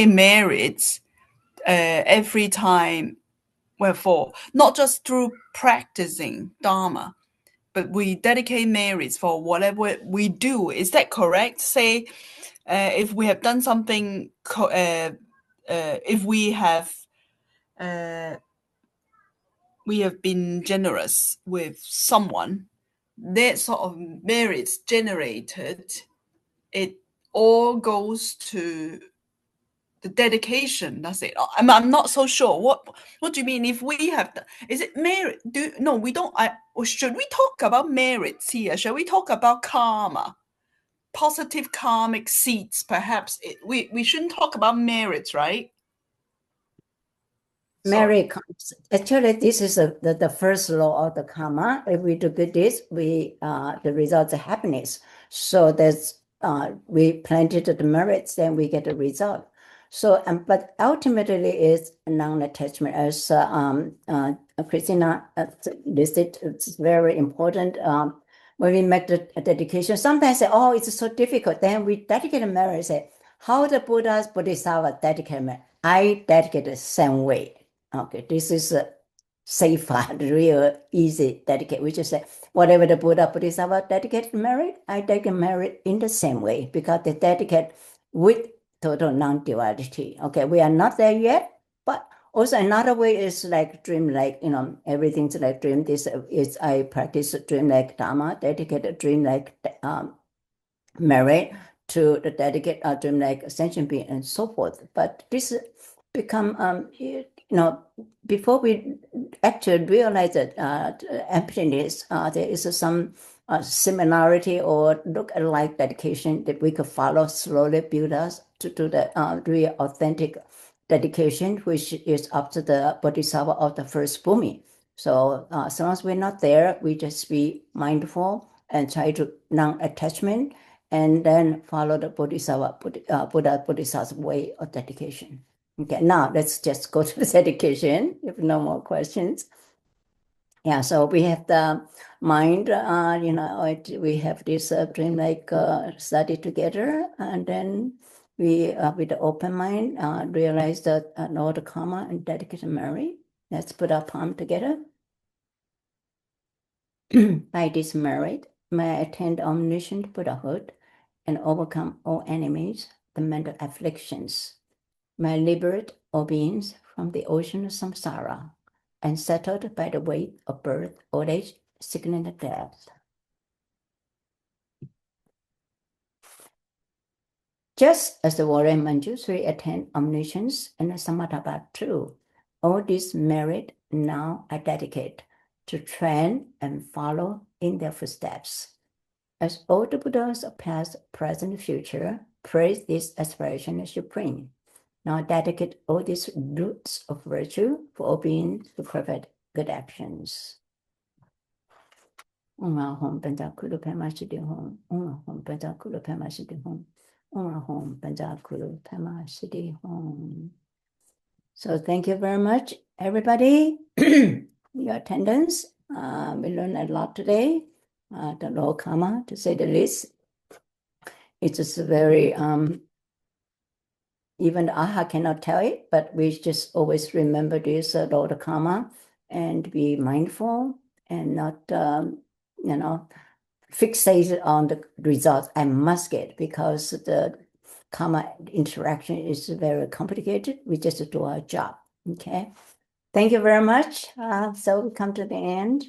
merits every time. Wherefore, not just through practicing Dharma, but we dedicate merits for whatever we do. Is that correct? Say, if we have done something, if we have been generous with someone, that sort of merits generated, it all goes to the dedication. That's it. I'm not so sure. What do you mean? If we have, is it merit? No, we don't. Should we talk about merits here? Shall we talk about karma, positive karmic seeds? Perhaps we shouldn't talk about merits, right? Mary, actually, this is the first law of the karma. If we do good deeds, the results are happiness. So that's we planted the merits, then we get the result. So, but ultimately, it's non-attachment, as Christina listed. It's very important. When we make the dedication, sometimes say, "Oh, it's so difficult." Then we dedicate a merit. Say, "How the Buddha's Bodhisattva dedicate merit? I dedicate the same way." Okay, this is a safer, real easy dedicate. We just say, whatever the Buddha Bodhisattva dedicate merit, I dedicate merit in the same way because they dedicate with total non-duality. Okay, we are not there yet, but also another way is like dream, like, everything's like dream. This is, I practice dream like Dharma, dedicate a dream like merit to the dedicate dream like sentient being and so forth. But this become, before we actually realize that emptiness, there is some similarity or look alike dedication that we could follow, slowly build us to the real authentic dedication, which is up to the Bodhisattva of the first Bhumi. So as long as we're not there, we just be mindful and try to non-attachment and then follow the Bodhisattva's way of dedication. Okay, now let's just go to the dedication if no more questions. Yeah, so we have the mind, we have this dream-like study together, and then we, with the open mind, realize that know the karma and dedicate to merit. Let's put our palm together. By this merit, may I attain omniscient Buddhahood and overcome all enemies, the mental afflictions. May I liberate all beings from the ocean of samsara and settled by the weight of birth, old age, sickness, and death. Just as the warrior Manjushri attained omniscience and samatha too, all this merit now I dedicate to train and follow in their footsteps. As all the Buddhas of past, present, future praise this aspiration as supreme. Now dedicate all these roots of virtue for all beings to perfect good actions. Home Penjakulu Pema Siddhi Home. Home Penjakulu Pema Siddhi Home. Home Penjakulu Pema Siddhi Home. So thank you very much, everybody, your attendance. We learned a lot today. The law of karma, to say the least. It's just very even Aha cannot tell it, but we just always remember this law of karma and be mindful and not, fixated on the results I must get, because the karma interaction is very complicated. We just do our job. Okay. Thank you very much. So we come to the end.